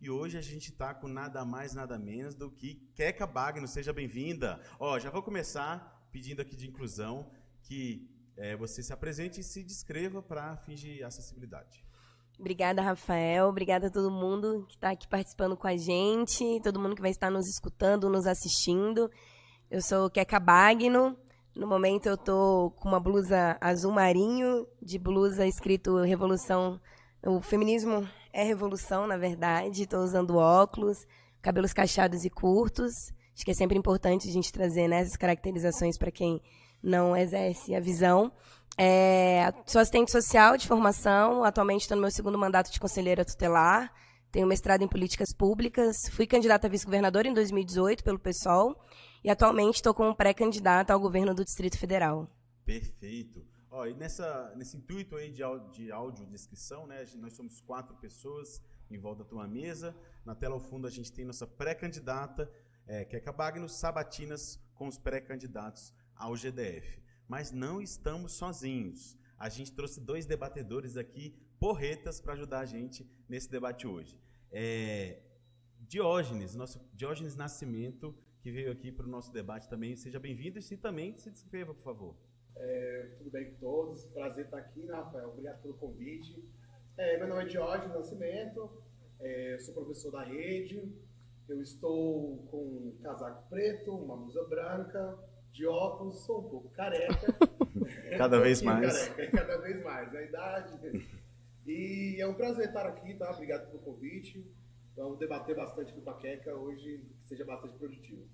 E hoje a gente está com nada mais, nada menos do que Queca Bagno. Seja bem-vinda. Já vou começar pedindo aqui de inclusão que você se apresente e se descreva para fins de acessibilidade. Obrigada, Rafael. Obrigada a todo mundo que está aqui participando com a gente, todo mundo que vai estar nos escutando, nos assistindo. Eu sou Queca Bagno. No momento eu estou com uma blusa azul marinho, de blusa escrito Revolução. O feminismo é revolução, na verdade. Estou usando óculos, cabelos cacheados e curtos. Acho que é sempre importante a gente trazer, né, essas caracterizações para quem não exerce a visão. Sou assistente social de formação, atualmente estou no meu segundo mandato de conselheira tutelar, tenho mestrado em políticas públicas, fui candidata a vice-governadora em 2018 pelo PSOL e atualmente estou como pré-candidata ao governo do Distrito Federal. Perfeito. E nesse intuito aí de audiodescrição, né, nós somos 4 pessoas em volta de uma mesa. Na tela ao fundo a gente tem nossa pré-candidata, Queca Bagno, sabatinas com os pré-candidatos ao GDF. Mas não estamos sozinhos. A gente trouxe 2 debatedores aqui, porretas, para ajudar a gente nesse debate hoje. Nosso Diógenes Nascimento, que veio aqui para o nosso debate também. Seja bem-vindo e também se descreva, por favor. Tudo bem com todos? Prazer estar aqui, né, Rafael? Obrigado pelo convite. Meu nome é Diógenes Nascimento, eu sou professor da rede, eu estou com um casaco preto, uma blusa branca, de óculos, sou um pouco careca. Cada vez mais. Careca, cada vez mais, na idade. E é um prazer estar aqui, tá? Obrigado pelo convite. Vamos debater bastante com a Queca hoje, que seja bastante produtivo.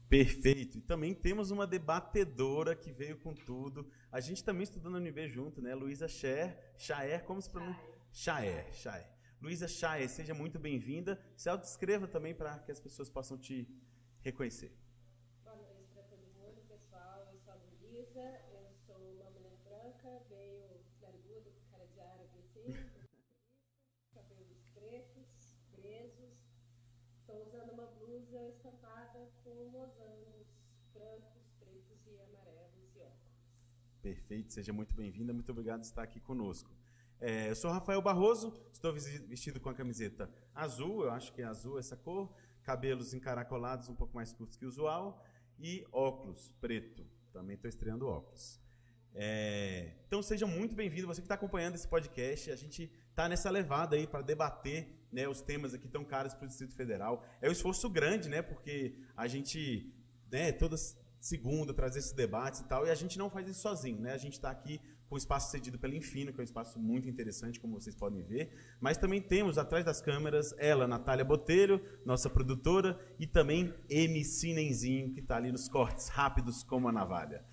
Perfeito. E também temos uma debatedora que veio com tudo. A gente também estudou na UNB junto, né? Luísa Chaer, como se pronuncia? Chaer. Luísa Chaer, seja muito bem-vinda. Se autodescreva também para que as pessoas possam te reconhecer. Eu sou uma mulher branca, veio nariguda, cara de árabe assim, cabelos pretos, presos. Estou usando uma blusa estampada com losangos brancos, pretos e amarelos e óculos. Perfeito, seja muito bem-vinda, muito obrigado por estar aqui conosco. Eu sou Rafael Barroso, estou vestido com a camiseta azul, eu acho que é azul essa cor, cabelos encaracolados um pouco mais curtos que o usual e óculos preto. Também estou estreando óculos. Então sejam muito bem-vindos, você que está acompanhando esse podcast. A gente está nessa levada aí para debater, né, os temas aqui tão caros para o Distrito Federal. É um esforço grande, né, porque a gente, né, toda segunda traz esses debates e tal, e a gente não faz isso sozinho, né? A gente está aqui com o espaço cedido pela Infino, que é um espaço muito interessante, como vocês podem ver, mas também temos atrás das câmeras ela, Natália Botelho, nossa produtora, e também MC Nenzinho, que está ali nos cortes rápidos como a navalha.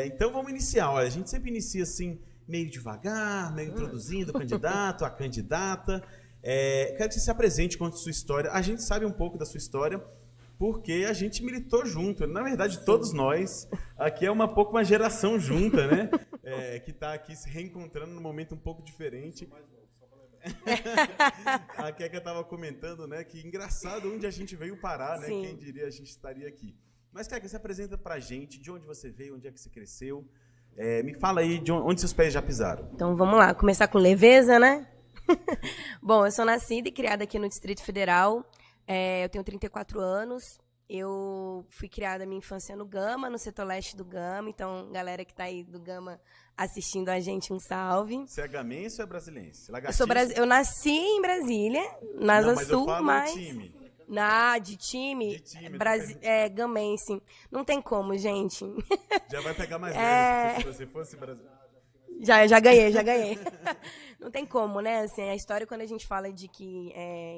Então vamos iniciar. Olha, a gente sempre inicia assim, meio devagar, meio introduzindo o candidato, a candidata. Quero que você se apresente, conte sua história. A gente sabe um pouco da sua história, porque a gente militou junto. Na verdade, todos nós. Aqui é uma geração junta, né? Que está aqui se reencontrando num momento um pouco diferente. A Queca estava comentando, né, que engraçado onde a gente veio parar, né? Sim. Quem diria a gente estaria aqui. Mas, Queca, se apresenta pra gente, de onde você veio, onde é que você cresceu. Me fala aí de onde seus pés já pisaram. Então vamos lá, começar com leveza, né? Bom, eu sou nascida e criada aqui no Distrito Federal. Eu tenho 34 anos. Eu fui criada minha infância no Gama, no setor leste do Gama. Então, galera que está aí do Gama assistindo a gente, um salve. Você é gamense ou é brasiliense? Eu nasci em Brasília, na Asa Sul, mas... de time, gamense. Não tem como, gente. Já vai pegar mais velho, se você fosse brasileiro. Já ganhei. Não tem como, né? Assim, a história, quando a gente fala de que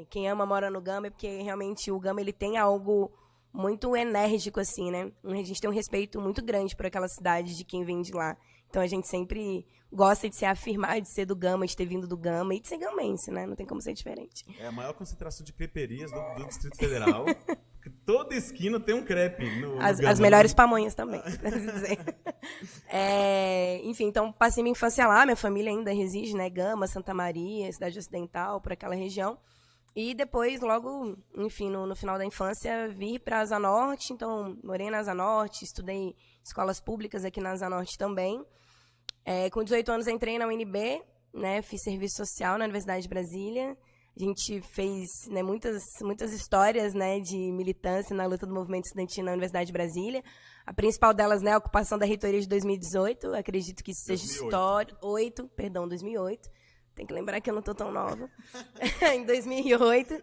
quem ama mora no Gama, é porque realmente o Gama ele tem algo muito enérgico, assim, né? A gente tem um respeito muito grande por aquela cidade, de quem vem de lá. Então a gente sempre gosta de se afirmar, de ser do Gama, de ter vindo do Gama e de ser gamense, né? Não tem como ser diferente. É a maior concentração de creperias do Distrito Federal. Toda esquina tem um crepe. As melhores pamonhas também, quero dizer. Enfim, então passei minha infância lá, minha família ainda reside, né? Gama, Santa Maria, Cidade Ocidental, por aquela região. E depois, logo, enfim, no final da infância, vir para a Asa Norte. Então, morei na Asa Norte, estudei escolas públicas aqui na Asa Norte também. Com 18 anos entrei na UNB, né? Fiz serviço social na Universidade de Brasília. A gente fez, né, muitas histórias, né, de militância na luta do movimento estudantil na Universidade de Brasília. A principal delas, né, a ocupação da reitoria de 2018. Acredito que isso seja 2008. 2008. Tem que lembrar que eu não estou tão nova. Em 2008,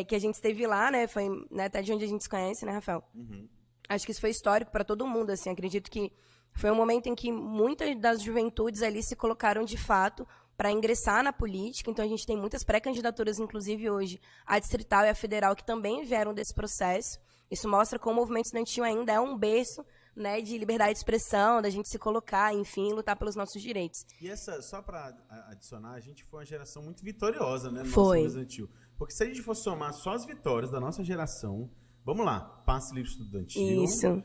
que a gente esteve lá, né, foi, né, até de onde a gente se conhece, né, Rafael? Uhum. Acho que isso foi histórico para todo mundo, assim. Acredito que foi um momento em que muitas das juventudes ali se colocaram de fato para ingressar na política. Então, a gente tem muitas pré-candidaturas, inclusive hoje, a distrital e a federal, que também vieram desse processo. Isso mostra como o movimento estudantil ainda é um berço, né, de liberdade de expressão, da gente se colocar, enfim, lutar pelos nossos direitos. E essa, só para adicionar, a gente foi uma geração muito vitoriosa, né, no Foi. nosso movimento estudantil. Porque se a gente for somar só as vitórias da nossa geração, vamos lá, passe livre estudantil. Isso.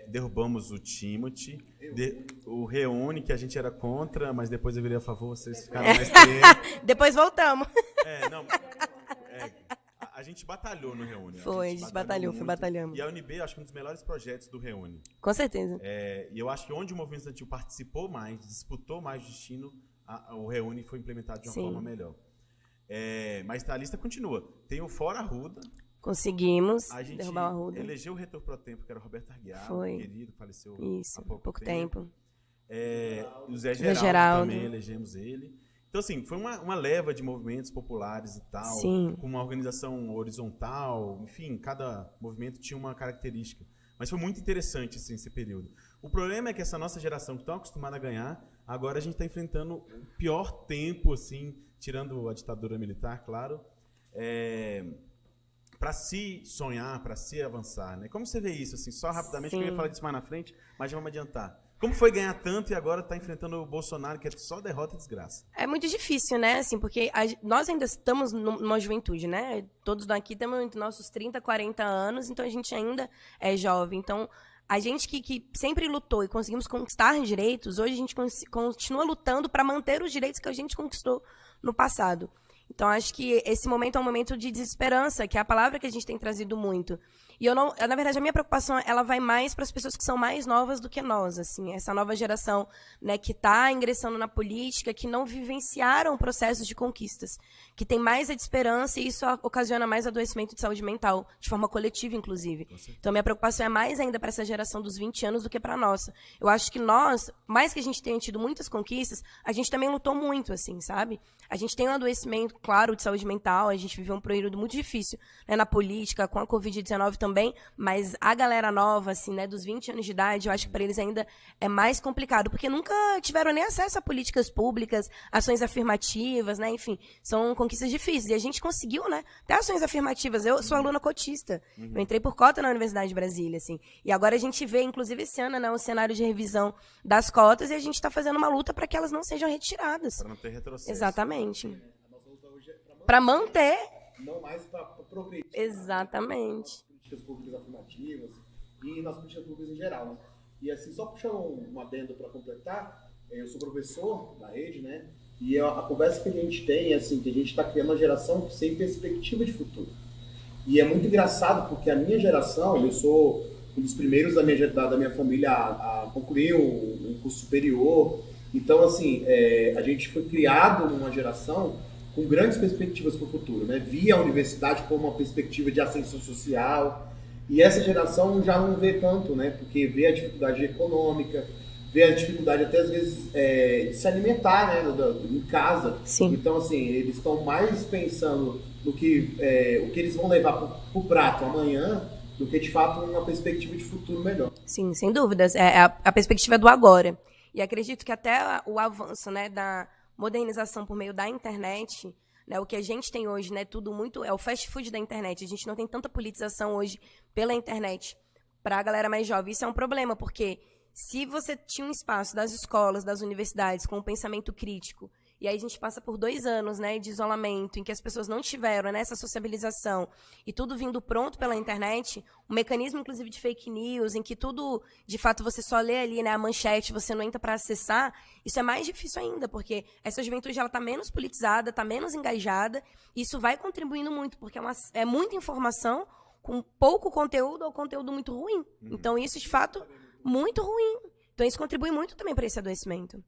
Derrubamos o Timothy, o Reúne, que a gente era contra, mas depois eu virei a favor, vocês ficaram mais tempo. Depois voltamos. A gente batalhou no Reúne. Foi, a gente batalhou, batalhamos. E a UNB, acho que um dos melhores projetos do Reúne. Com certeza. E eu acho que onde o movimento estudantil participou mais, disputou mais o destino, o Reúne foi implementado de uma forma melhor. Mas a lista continua. Tem o Fora Arruda. Conseguimos a gente derrubar o Arruda. Elegeu o reitor pro tempo, que era o Roberto Arguiar, querido, faleceu Isso, há pouco tempo. O Zé Geraldo também elegemos ele. Então, assim, foi uma leva de movimentos populares e tal, Sim. com uma organização horizontal, enfim, cada movimento tinha uma característica. Mas foi muito interessante assim, esse período. O problema é que essa nossa geração, que está acostumada a ganhar, agora a gente está enfrentando o pior tempo, assim, tirando a ditadura militar, claro, para se sonhar, para se avançar, né? Como você vê isso, assim, só rapidamente, que eu ia falar disso mais na frente, mas já vamos adiantar. Como foi ganhar tanto e agora está enfrentando o Bolsonaro, que é só derrota e desgraça? É muito difícil, né? Assim, porque nós ainda estamos numa juventude, né? Todos daqui temos entre nossos 30, 40 anos, então a gente ainda é jovem. Então, a gente que sempre lutou e conseguimos conquistar direitos, hoje a gente continua lutando para manter os direitos que a gente conquistou no passado. Então, acho que esse momento é um momento de desesperança, que é a palavra que a gente tem trazido muito. E na verdade, a minha preocupação, ela vai mais para as pessoas que são mais novas do que nós, assim, essa nova geração, né, que está ingressando na política, que não vivenciaram processos de conquistas, que tem mais a desesperança e isso ocasiona mais adoecimento de saúde mental, de forma coletiva, inclusive. Então, a minha preocupação é mais ainda para essa geração dos 20 anos do que para a nossa. Eu acho que nós, mais que a gente tenha tido muitas conquistas, a gente também lutou muito, assim, sabe? A gente tem um adoecimento, claro, de saúde mental, a gente viveu um período muito difícil, né, na política, com a Covid-19 também, mas a galera nova, assim, né, dos 20 anos de idade, eu acho que para eles ainda é mais complicado, porque nunca tiveram nem acesso a políticas públicas, ações afirmativas, né, enfim, são conquistas difíceis. E a gente conseguiu, né, ter ações afirmativas. Eu sou aluna cotista, eu entrei por cota na Universidade de Brasília, assim, e agora a gente vê, inclusive esse ano, né, um cenário de revisão das cotas e a gente está fazendo uma luta para que elas não sejam retiradas. Para não ter retrocesso. Exatamente. Para manter. Não mais para progredir. Exatamente. Políticas públicas afirmativas e nas políticas públicas em geral, né? E assim, só puxando um adendo para completar, eu sou professor da rede, né? E a conversa que a gente tem é assim, que a gente está criando uma geração sem perspectiva de futuro. E é muito engraçado porque a minha geração, eu sou um dos primeiros da minha família a concluir um curso superior. Então, assim, a gente foi criado numa geração com grandes perspectivas para o futuro, né? Via a universidade como uma perspectiva de ascensão social, e essa geração já não vê tanto, né? Porque vê a dificuldade econômica, vê a dificuldade até às vezes de se alimentar, né? Em casa. Sim. Então, assim, eles estão mais pensando no que o que eles vão levar para o prato amanhã, do que de fato uma perspectiva de futuro melhor. Sim, sem dúvidas. A perspectiva do agora. E acredito que até o avanço, né, da modernização por meio da internet, né, o que a gente tem hoje, né, tudo muito é o fast food da internet. A gente não tem tanta politização hoje pela internet para a galera mais jovem. Isso é um problema, porque se você tinha um espaço das escolas, das universidades com um pensamento crítico, e aí a gente passa por 2 anos, né, de isolamento, em que as pessoas não tiveram, né, essa sociabilização, e tudo vindo pronto pela internet, um mecanismo, inclusive, de fake news, em que tudo, de fato, você só lê ali, né, a manchete, você não entra para acessar, isso é mais difícil ainda, porque essa juventude está menos politizada, está menos engajada, e isso vai contribuindo muito, porque é muita informação com pouco conteúdo ou conteúdo muito ruim. Então, isso, de fato, muito ruim. Então, isso contribui muito também para esse adoecimento.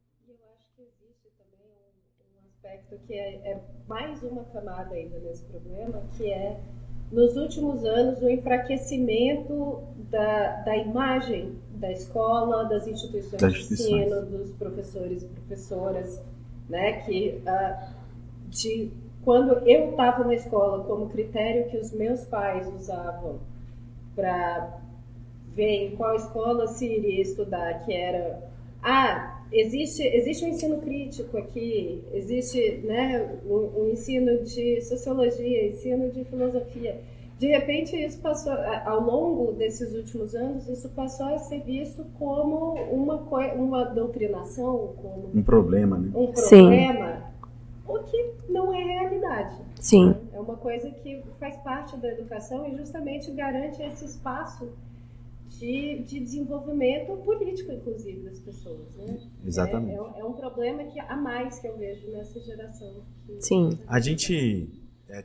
aspecto que é mais uma camada ainda nesse problema, que é, nos últimos anos, o enfraquecimento da imagem da escola, das instituições de ensino, dos professores e professoras, né, que quando eu estava na escola, como critério que os meus pais usavam para ver em qual escola se iria estudar, que era, existe um ensino crítico aqui, existe, né, um ensino de sociologia, ensino de filosofia. De repente, isso passou, ao longo desses últimos anos, isso passou a ser visto como uma doutrinação, como um problema, né? Um problema, o que não é realidade. Sim. Né? É uma coisa que faz parte da educação e justamente garante esse espaço de desenvolvimento político, inclusive, das pessoas. Né? Exatamente. É um problema a mais que eu vejo nessa geração. Sim. A gente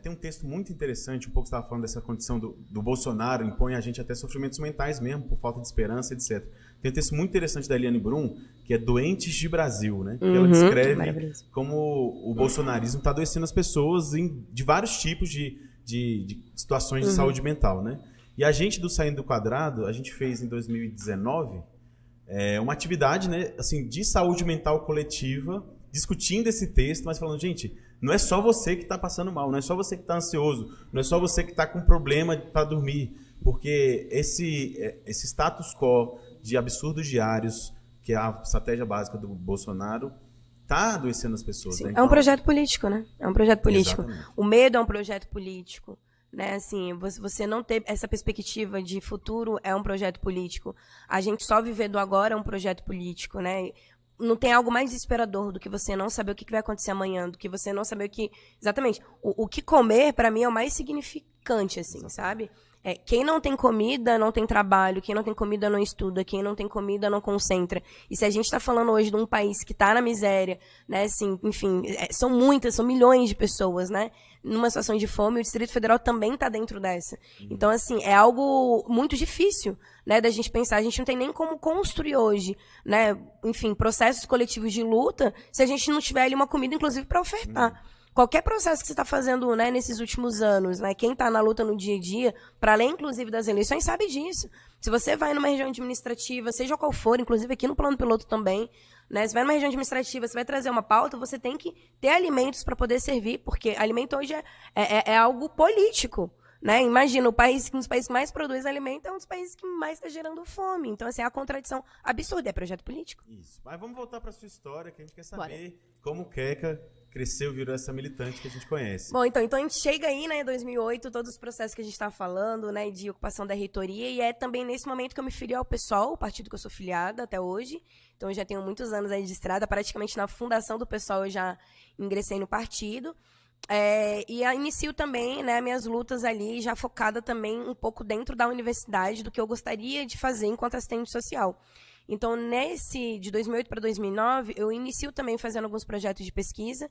tem um texto muito interessante, um pouco você estava falando dessa condição do Bolsonaro, impõe a gente até sofrimentos mentais mesmo, por falta de esperança, etc. Tem um texto muito interessante da Eliane Brum, que é Doentes de Brasil, né? Que ela descreve como o bolsonarismo está adoecendo as pessoas de vários tipos de situações de saúde mental, né? E a gente do Saindo do Quadrado, a gente fez em 2019 uma atividade, né, assim, de saúde mental coletiva, discutindo esse texto, mas falando, gente, não é só você que está passando mal, não é só você que está ansioso, não é só você que está com problema para dormir, porque esse status quo de absurdos diários, que é a estratégia básica do Bolsonaro, está adoecendo as pessoas. Sim, né? Então, é um projeto político, né? É um projeto político. Exatamente. O medo é um projeto político. Né, assim, você não ter essa perspectiva de futuro é um projeto político. A gente só viver do agora é um projeto político, né? Não tem algo mais desesperador do que você não saber o que vai acontecer amanhã, do que você não saber o que... Exatamente. O que comer, para mim, é o mais significante, assim, sabe? Quem não tem comida, não tem trabalho. Quem não tem comida, não estuda. Quem não tem comida, não concentra. E se a gente está falando hoje de um país que está na miséria, né, assim, enfim, são milhões de pessoas, né, numa situação de fome, o Distrito Federal também está dentro dessa. Então, assim, é algo muito difícil, né, da gente pensar. A gente não tem nem como construir hoje, né, enfim, processos coletivos de luta se a gente não tiver ali uma comida, inclusive, para ofertar. Qualquer processo que você está fazendo, né, nesses últimos anos, né, quem está na luta no dia a dia, para além, inclusive, das eleições, sabe disso. Se você vai numa região administrativa, seja qual for, inclusive aqui no plano piloto também, né, se vai numa região administrativa, você vai trazer uma pauta, você tem que ter alimentos para poder servir, porque alimento hoje é algo político. Né? Imagina, um dos países que mais produz alimento é um dos países que mais está gerando fome. Então, assim, é uma contradição absurda. É projeto político. Isso. Mas vamos voltar para a sua história, que a gente quer saber como Queca cresceu, virou essa militante que a gente conhece. Bom, então a gente chega aí, né, em 2008, todos os processos que a gente estava falando, né, de ocupação da reitoria, e é também nesse momento que eu me filiei ao PSOL, o partido que eu sou filiada até hoje. Então, eu já tenho muitos anos aí de estrada, praticamente na fundação do PSOL eu já ingressei no partido. E inicio também, né, minhas lutas ali, já focada também um pouco dentro da universidade, do que eu gostaria de fazer enquanto assistente social. Então, de 2008 para 2009, eu inicio também fazendo alguns projetos de pesquisa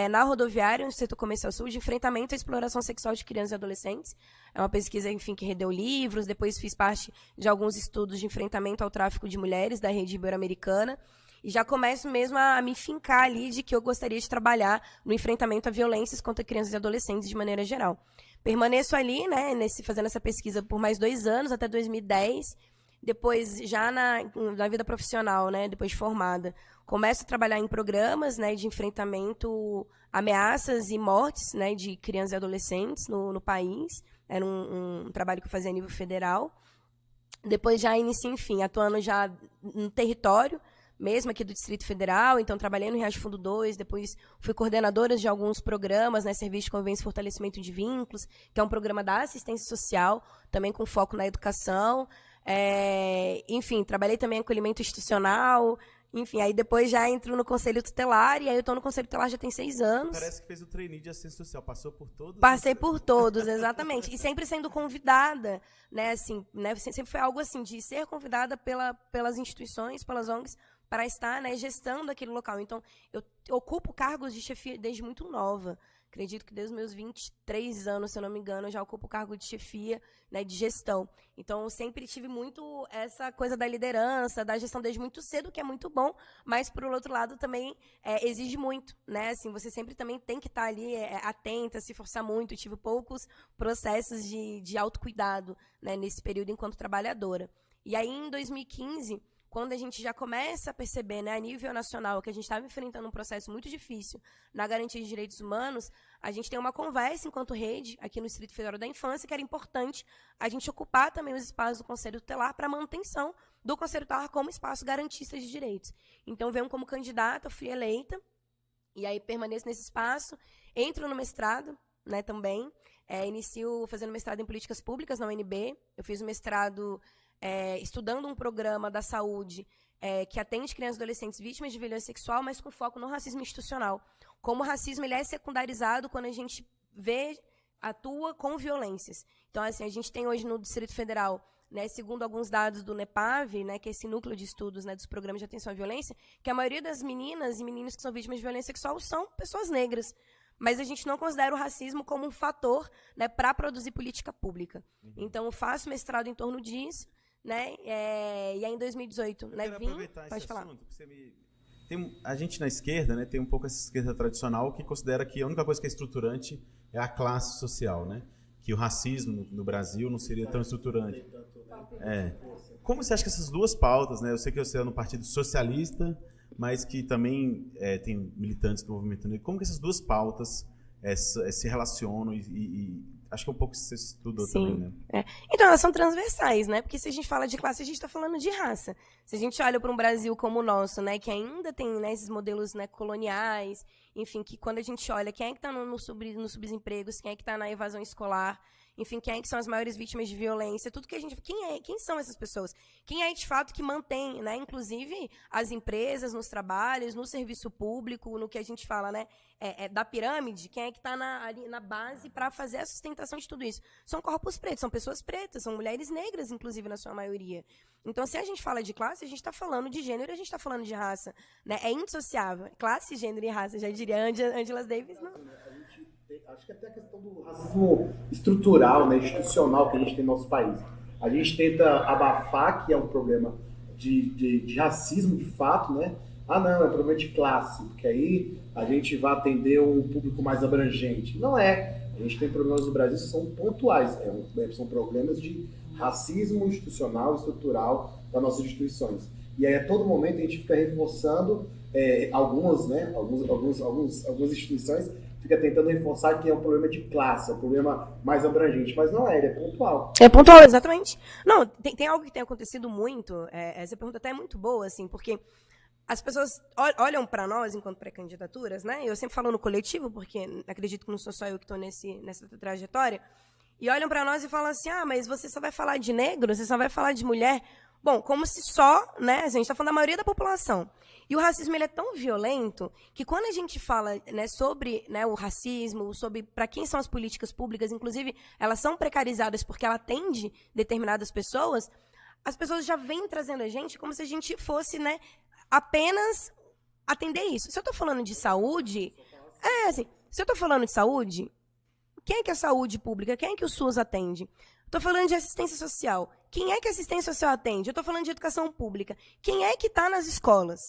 na rodoviária, no setor comercial sul, de enfrentamento à exploração sexual de crianças e adolescentes. É uma pesquisa, enfim, que rendeu livros, depois fiz parte de alguns estudos de enfrentamento ao tráfico de mulheres da rede ibero-americana. E já começo mesmo a me fincar ali de que eu gostaria de trabalhar no enfrentamento a violências contra crianças e adolescentes de maneira geral. Permaneço ali, né, fazendo essa pesquisa por mais 2 anos, até 2010. Depois, já na vida profissional, né, depois de formada, começo a trabalhar em programas, né, de enfrentamento a ameaças e mortes, né, de crianças e adolescentes no país. Era um trabalho que eu fazia a nível federal. Depois já inicio, enfim, atuando já no território, mesmo aqui do Distrito Federal, então trabalhei no Riacho Fundo 2, depois fui coordenadora de alguns programas, né, Serviço de Convivência e Fortalecimento de Vínculos, que é um programa da assistência social, também com foco na educação. Enfim, trabalhei também em acolhimento institucional, enfim, aí depois já entro no Conselho Tutelar, e aí eu estou no Conselho Tutelar já tem 6 anos. Parece que fez o trainee de assistência social, passou por todos? Passei por todos, exatamente, e sempre sendo convidada, né, assim, né, sempre foi algo assim, de ser convidada pelas instituições, pelas ONGs, para estar, né, gestando aquele local. Então, eu ocupo cargos de chefia desde muito nova. acredito que desde os meus 23 anos, se eu não me engano, eu já ocupo o cargo de chefia, né, de gestão. Então, eu sempre tive muito essa coisa da liderança, da gestão desde muito cedo, que é muito bom, mas, por outro lado, também exige muito, né? Assim, você sempre também tem que estar ali atenta, se forçar muito. Eu tive poucos processos de autocuidado, né, nesse período enquanto trabalhadora. E aí, em 2015... quando a gente já começa a perceber, né, a nível nacional, que a gente estava enfrentando um processo muito difícil na garantia de direitos humanos, a gente tem uma conversa enquanto rede, aqui no Distrito Federal da Infância, que era importante a gente ocupar também os espaços do Conselho Tutelar para a manutenção do Conselho Tutelar como espaço garantista de direitos. Então, venho como candidata, fui eleita, e aí permaneço nesse espaço, entro no mestrado, né, também, inicio fazendo mestrado em políticas públicas na UNB, eu fiz o mestrado... estudando um programa da saúde que atende crianças e adolescentes vítimas de violência sexual, mas com foco no racismo institucional. Como o racismo ele é secundarizado quando a gente atua com violências. Então, assim, a gente tem hoje no Distrito Federal, né, segundo alguns dados do NEPAV, né, que é esse núcleo de estudos, né, dos programas de atenção à violência, que a maioria das meninas e meninos que são vítimas de violência sexual são pessoas negras. Mas a gente não considera o racismo como um fator, né, para produzir política pública. Então, eu faço mestrado em torno disso, né? E aí em 2018, né, pode falar. Assunto, a gente na esquerda, né, tem um pouco essa esquerda tradicional que considera que a única coisa que é estruturante é a classe social, né? Que o racismo no Brasil não seria tão estruturante. Como você acha que essas duas pautas, né? Eu sei que você é no Partido Socialista, mas que também tem militantes do movimento negro. Como que essas duas pautas se relacionam e acho que é um pouco que você estudou também, né? Então, elas são transversais, né? Porque se a gente fala de classe, a gente está falando de raça. Se a gente olha para um Brasil como o nosso, né, que ainda tem, né, esses modelos, né, coloniais, enfim, que quando a gente olha quem é que está nos subempregos, quem é que está na evasão escolar, enfim, quem é que são as maiores vítimas de violência, tudo que a gente... Quem são essas pessoas? Quem é, de fato, que mantém, né, inclusive, as empresas nos trabalhos, no serviço público, no que a gente fala, né, da pirâmide, quem é que está ali na base para fazer a sustentação de tudo isso? São corpos pretos, são pessoas pretas, são mulheres negras, inclusive, na sua maioria. Então, se a gente fala de classe, a gente está falando de gênero, a gente está falando de raça, né? É indissociável. Classe, gênero e raça, já diria Angela Davis, não... Acho que até a questão do racismo estrutural, né, institucional que a gente tem no nosso país. A gente tenta abafar que é um problema de racismo de fato, né? Não, é um problema de classe, porque aí a gente vai atender um público mais abrangente. Não é. A gente tem problemas no Brasil que são pontuais. São problemas de racismo institucional, estrutural das nossas instituições. E aí a todo momento a gente fica reforçando algumas instituições fica tentando reforçar que é um problema de classe, é um problema mais abrangente, mas não ele é pontual. É pontual, exatamente. Não, tem algo que tem acontecido muito, essa pergunta até é muito boa, assim, porque as pessoas olham para nós enquanto pré-candidaturas, né? Eu sempre falo no coletivo, porque acredito que não sou só eu que estou nessa trajetória, e olham para nós e falam assim, mas você só vai falar de negro, você só vai falar de mulher. Bom, como se só, né, a gente está falando da maioria da população. E o racismo ele é tão violento que quando a gente fala, né, sobre, né, o racismo, sobre para quem são as políticas públicas, inclusive elas são precarizadas porque ela atende determinadas pessoas, as pessoas já vêm trazendo a gente como se a gente fosse, né, apenas atender isso. Se eu estou falando de saúde, assim, se eu estou falando de saúde, quem é que a saúde pública, quem é que o SUS atende? Estou falando de assistência social. Quem é que a assistência social atende? Eu estou falando de educação pública. Quem é que está nas escolas?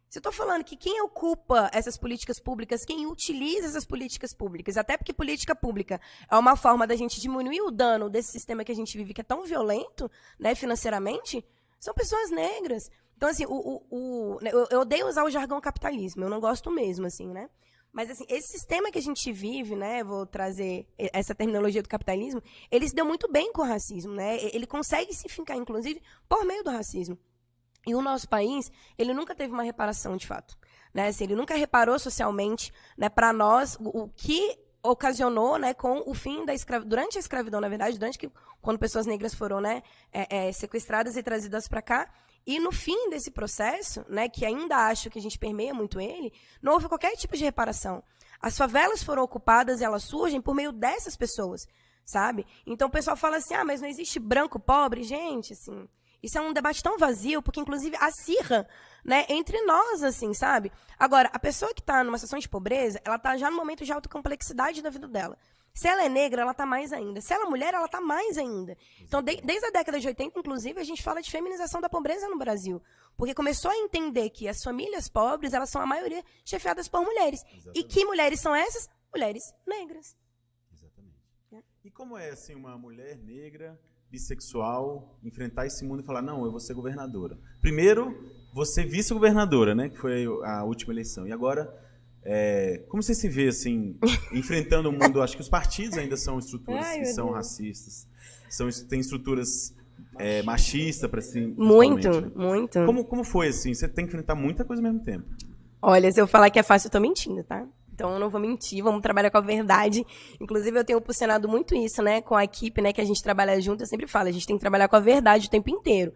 Se eu estou falando que quem ocupa essas políticas públicas, quem utiliza essas políticas públicas, até porque política pública é uma forma da gente diminuir o dano desse sistema que a gente vive, que é tão violento, né, financeiramente, são pessoas negras. Então, assim, eu odeio usar o jargão capitalismo, eu não gosto mesmo, assim, né? Mas, assim, esse sistema que a gente vive, né, vou trazer essa terminologia do capitalismo, ele se deu muito bem com o racismo, né? Ele consegue se fincar, inclusive, por meio do racismo. E o nosso país, ele nunca teve uma reparação, de fato. Né? Assim, ele nunca reparou socialmente, né, para nós o que ocasionou, né, com o fim da escravidão, durante a escravidão, na verdade, quando pessoas negras foram, né, sequestradas e trazidas para cá. E no fim desse processo, né, que ainda acho que a gente permeia muito ele, não houve qualquer tipo de reparação. As favelas foram ocupadas e elas surgem por meio dessas pessoas, sabe? Então o pessoal fala assim, mas não existe branco pobre? Gente, assim, Isso é um debate tão vazio, porque, inclusive, acirra, né, entre nós, assim, sabe? Agora, a pessoa que está numa situação de pobreza, ela está já no momento de autocomplexidade da vida dela. Se ela é negra, ela está mais ainda. Se ela é mulher, ela está mais ainda. Então, desde a década de 80, inclusive, a gente fala de feminização da pobreza no Brasil. Porque começou a entender que as famílias pobres, elas são a maioria chefiadas por mulheres. Exatamente. E que mulheres são essas? Mulheres negras. Exatamente. E como é, assim, uma mulher negra, bissexual, enfrentar esse mundo e falar, não, eu vou ser governadora. Primeiro, você vice-governadora, né, que foi a última eleição. E agora, como você se vê, assim, enfrentando o mundo? Acho que os partidos ainda são estruturas que são racistas. Tem estruturas machistas, para si. Muito, né? muito. Como foi, assim? Você tem que enfrentar muita coisa ao mesmo tempo. Olha, se eu falar que é fácil, eu tô mentindo, tá? Então, eu não vou mentir, vamos trabalhar com a verdade. Inclusive, eu tenho posicionado muito isso, né, com a equipe, né, que a gente trabalha junto. Eu sempre falo, a gente tem que trabalhar com a verdade o tempo inteiro.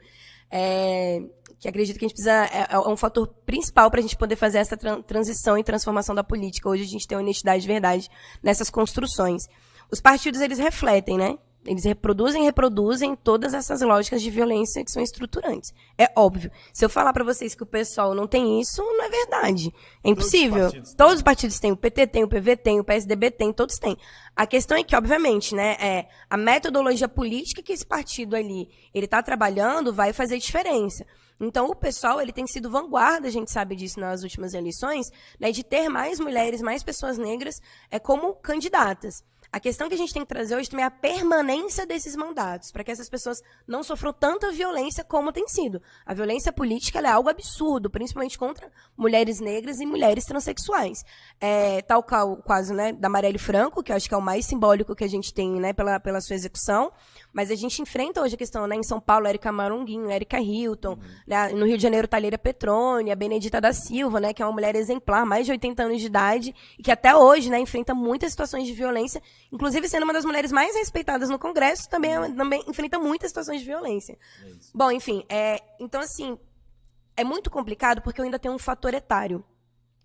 Que acredito que a gente precisa, é um fator principal para a gente poder fazer essa transição e transformação da política. Hoje a gente tem honestidade e verdade nessas construções. Os partidos, eles refletem, né? Eles reproduzem todas essas lógicas de violência que são estruturantes. É óbvio. Se eu falar para vocês que o pessoal não tem isso, não é verdade. É impossível. Todos os partidos têm. O PT tem, o PV tem, o PSDB tem, todos têm. A questão é que, obviamente, né, a metodologia política que esse partido ali ele está trabalhando vai fazer diferença. Então, o pessoal ele tem sido vanguarda, a gente sabe disso nas últimas eleições, né, de ter mais mulheres, mais pessoas negras como candidatas. A questão que a gente tem que trazer hoje também é a permanência desses mandatos, para que essas pessoas não sofram tanta violência como tem sido. A violência política ela é algo absurdo, principalmente contra mulheres negras e mulheres transexuais. Tal o caso, né, da Marielle Franco, que eu acho que é o mais simbólico que a gente tem, né, pela sua execução, mas a gente enfrenta hoje a questão, né, em São Paulo, Érica Marunguinho, Érica Hilton, né, no Rio de Janeiro, Talheira Petroni, a Benedita da Silva, né, que é uma mulher exemplar, mais de 80 anos de idade, e que até hoje, né, enfrenta muitas situações de violência, inclusive sendo uma das mulheres mais respeitadas no Congresso, também enfrenta muitas situações de violência. Bom, enfim, então, assim, é muito complicado porque eu ainda tenho um fator etário.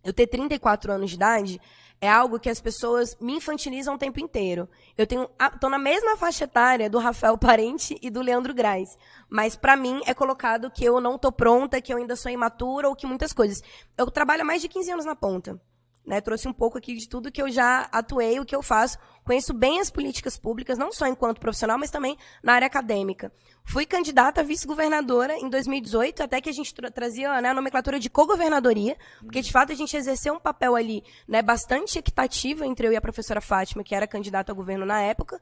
Eu ter 34 anos de idade é algo que as pessoas me infantilizam o tempo inteiro. Eu tô na mesma faixa etária do Rafael Parente e do Leandro Graz. Mas, para mim, é colocado que eu não tô pronta, que eu ainda sou imatura ou que muitas coisas. Eu trabalho há mais de 15 anos na ponta. Né, trouxe um pouco aqui de tudo que eu já atuei, o que eu faço. Conheço bem as políticas públicas, não só enquanto profissional, mas também na área acadêmica. Fui candidata a vice-governadora em 2018, até que a gente trazia, né, a nomenclatura de co-governadoria, porque, de fato, a gente exerceu um papel ali, né, bastante equitativo entre eu e a professora Fátima, que era candidata ao governo na época.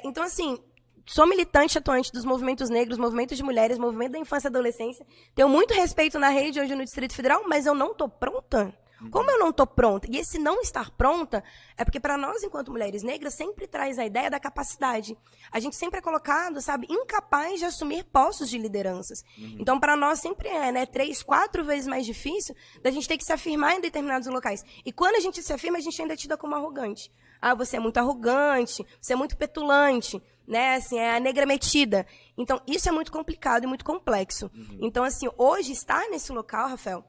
Então, assim, sou militante atuante dos movimentos negros, movimentos de mulheres, movimento da infância e adolescência. Tenho muito respeito na rede hoje no Distrito Federal, mas eu não estou pronta. Como eu não estou pronta? E esse não estar pronta é porque, para nós, enquanto mulheres negras, sempre traz a ideia da capacidade. A gente sempre é colocado, sabe, incapaz de assumir postos de lideranças. Então, para nós, sempre né, 3, 4 vezes mais difícil da gente ter que se afirmar em determinados locais. E quando a gente se afirma, a gente ainda é tida como arrogante. Ah, você é muito arrogante, você é muito petulante, né, assim, é a negra metida. Então, isso é muito complicado e muito complexo. Então, assim, hoje, estar nesse local, Rafael,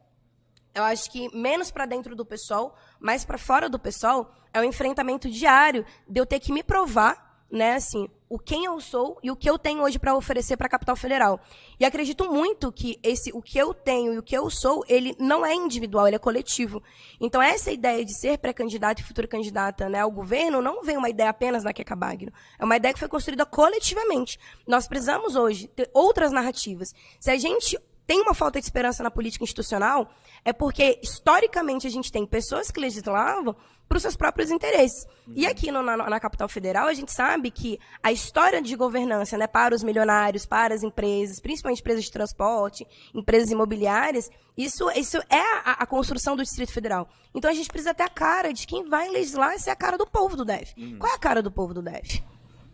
eu acho que menos para dentro do pessoal, mais para fora do pessoal, é o enfrentamento diário de eu ter que me provar, né, assim, quem eu sou e o que eu tenho hoje para oferecer para a capital federal. E acredito muito que o que eu tenho e o que eu sou, ele não é individual, ele é coletivo. Então, essa ideia de ser pré-candidata e futura candidata, né, ao governo não vem uma ideia apenas da Queca Bagno. É uma ideia que foi construída coletivamente. Nós precisamos hoje ter outras narrativas. Se a gente tem uma falta de esperança na política institucional, é porque, historicamente, a gente tem pessoas que legislavam para os seus próprios interesses. E aqui na capital federal, a gente sabe que a história de governança, né, para os milionários, para as empresas, principalmente empresas de transporte, empresas imobiliárias, isso é a construção do Distrito Federal. Então, a gente precisa ter a cara de quem vai legislar, essa é a cara do povo do DF. Qual é a cara do povo do DF?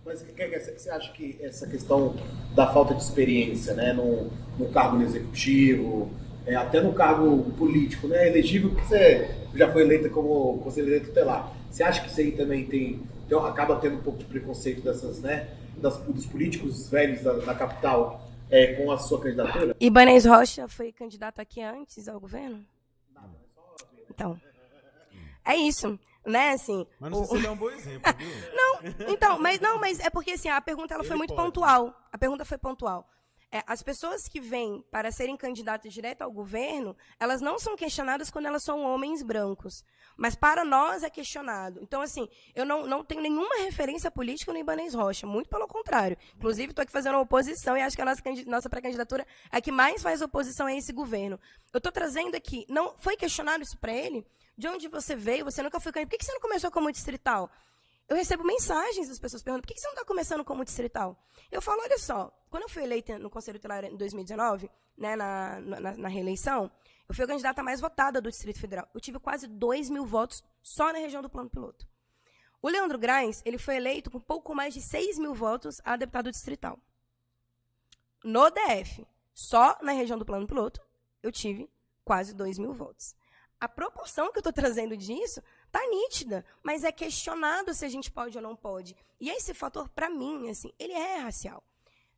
Mas você acha que essa questão da falta de experiência, né, no cargo no executivo, até no cargo político, né, elegível, porque você já foi eleita como conselheira tutelar, você acha que isso aí também acaba tendo um pouco de preconceito dessas, né, dos políticos velhos da capital com a sua candidatura? Ibanez Rocha foi candidato aqui antes ao governo? Então, é isso. Né, assim, mas não sei se ele é um bom exemplo, viu? Não, então, mas é porque assim, a pergunta ela foi muito pontual. A pergunta foi pontual. As pessoas que vêm para serem candidatas direto ao governo, elas não são questionadas quando elas são homens brancos. Mas para nós é questionado. Então, assim, eu não tenho nenhuma referência política no Ibanez Rocha, muito pelo contrário. Inclusive, estou aqui fazendo uma oposição e acho que a nossa pré-candidatura é a que mais faz oposição a esse governo. Eu estou trazendo aqui, não foi questionado isso para ele? De onde você veio? Você nunca foi candidato? Por que você não começou como distrital? Eu recebo mensagens das pessoas perguntando, por que você não está começando como distrital? Eu falo, olha só, quando eu fui eleita no Conselho Tutelar em 2019, né, na reeleição, eu fui a candidata mais votada do Distrito Federal. Eu tive quase 2.000 votos só na região do Plano Piloto. O Leandro Grais, ele foi eleito com pouco mais de 6.000 votos a deputado distrital. No DF, só na região do Plano Piloto, eu tive quase 2.000 votos. A proporção que eu estou trazendo disso está nítida, mas é questionado se a gente pode ou não pode. E esse fator, para mim, assim, ele é racial.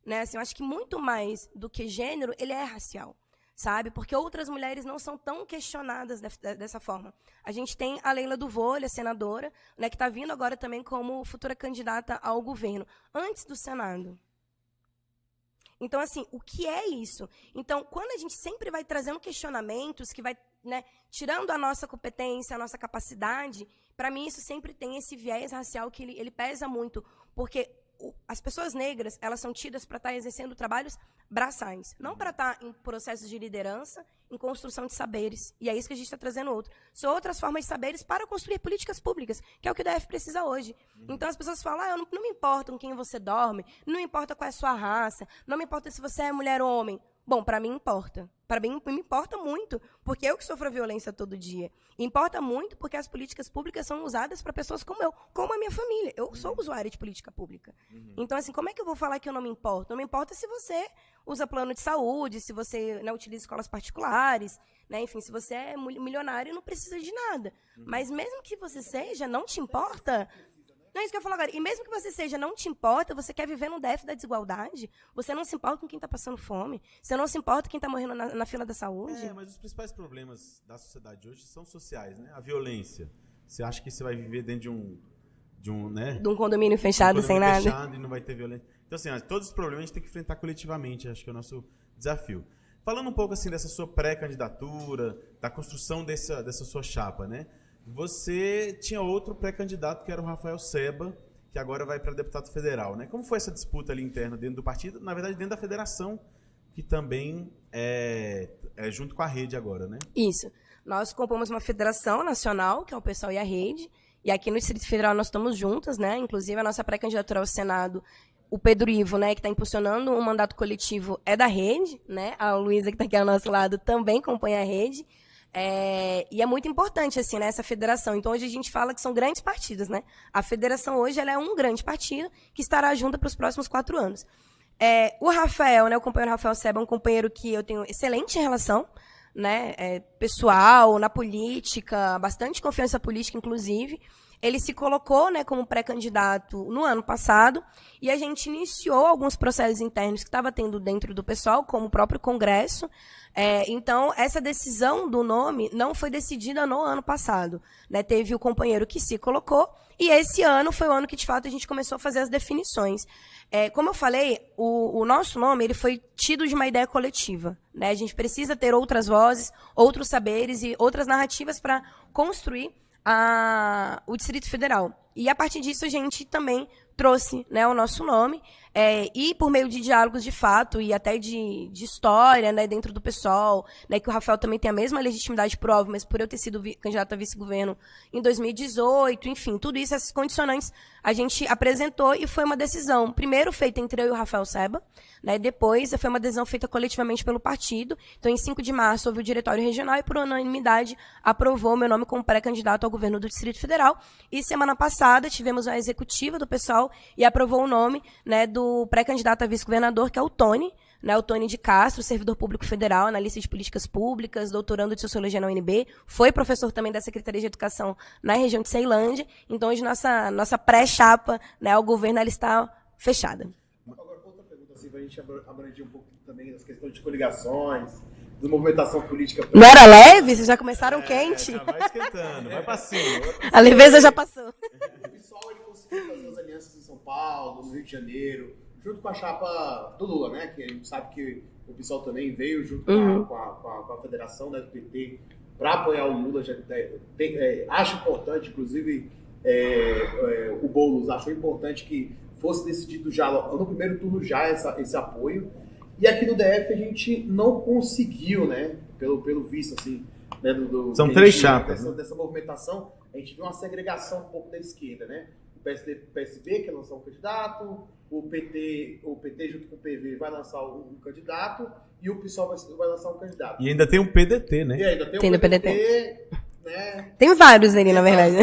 Né? Assim, eu acho que muito mais do que gênero, ele é racial. Sabe? Porque outras mulheres não são tão questionadas dessa forma. A gente tem a Leila do Vôlei, a senadora, né, que está vindo agora também como futura candidata ao governo, antes do Senado. Então, assim, o que é isso? Então, quando a gente sempre vai trazendo questionamentos, que vai, né, tirando a nossa competência, a nossa capacidade, para mim isso sempre tem esse viés racial que ele pesa muito, porque as pessoas negras, elas são tidas para estar exercendo trabalhos braçais, não para estar em processos de liderança, em construção de saberes. E é isso que a gente está trazendo outro. São outras formas de saberes para construir políticas públicas, que é o que o DF precisa hoje. Então as pessoas falam, eu não me importo com quem você dorme, não me importa qual é a sua raça, não me importa se você é mulher ou homem. Bom, para mim importa. Para mim me importa muito, porque eu que sofro a violência todo dia. Importa muito porque as políticas públicas são usadas para pessoas como eu, como a minha família. Eu sou usuária de política pública. Então, assim, como é que eu vou falar que eu não me importo? Não me importa se você usa plano de saúde, se você, né, utiliza escolas particulares, né, enfim, se você é milionário e não precisa de nada. Mas mesmo que você seja, não te importa... Não é isso que eu falo agora. E mesmo que você seja, não te importa, você quer viver no DF da desigualdade, você não se importa com quem está passando fome, você não se importa com quem está morrendo na fila da saúde. Mas os principais problemas da sociedade hoje são sociais, né? A violência. Você acha que você vai viver dentro de um condomínio fechado, sem nada. Fechado e não vai ter violência. Então, assim, todos os problemas a gente tem que enfrentar coletivamente, acho que é o nosso desafio. Falando um pouco assim dessa sua pré-candidatura, da construção dessa sua chapa, né? Você tinha outro pré-candidato, que era o Rafael Seba, que agora vai para deputado federal, né? Como foi essa disputa ali interna dentro do partido? Na verdade, dentro da federação, que também é junto com a rede agora, né? Isso. Nós compomos uma federação nacional, que é o PSOL e a rede, e aqui no Distrito Federal nós estamos juntas, né? Inclusive, a nossa pré-candidatura ao Senado, o Pedro Ivo, né, que está impulsionando um mandato coletivo, é da rede, né? A Luísa, que está aqui ao nosso lado, também compõe a rede. E é muito importante, assim, né, essa federação. Então, hoje a gente fala que são grandes partidos, né? A federação hoje ela é um grande partido que estará junta para os próximos 4 anos. O Rafael, né, o companheiro Rafael Seba, é um companheiro que eu tenho excelente relação, né, pessoal, na política, bastante confiança política, inclusive. Ele se colocou, né, como pré-candidato no ano passado e a gente iniciou alguns processos internos que estava tendo dentro do pessoal, como o próprio Congresso. Então, essa decisão do nome não foi decidida no ano passado, né? Teve o companheiro que se colocou e esse ano foi o ano que, de fato, a gente começou a fazer as definições. Como eu falei, o nosso nome ele foi tido de uma ideia coletiva, né? A gente precisa ter outras vozes, outros saberes e outras narrativas para construir o Distrito Federal. E, a partir disso, a gente também trouxe, né, o nosso nome, e por meio de diálogos de fato e até de história, né, dentro do PSOL, né, que o Rafael também tem a mesma legitimidade por óbvio, mas por eu ter sido candidato a vice-governo em 2018, enfim, tudo isso, essas condicionantes, a gente apresentou e foi uma decisão, primeiro feita entre eu e o Rafael Seba, né, depois foi uma decisão feita coletivamente pelo partido. Então, em 5 de março, houve o diretório regional e, por unanimidade, aprovou meu nome como pré-candidato ao governo do Distrito Federal. E, semana passada, tivemos a executiva do PSOL e aprovou o nome, né, do pré-candidato a vice-governador, que é o Tony, né, o Tony de Castro, servidor público federal, analista de políticas públicas, doutorando de sociologia na UNB, foi professor também da Secretaria de Educação na região de Ceilândia. Então, hoje, nossa pré-chapa, né, ao governo ela está fechada. Agora, outra pergunta, assim, para a gente abranger um pouco também das questões de coligações, de movimentação política. Não era leve? Vocês já começaram quente? Já vai esquentando, vai pra cima. A leveza já passou. O pessoal ele conseguiu fazer as alianças em São Paulo, no Rio de Janeiro, junto com a chapa do Lula, né? Que a gente sabe que o PSOL também veio junto com a federação, né, do PT para apoiar o Lula. Acho importante, inclusive, o Boulos achou importante que fosse decidido já no primeiro turno já esse apoio. E aqui no DF a gente não conseguiu, né? Pelo visto, assim, né, são três chapas. Dessa movimentação, a gente viu uma segregação um pouco da esquerda, né? O PSB quer lançar um candidato, o PT junto com o PV vai lançar um candidato e o PSOL vai lançar um candidato. E ainda tem um PDT, né? E ainda tem o PDT, né? Tem vários ali, na verdade.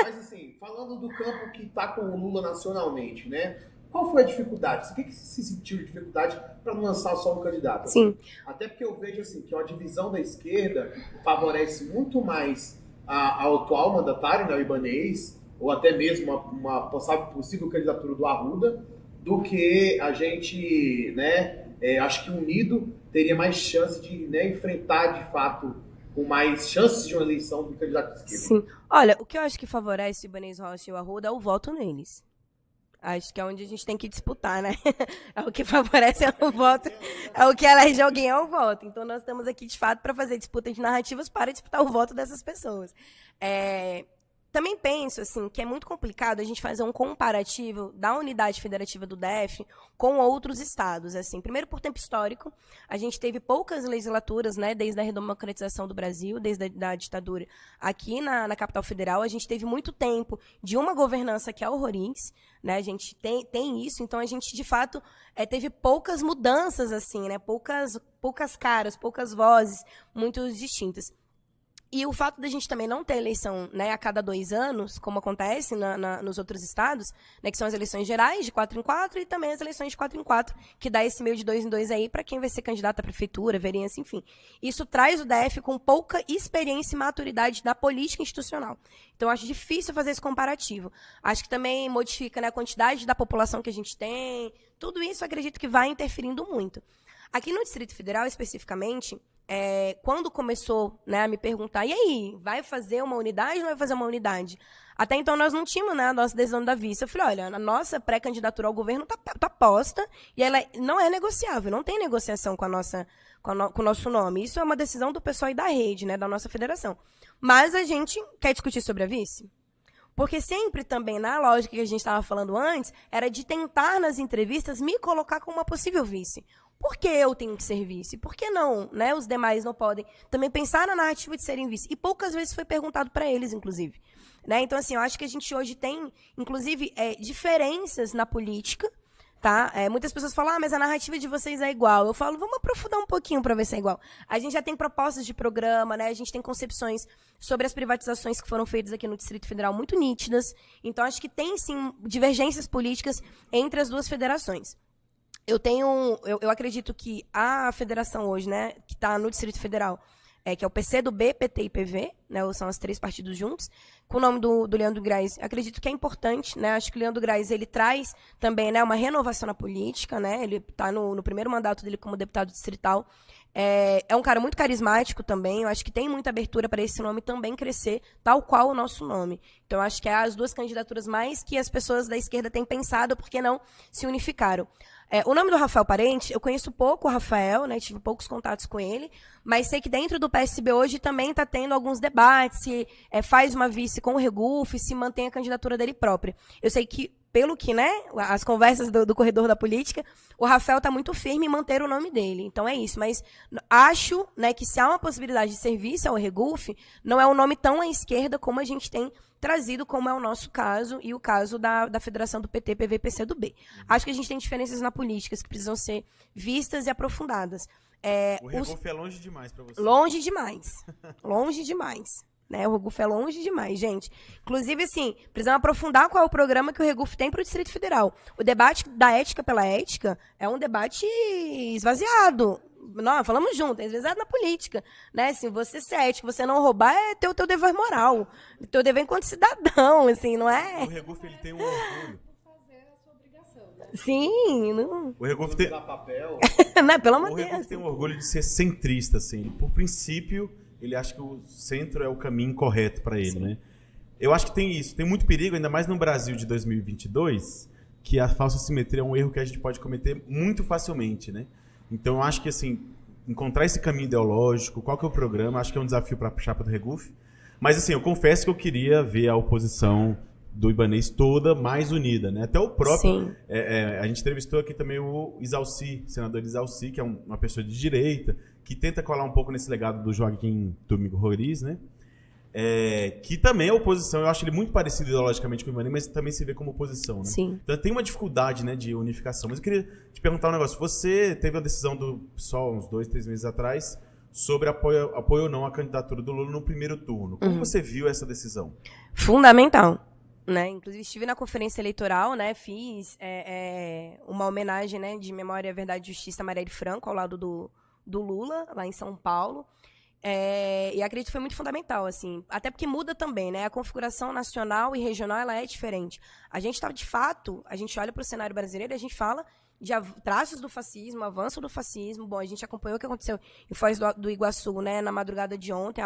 Mas assim, falando do campo que está com o Lula nacionalmente, né? Qual foi a dificuldade? O que se sentiu de dificuldade para não lançar só um candidato? Sim. Até porque eu vejo assim, que a divisão da esquerda favorece muito mais ao atual mandatário, né, o Ibanez, ou até mesmo uma possível candidatura do Arruda, do que a gente, né, acho que unido teria mais chance de, né, enfrentar de fato com mais chances de uma eleição do candidato de esquerda. Sim. Olha, o que eu acho que favorece o Ibanez Rocha e o Arruda é o voto neles. Acho que é onde a gente tem que disputar, né? É o que favorece o voto, é o que elege alguém é o voto. Então, nós estamos aqui, de fato, para fazer disputa de narrativas para disputar o voto dessas pessoas. Também penso, assim, que é muito complicado a gente fazer um comparativo da unidade federativa do DF com outros estados. Assim, primeiro, por tempo histórico, a gente teve poucas legislaturas, né, desde a redemocratização do Brasil, desde a ditadura aqui na capital federal. A gente teve muito tempo de uma governança que é o Roriz, né, a gente tem isso, então a gente, de fato, teve poucas mudanças, assim, né, poucas caras, poucas vozes muito distintas. E o fato da gente também não ter eleição, né, a cada 2 anos, como acontece nos outros estados, né, que são as eleições gerais de 4 em 4 e também as eleições de 4 em 4, que dá esse meio de 2 em 2 aí para quem vai ser candidato à prefeitura, vereança, enfim. Isso traz o DF com pouca experiência e maturidade da política institucional. Então, eu acho difícil fazer esse comparativo. Acho que também modifica, né, a quantidade da população que a gente tem. Tudo isso, eu acredito que vai interferindo muito. Aqui no Distrito Federal, especificamente, quando começou, né, a me perguntar, e aí, vai fazer uma unidade ou não vai fazer uma unidade? Até então, nós não tínhamos, né, a nossa decisão da vice. Eu falei, olha, a nossa pré-candidatura ao governo tá posta e ela não é negociável, não tem negociação com o nosso nome. Isso é uma decisão do pessoal e da rede, né, da nossa federação. Mas a gente quer discutir sobre a vice? Porque sempre também, na lógica que a gente estava falando antes, era de tentar nas entrevistas me colocar como uma possível vice. Por que eu tenho que ser vice? Por que não, né? Os demais não podem também pensar na narrativa de serem vice. E poucas vezes foi perguntado para eles, inclusive. Né? Então, assim, eu acho que a gente hoje tem, inclusive, diferenças na política. Tá? Muitas pessoas falam, mas a narrativa de vocês é igual. Eu falo, vamos aprofundar um pouquinho para ver se é igual. A gente já tem propostas de programa, né? A gente tem concepções sobre as privatizações que foram feitas aqui no Distrito Federal muito nítidas. Então, acho que tem, sim, divergências políticas entre as duas federações. Eu acredito que a federação hoje, né, que está no Distrito Federal, que é o PCdoB, PT e PV, né, são os 3 partidos juntos, com o nome do Leandro Grais, acredito que é importante, né, acho que o Leandro Grais, ele traz também, né, uma renovação na política, né, ele está no primeiro mandato dele como deputado distrital, é um cara muito carismático também, eu acho que tem muita abertura para esse nome também crescer, tal qual o nosso nome. Então, eu acho que é as 2 candidaturas mais que as pessoas da esquerda têm pensado, porque não se unificaram. O nome do Rafael Parente, eu conheço pouco o Rafael, né, tive poucos contatos com ele, mas sei que dentro do PSB hoje também está tendo alguns debates, se faz uma vice com o Regufe, se mantém a candidatura dele própria. Eu sei que, pelo que, né, as conversas do corredor da política, o Rafael está muito firme em manter o nome dele. Então é isso, mas acho, né, que se há uma possibilidade de ser vice ao Regufe, não é um nome tão à esquerda como a gente tem trazido, como é o nosso caso e o caso da federação do PT, PV e PCdoB. Acho que a gente tem diferenças na política que precisam ser vistas e aprofundadas. O Regufe é longe demais para você. Longe demais. Longe demais. Né? O Regufe é longe demais, gente. Inclusive, assim, precisamos aprofundar qual é o programa que o Regufe tem para o Distrito Federal. O debate da ética pela ética é um debate esvaziado. Nós falamos junto, é esvaziado na política. Né? Assim, você ser ético, você não roubar, é ter o teu dever moral. O teu dever enquanto cidadão, assim, não é? O Regufe, ele tem um orgulho. Sim, não. O Regufe tem... papel. Não, pelo amor O de Deus. Regufe tem um orgulho de ser centrista, assim. Por princípio, ele acha que o centro é o caminho correto para ele, né? Eu acho que tem isso. Tem muito perigo, ainda mais no Brasil de 2022, que a falsa simetria é um erro que a gente pode cometer muito facilmente, né? Então, eu acho que, assim, encontrar esse caminho ideológico, qual que é o programa, acho que é um desafio para a chapa do Regufe. Mas, assim, eu confesso que eu queria ver a oposição do Ibanez toda mais unida, né? Até o próprio... a gente entrevistou aqui também o Isalci, senador Isalci, que é uma pessoa de direita, que tenta colar um pouco nesse legado do Joaquim Domingo Roriz, né? Que também é oposição. Eu acho ele muito parecido ideologicamente com o Ibanez, mas também se vê como oposição, né? Sim. Então tem uma dificuldade, né, de unificação. Mas eu queria te perguntar um negócio. Você teve a decisão do PSOL uns 2, 3 meses atrás sobre apoio ou não à candidatura do Lula no primeiro turno. Como você viu essa decisão? Fundamental. Né? Inclusive, estive na conferência eleitoral, né? Fiz uma homenagem, né, de Memória, Verdade e Justiça, Marielle Franco, ao lado do Lula, lá em São Paulo. E acredito que foi muito fundamental, assim, até porque muda também, né? A configuração nacional e regional, ela é diferente. A gente está, de fato, a gente olha para o cenário brasileiro e a gente fala de traços do fascismo, avanço do fascismo. Bom, a gente acompanhou o que aconteceu em Foz do Iguaçu, né, na madrugada de ontem,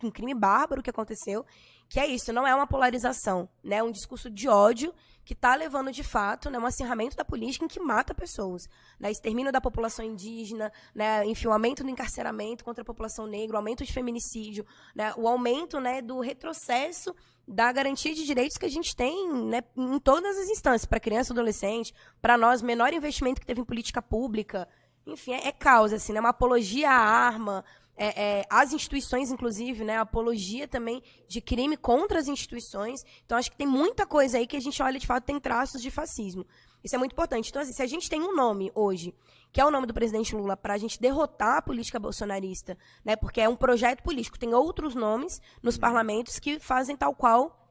um crime bárbaro que aconteceu, que é isso, não é uma polarização, né, um discurso de ódio que está levando, de fato, né, um acirramento da política em que mata pessoas, né, extermínio da população indígena, né, enfim, o aumento do encarceramento contra a população negra, o aumento de feminicídio, né, o aumento, né, do retrocesso da garantia de direitos que a gente tem, né, em todas as instâncias, para criança e adolescente, para nós, menor investimento que teve em política pública, enfim, é causa, assim, né, uma apologia à arma, as instituições, inclusive, né, apologia também de crime contra as instituições. Então, acho que tem muita coisa aí que a gente olha, de fato, tem traços de fascismo. Isso é muito importante. Então, assim, se a gente tem um nome hoje, que é o nome do presidente Lula, para a gente derrotar a política bolsonarista, né, porque é um projeto político, tem outros nomes nos parlamentos que fazem tal qual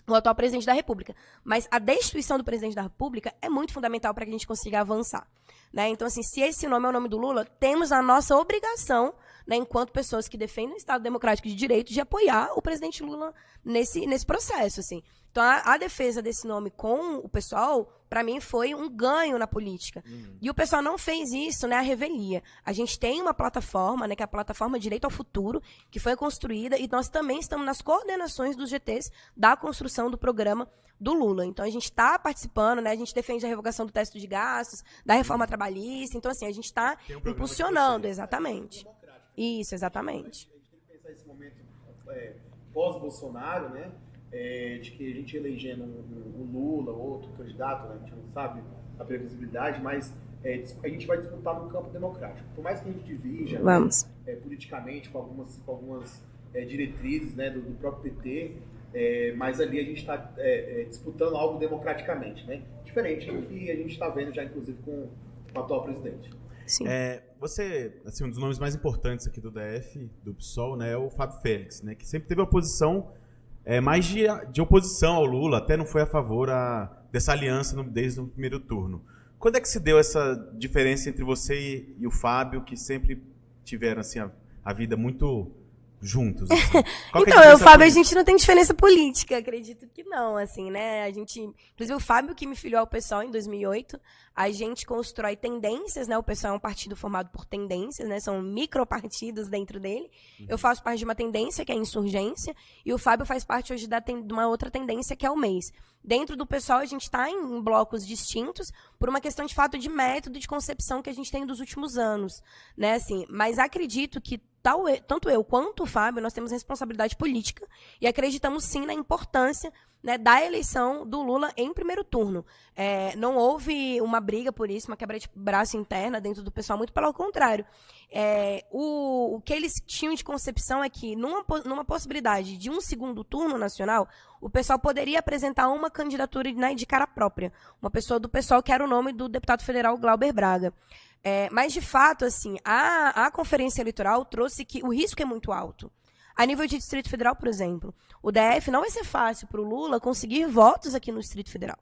o atual presidente da República. Mas a destituição do presidente da República é muito fundamental para que a gente consiga avançar. Né? Então, assim, se esse nome é o nome do Lula, temos a nossa obrigação, né, enquanto pessoas que defendem o Estado Democrático de Direito, de apoiar o presidente Lula nesse processo. Assim. Então, a defesa desse nome com o pessoal, para mim, foi um ganho na política. E o pessoal não fez isso, né, à revelia. A gente tem uma plataforma, né, que é a plataforma Direito ao Futuro, que foi construída, e nós também estamos nas coordenações dos GTs da construção do programa do Lula. Então, a gente está participando, né, a gente defende a revogação do teto de gastos, da reforma trabalhista. Então, assim, a gente está impulsionando, exatamente. Isso, exatamente. A gente tem que pensar esse momento pós-Bolsonaro, né? De que a gente elegendo um Lula, outro candidato, né, a gente não sabe a previsibilidade, mas a gente vai disputar no campo democrático. Por mais que a gente divija politicamente com algumas diretrizes, né, do próprio PT, mas ali a gente está disputando algo democraticamente, né? Diferente do que a gente está vendo já, inclusive, com o atual presidente. Sim. Você, assim, um dos nomes mais importantes aqui do DF, do PSOL, né, é o Fábio Félix, né, que sempre teve uma posição mais de oposição ao Lula, até não foi a favor dessa aliança desde o primeiro turno. Quando é que se deu essa diferença entre você e o Fábio, que sempre tiveram assim, a vida muito juntos? Assim? Então, o Fábio, a gente não tem diferença política, acredito que não, assim, né? Inclusive o Fábio, que me filiou ao PSOL em 2008, a gente constrói tendências, né? O PSOL é um partido formado por tendências, né? São micropartidos dentro dele. Eu faço parte de uma tendência, que é a insurgência, e o Fábio faz parte hoje de uma outra tendência, que é o MEIS. Dentro do PSOL, a gente está em blocos distintos por uma questão de fato de método de concepção que a gente tem dos últimos anos, né? Assim, mas acredito que tanto eu quanto o Fábio, nós temos responsabilidade política e acreditamos sim na importância, né, da eleição do Lula em primeiro turno. Não houve uma briga por isso, uma quebra de braço interna dentro do pessoal, muito pelo contrário. O que eles tinham de concepção é que, numa possibilidade de um segundo turno nacional, o pessoal poderia apresentar uma candidatura, né, de cara própria. Uma pessoa do pessoal que era o nome do deputado federal Glauber Braga. Mas, de fato, assim, a conferência eleitoral trouxe que o risco é muito alto. A nível de Distrito Federal, por exemplo, o DF não vai ser fácil para o Lula conseguir votos aqui no Distrito Federal.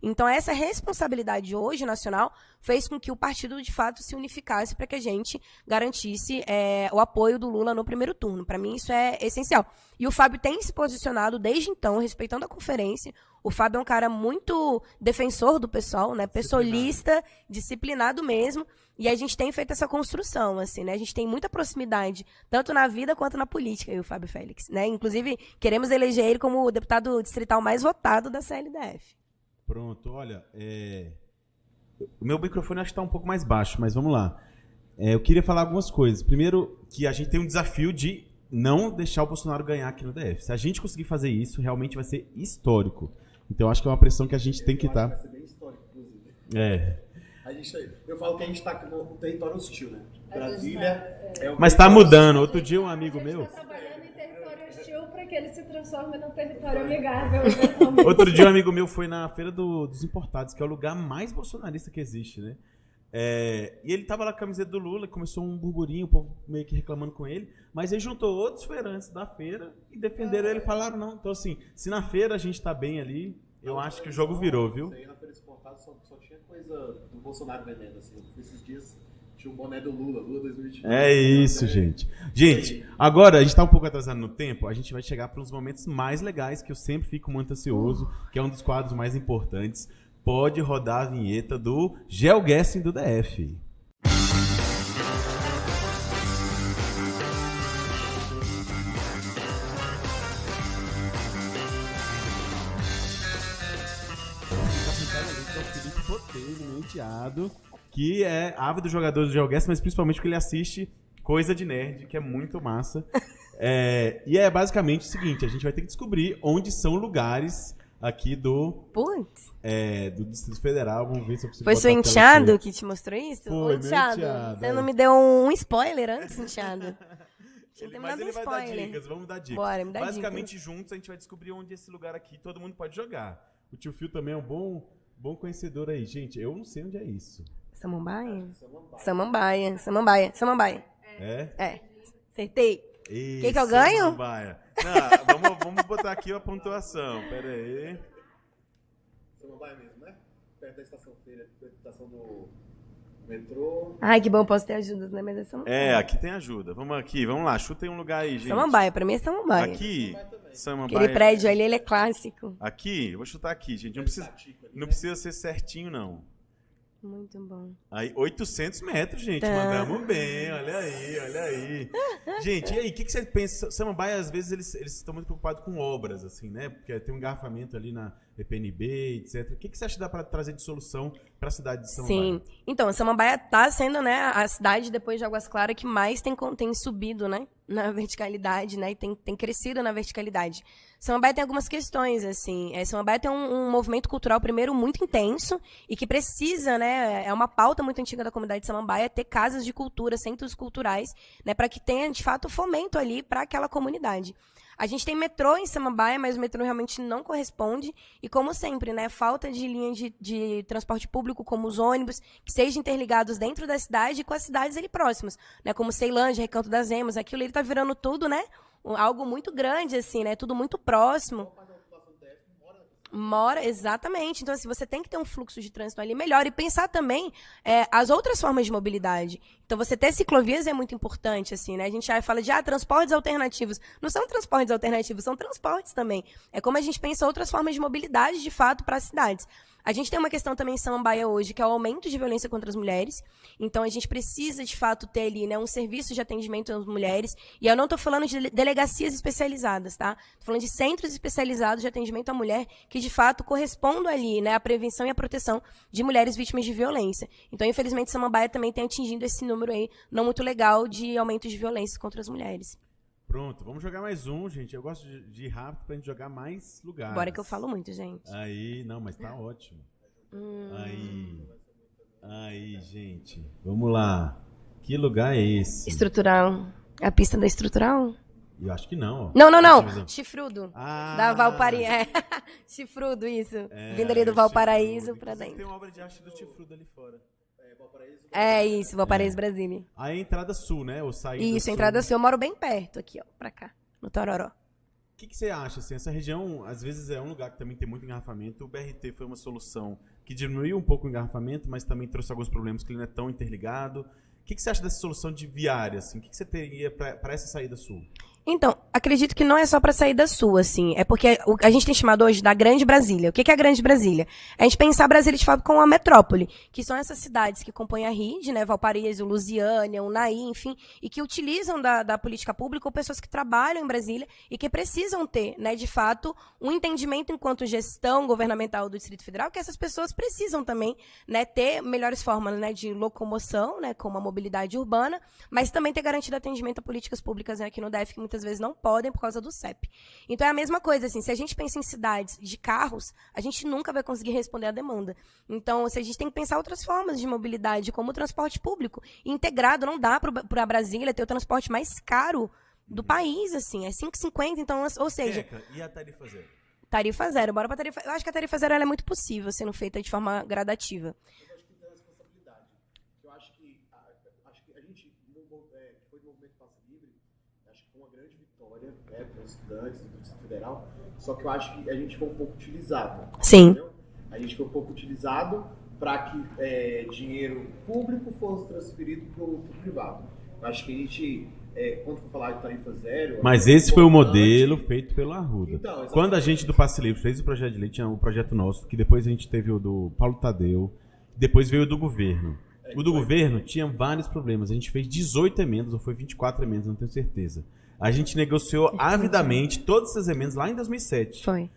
Então, essa responsabilidade hoje nacional fez com que o partido, de fato, se unificasse para que a gente garantisse o apoio do Lula no primeiro turno. Para mim, isso é essencial. E o Fábio tem se posicionado desde então, respeitando a conferência. O Fábio é um cara muito defensor do pessoal, né? Pessoalista, disciplinado mesmo. E a gente tem feito essa construção, assim, né? A gente tem muita proximidade, tanto na vida quanto na política, eu e o Fábio Félix, né? Inclusive, queremos eleger ele como o deputado distrital mais votado da CLDF. Pronto, olha, o meu microfone acho que está um pouco mais baixo, mas vamos lá. Eu queria falar algumas coisas. Primeiro, que a gente tem um desafio de não deixar o Bolsonaro ganhar aqui no DF. Se a gente conseguir fazer isso, realmente vai ser histórico. Então, acho que é uma pressão que a gente tem que estar... Vai ser bem histórico, inclusive. É. Eu falo que a gente está no território hostil, né? Brasília é o Mas está mudando. Outro dia um amigo meu... está trabalhando em território hostil para que ele se transforme num território amigável. Outro dia um amigo meu foi na Feira dos Importados, que é o lugar mais bolsonarista que existe, né? E ele tava lá com a camiseta do Lula, começou um burburinho, o povo meio que reclamando com ele, mas ele juntou outros feirantes da feira e defenderam ele, falaram não. Então assim, se na feira a gente tá bem ali, eu acho que o jogo virou, viu? Isso aí na Feira dos Importados só tinha coisa do Bolsonaro vendendo, assim. Esses dias tinha um boné do Lula 2022. É isso, gente. Gente, agora a gente tá um pouco atrasado no tempo, a gente vai chegar para uns momentos mais legais, que eu sempre fico muito ansioso, que é um dos quadros mais importantes. Pode rodar a vinheta do GeoGuessing do DF. É o Felipe Botelho, meu enteado, que é ávido jogador do GeoGuessing, mas principalmente porque ele assiste Coisa de Nerd, que é muito massa. E é basicamente o seguinte, a gente vai ter que descobrir onde são lugares aqui do Distrito Federal. Vamos ver se eu consigo. Foi seu enteado que te mostrou isso? Foi, Ô, meu enteado, enteado, você não me deu um spoiler antes, enteado? Mas ele vai dar dicas, vamos dar dicas. Bora, me dá Basicamente, dicas. juntos a gente vai descobrir onde esse lugar aqui todo mundo pode jogar. O tio Phil também é um bom conhecedor aí. Gente, eu não sei onde é isso. Samambaia? Samambaia. Samambaia. É? Acertei. Isso, Que eu ganho? Samambaia. Não, vamos botar aqui a pontuação. Pera aí. Samambaia mesmo, né? Perto da estação feira, da estação do metrô. Ai, que bom, posso ter ajudas, né? Mas é Samambaia. Aqui tem ajuda. Vamos lá. Chutem um lugar aí, gente. Samambaia, pra mim é Samambaia. Aqui, Samambaia. Aquele prédio ali, ele é clássico. Aqui, eu vou chutar aqui, gente. Não precisa ser certinho, não. Muito bom. Aí, 800 metros, gente. Tá. Mandamos bem. Olha aí. Gente, e aí, o que você pensa? Samambaia, às vezes, eles estão muito preocupados com obras, assim, né? Porque tem um engarrafamento ali na EPNB, etc. O que você acha que dá para trazer de solução para a cidade de Samambaia? Sim. Então, Samambaia tá sendo, né, a cidade, depois de Águas Claras, que mais tem subido, né, na verticalidade, né, e tem crescido na verticalidade. Samambaia tem algumas questões, assim. Samambaia tem um movimento cultural, primeiro, muito intenso e que precisa, né, é uma pauta muito antiga da comunidade de Samambaia, ter casas de cultura, centros culturais, né, para que tenha, de fato, fomento ali para aquela comunidade. A gente tem metrô em Samambaia, mas o metrô realmente não corresponde. E como sempre, né, falta de linha de transporte público, como os ônibus, que sejam interligados dentro da cidade e com as cidades ali próximas, né, como Ceilândia, Recanto das Emas, aquilo ele tá virando tudo, né, algo muito grande, assim, né, tudo muito próximo. Exatamente. Então, assim, você tem que ter um fluxo de trânsito ali melhor e pensar também as outras formas de mobilidade. Então, você ter ciclovias é muito importante, assim, né? A gente já fala de transportes alternativos. Não são transportes alternativos, são transportes também. É como a gente pensa outras formas de mobilidade, de fato, para as cidades. A gente tem uma questão também em Samambaia hoje, que é o aumento de violência contra as mulheres. Então, a gente precisa, de fato, ter ali, né, um serviço de atendimento às mulheres. E eu não estou falando de delegacias especializadas, tá? Estou falando de centros especializados de atendimento à mulher que, de fato, correspondam ali, né, à prevenção e à proteção de mulheres vítimas de violência. Então, infelizmente, Samambaia também tem atingido esse número aí não muito legal de aumento de violência contra as mulheres. Pronto, vamos jogar mais um, gente. Eu gosto de ir rápido pra gente jogar mais lugares. Bora que eu falo muito, gente. Aí, não, mas tá ótimo. Aí, gente. Vamos lá. Que lugar é esse? Estrutural. A pista da Estrutural? Eu acho que não, ó. Não. Chifrudo. Ah, Da Valparaíso. Chifrudo, isso. Vindo ali do Valparaíso pra dentro. Tem uma obra de arte do Chifrudo ali fora. Isso, Valparaíso, Brasília. Aí a entrada sul, né? Ou saída Isso, sul. a entrada sul. Eu moro bem perto aqui, ó, pra cá, no Tororó. O que você acha, assim? Essa região, às vezes, é um lugar que também tem muito engarrafamento. O BRT foi uma solução que diminuiu um pouco o engarrafamento, mas também trouxe alguns problemas que ele não é tão interligado. O que você acha dessa solução de viária, assim? O que você teria para essa saída sul? Então, acredito que não é só para saída sul, assim. É porque a gente tem chamado hoje da Grande Brasília. O que é a Grande Brasília? É a gente pensar Brasília de fato como uma metrópole, que são essas cidades que compõem a RID, né, Valparaíso, Lusiânia, Unai, enfim, e que utilizam da política pública ou pessoas que trabalham em Brasília e que precisam ter, né, de fato, um entendimento enquanto gestão governamental do Distrito Federal, que essas pessoas precisam também, né, ter melhores formas, né, de locomoção, né, como a mobilidade urbana, mas também ter garantido atendimento a políticas públicas, né, aqui no DF, que muitas vezes não podem por causa do CEP. Então é a mesma coisa, assim, se a gente pensa em cidades de carros, a gente nunca vai conseguir responder à demanda. Então, a gente tem que pensar outras formas de mobilidade, como o transporte público. E integrado, não dá para Brasília ter o transporte mais caro do país, assim, é 5,50, então, ou seja... E a tarifa zero? Tarifa zero, bora pra tarifa... Eu acho que a tarifa zero ela é muito possível sendo feita de forma gradativa. Eu acho que tem a responsabilidade. Eu acho que a gente, foi no movimento Passe Livre, acho que foi uma grande vitória, né, para os estudantes do Distrito Federal, só que eu acho que a gente foi um pouco utilizado. Sim. Entendeu? A gente foi um pouco utilizado para que dinheiro público fosse transferido para o privado. Eu acho que a gente, quando for falar de tarifa zero... Mas esse foi o modelo feito pelo Arruda. Então, quando a gente do Passe Livre fez o projeto de lei, tinha um projeto nosso, que depois a gente teve o do Paulo Tadeu, depois veio o do governo. O do governo tinha vários problemas. A gente fez 18 emendas, ou foi 24 emendas, não tenho certeza. A gente negociou avidamente todas essas emendas lá em 2007. Foi.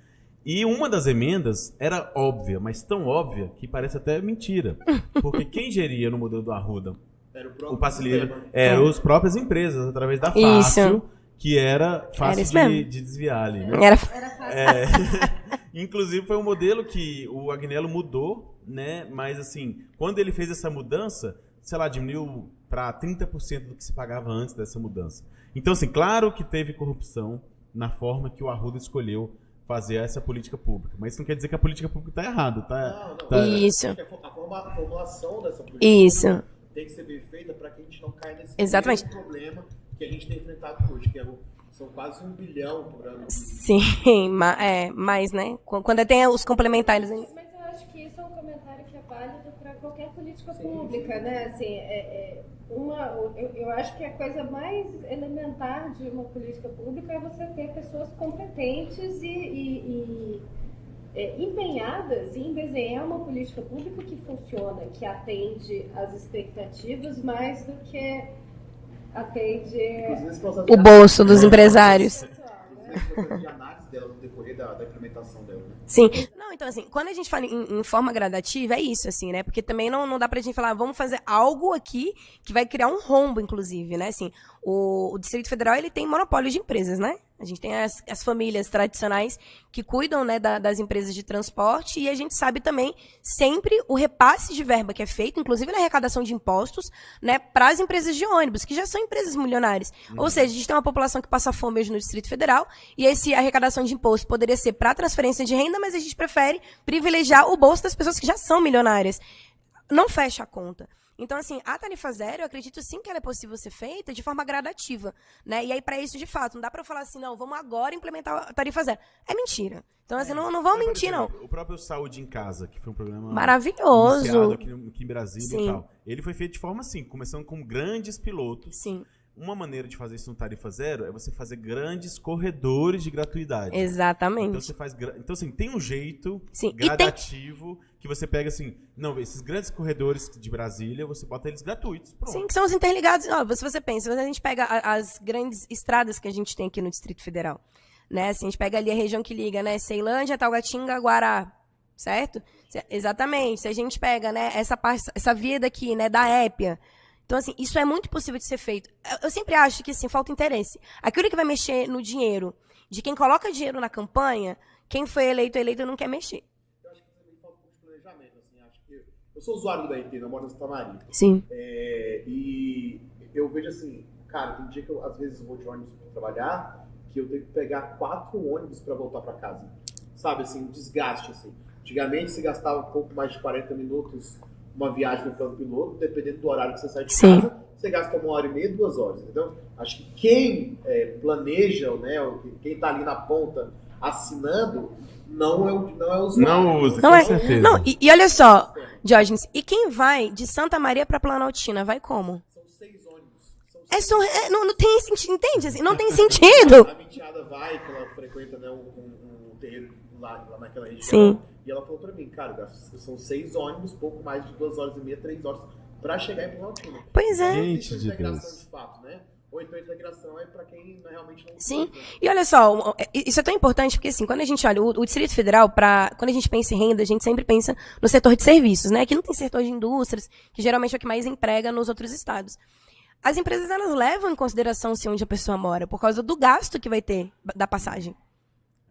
E uma das emendas era óbvia, mas tão óbvia que parece até mentira. Porque quem geria no modelo do Arruda era o Passe Livre eram as próprias empresas, através da Fácil, Isso. que era fácil de desviar ali. Né? Era Inclusive foi um modelo que o Agnello mudou, né? Mas assim, quando ele fez essa mudança, sei lá, diminuiu para 30% do que se pagava antes dessa mudança. Então, assim, claro que teve corrupção na forma que o Arruda escolheu fazer essa política pública. Mas isso não quer dizer que a política pública está errada, tá? Isso. A formulação dessa política Isso. tem que ser bem feita para que a gente não caia nesse Exatamente. mesmo problema que a gente tem enfrentado hoje, que são quase 1 bilhão por ano. Sim, mas, né? Quando tem os complementares... Mas eu acho que isso é um comentário que é válido para qualquer política pública, né? Assim, eu acho que a coisa mais elementar de uma política pública é você ter pessoas competentes e empenhadas em desenhar uma política pública que funciona, que atende às expectativas mais do que atende o bolso dos empresários. Esse processo de análise dela no decorrer da implementação dela, né? Sim. Não, então assim, quando a gente fala em forma gradativa, é isso, assim, né? Porque também não dá pra gente falar, vamos fazer algo aqui que vai criar um rombo, inclusive, né? Assim, o Distrito Federal, ele tem monopólio de empresas, né? A gente tem as famílias tradicionais que cuidam, né, das empresas de transporte e a gente sabe também sempre o repasse de verba que é feito, inclusive na arrecadação de impostos, né, para as empresas de ônibus, que já são empresas milionárias. Ou seja, a gente tem uma população que passa fome hoje no Distrito Federal e essa arrecadação de imposto poderia ser para transferência de renda, mas a gente prefere privilegiar o bolso das pessoas que já são milionárias. Não fecha a conta. Então, assim, a tarifa zero, eu acredito sim que ela é possível ser feita de forma gradativa, né? E aí, para isso, de fato, não dá para eu falar assim, não, vamos agora implementar a tarifa zero. É mentira. Então, assim, não vamos mentir, não. O próprio Saúde em Casa, que foi um programa maravilhoso aqui em Brasília Sim. e tal. Ele foi feito de forma assim, começando com grandes pilotos. Sim. Uma maneira de fazer isso no tarifa zero é você fazer grandes corredores de gratuidade. Exatamente. Então, você faz... Então, assim, tem um jeito Sim. gradativo que você pega, assim... Não, esses grandes corredores de Brasília, você bota eles gratuitos. Pronto. Sim, que são os interligados. Ó, se você pensa, a gente pega as grandes estradas que a gente tem aqui no Distrito Federal, né? Assim, a gente pega ali a região que liga, né? Ceilândia, Taubatinga, Guará, certo? Exatamente. Se a gente pega, né, essa via daqui, né, da Épia. Então, assim, isso é muito possível de ser feito. Eu sempre acho que, assim, falta interesse. Aquilo que vai mexer no dinheiro de quem coloca dinheiro na campanha, quem foi eleito não quer mexer. Eu acho que também falta um pouco de planejamento, assim, acho que eu sou usuário do BRT, eu moro no Santa Maria. Sim. E eu vejo assim, cara, tem dia que eu, às vezes, vou de ônibus para trabalhar, que eu tenho que pegar 4 ônibus para voltar para casa. Sabe, assim, um desgaste, assim. Antigamente, se gastava um pouco mais de 40 minutos uma viagem no plano piloto, dependendo do horário que você sai de Sim. casa, você gasta 1h30, 2 horas, entendeu? Acho que quem planeja, né, quem está ali na ponta assinando, não é o usuário. Não usa, Não com é. certeza. Não, e olha só, Diógenes, e quem vai de Santa Maria para Planaltina, vai como? São 6 ônibus. São não tem sentido, entende? Assim, não tem sentido. A minha enteada vai, que ela frequenta, né, um terreiro lá naquela região. Sim. E ela falou pra mim, cara, são 6 ônibus, pouco mais de 2 horas e meia, 3 horas pra chegar em Planaltina. Pois é. Não Gente existe de integração Deus. de fato, né? Ou então a integração é pra quem realmente não Sim. precisa. E olha só, isso é tão importante porque, assim, quando a gente olha o Distrito Federal, quando a gente pensa em renda, a gente sempre pensa no setor de serviços, né? Aqui não tem setor de indústrias, que geralmente é o que mais emprega nos outros estados. As empresas, elas levam em consideração se onde a pessoa mora, por causa do gasto que vai ter da passagem.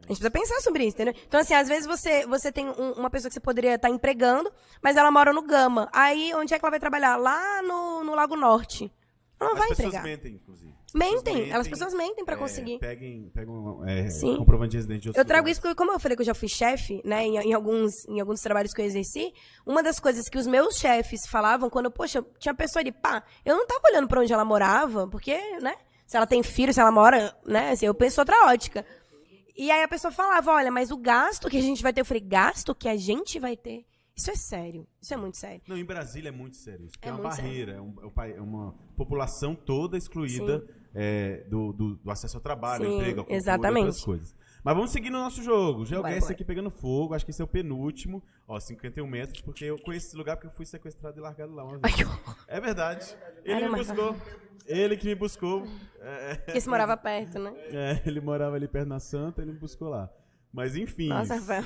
A gente precisa pensar sobre isso, entendeu? Então, assim, às vezes você tem uma pessoa que você poderia estar empregando, mas ela mora no Gama. Aí, onde é que ela vai trabalhar? Lá no Lago Norte. Ela não vai As pessoas empregar. mentem, inclusive. As pessoas mentem pra conseguir. Pegam Sim. comprovante de residente de outros Eu trago lugares. isso porque, como eu falei que eu já fui chefe, né, em alguns trabalhos que eu exerci, uma das coisas que os meus chefes falavam, poxa, tinha pessoa ali, eu não tava olhando pra onde ela morava, porque, né, se ela tem filho, se ela mora, né, assim, eu penso outra ótica. E aí a pessoa falava, olha, mas o gasto que a gente vai ter, eu falei, gasto que a gente vai ter? Isso é sério, isso é muito sério. Não, em Brasília é muito sério isso. É É uma muito barreira, é uma população toda excluída do acesso ao trabalho, ao Sim, emprego, à cultura, exatamente. outras coisas. Mas vamos seguir no nosso jogo. Já Bora, esse bora. aqui pegando fogo, acho que esse é o penúltimo. Ó, 51 metros, porque eu conheço esse lugar porque eu fui sequestrado e largado lá uma vez. Ai, que horror. É verdade. Ele Era me mais buscou. Ele que me buscou. Porque se morava perto, né? Ele morava ali perto na Santa, ele me buscou lá. Mas enfim. Nossa, Rafael.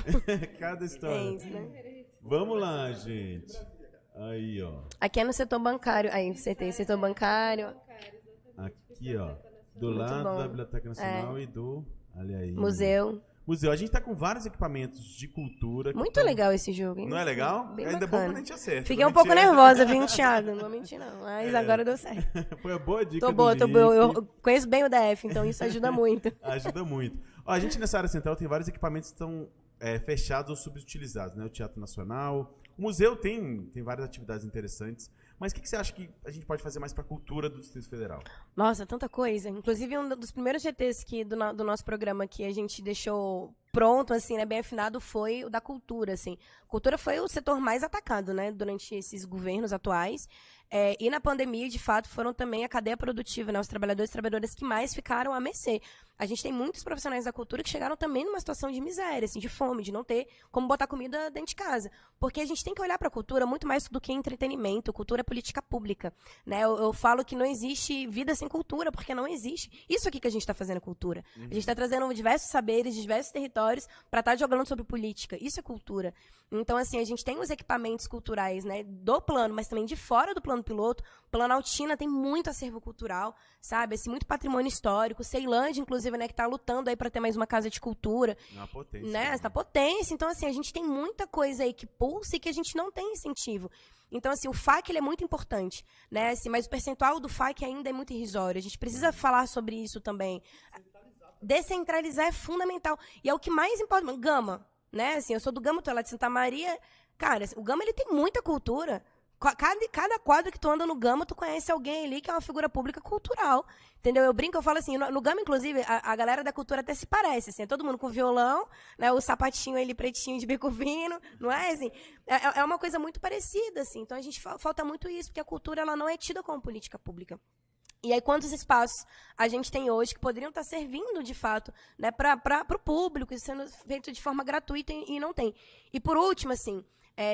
Cada É história. isso, né? Vamos lá, gente. Aí, ó. Aqui é no setor bancário. Aí, você tem setor bancário, Aqui, ó. Do Muito lado bom. da Biblioteca Nacional e do... Olha aí. museu. Museu. A gente tá com vários equipamentos de cultura. que Muito tão- legal esse jogo, hein? Não é legal? Bem Ainda é bom bacana. quando a gente acerta. Fiquei Quando um pouco a gente nervosa, viu, Thiago? Não vou mentir, não. Mas agora deu certo. erra- Foi a boa dica Tô do boa. Lipe. Eu conheço bem o DF, então isso ajuda muito. Ajuda muito. Ó, a gente nessa área central tem vários equipamentos que estão fechados ou subutilizados, né? O Teatro Nacional. O museu tem várias atividades interessantes. Mas o que você acha que a gente pode fazer mais para a cultura do Distrito Federal? Nossa, tanta coisa. Inclusive, um dos primeiros GTs do nosso programa que a gente deixou pronto, assim, né, bem afinado, foi o da cultura, assim. Cultura foi o setor mais atacado, né, durante esses governos atuais. E na pandemia, de fato, foram também a cadeia produtiva, né, os trabalhadores e trabalhadoras que mais ficaram à mercê. A gente tem muitos profissionais da cultura que chegaram também numa situação de miséria, assim, de fome, de não ter como botar comida dentro de casa. Porque a gente tem que olhar para a cultura muito mais do que entretenimento. Cultura é política pública, né? Eu falo que não existe vida sem cultura, porque não existe. Isso aqui que a gente está fazendo é cultura. A gente está trazendo diversos saberes, de diversos territórios, para estar jogando sobre política. Isso é cultura. Então, assim, a gente tem os equipamentos culturais, né, do plano, mas também de fora do plano piloto. Planaltina tem muito acervo cultural, sabe? Assim, muito patrimônio histórico. Ceilândia, inclusive, né, que está lutando aí para ter mais uma casa de cultura. Na potência. Né? Essa potência. Então, assim, a gente tem muita coisa aí que pulsa e que a gente não tem incentivo. Então, assim, o FAC ele é muito importante, né? Assim, mas o percentual do FAC ainda é muito irrisório. A gente precisa falar sobre isso também. Descentralizar é fundamental. E é o que mais importa. Gama, né? Assim, eu sou do Gama, tô lá de Santa Maria. Cara, o Gama ele tem muita cultura. Cada quadro que tu anda no Gama, tu conhece alguém ali que é uma figura pública cultural. Entendeu? Eu brinco, eu falo assim, no Gama, inclusive, a galera da cultura até se parece, assim, é todo mundo com violão, né, o sapatinho ali pretinho de bico fino, não é, assim? É uma coisa muito parecida, assim, então a gente falta muito isso, porque a cultura, ela não é tida como política pública. E aí, quantos espaços a gente tem hoje que poderiam estar servindo, de fato, né, para o público, sendo feito de forma gratuita e não tem. E, por último, assim,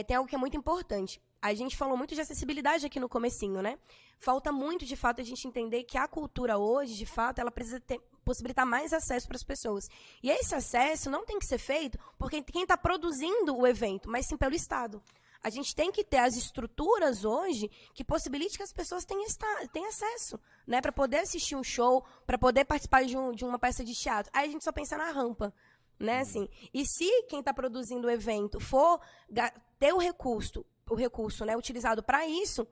tem algo que é muito importante. A gente falou muito de acessibilidade aqui no comecinho, né? Falta muito, de fato, a gente entender que a cultura hoje, de fato, ela precisa possibilitar mais acesso para as pessoas. E esse acesso não tem que ser feito por quem está produzindo o evento, mas sim pelo Estado. A gente tem que ter as estruturas hoje que possibilitem que as pessoas tenham acesso, né? Para poder assistir um show, para poder participar de uma peça de teatro. Aí a gente só pensa na rampa. Né, assim, e se quem está produzindo o evento for ter o recurso, né, utilizado para isso,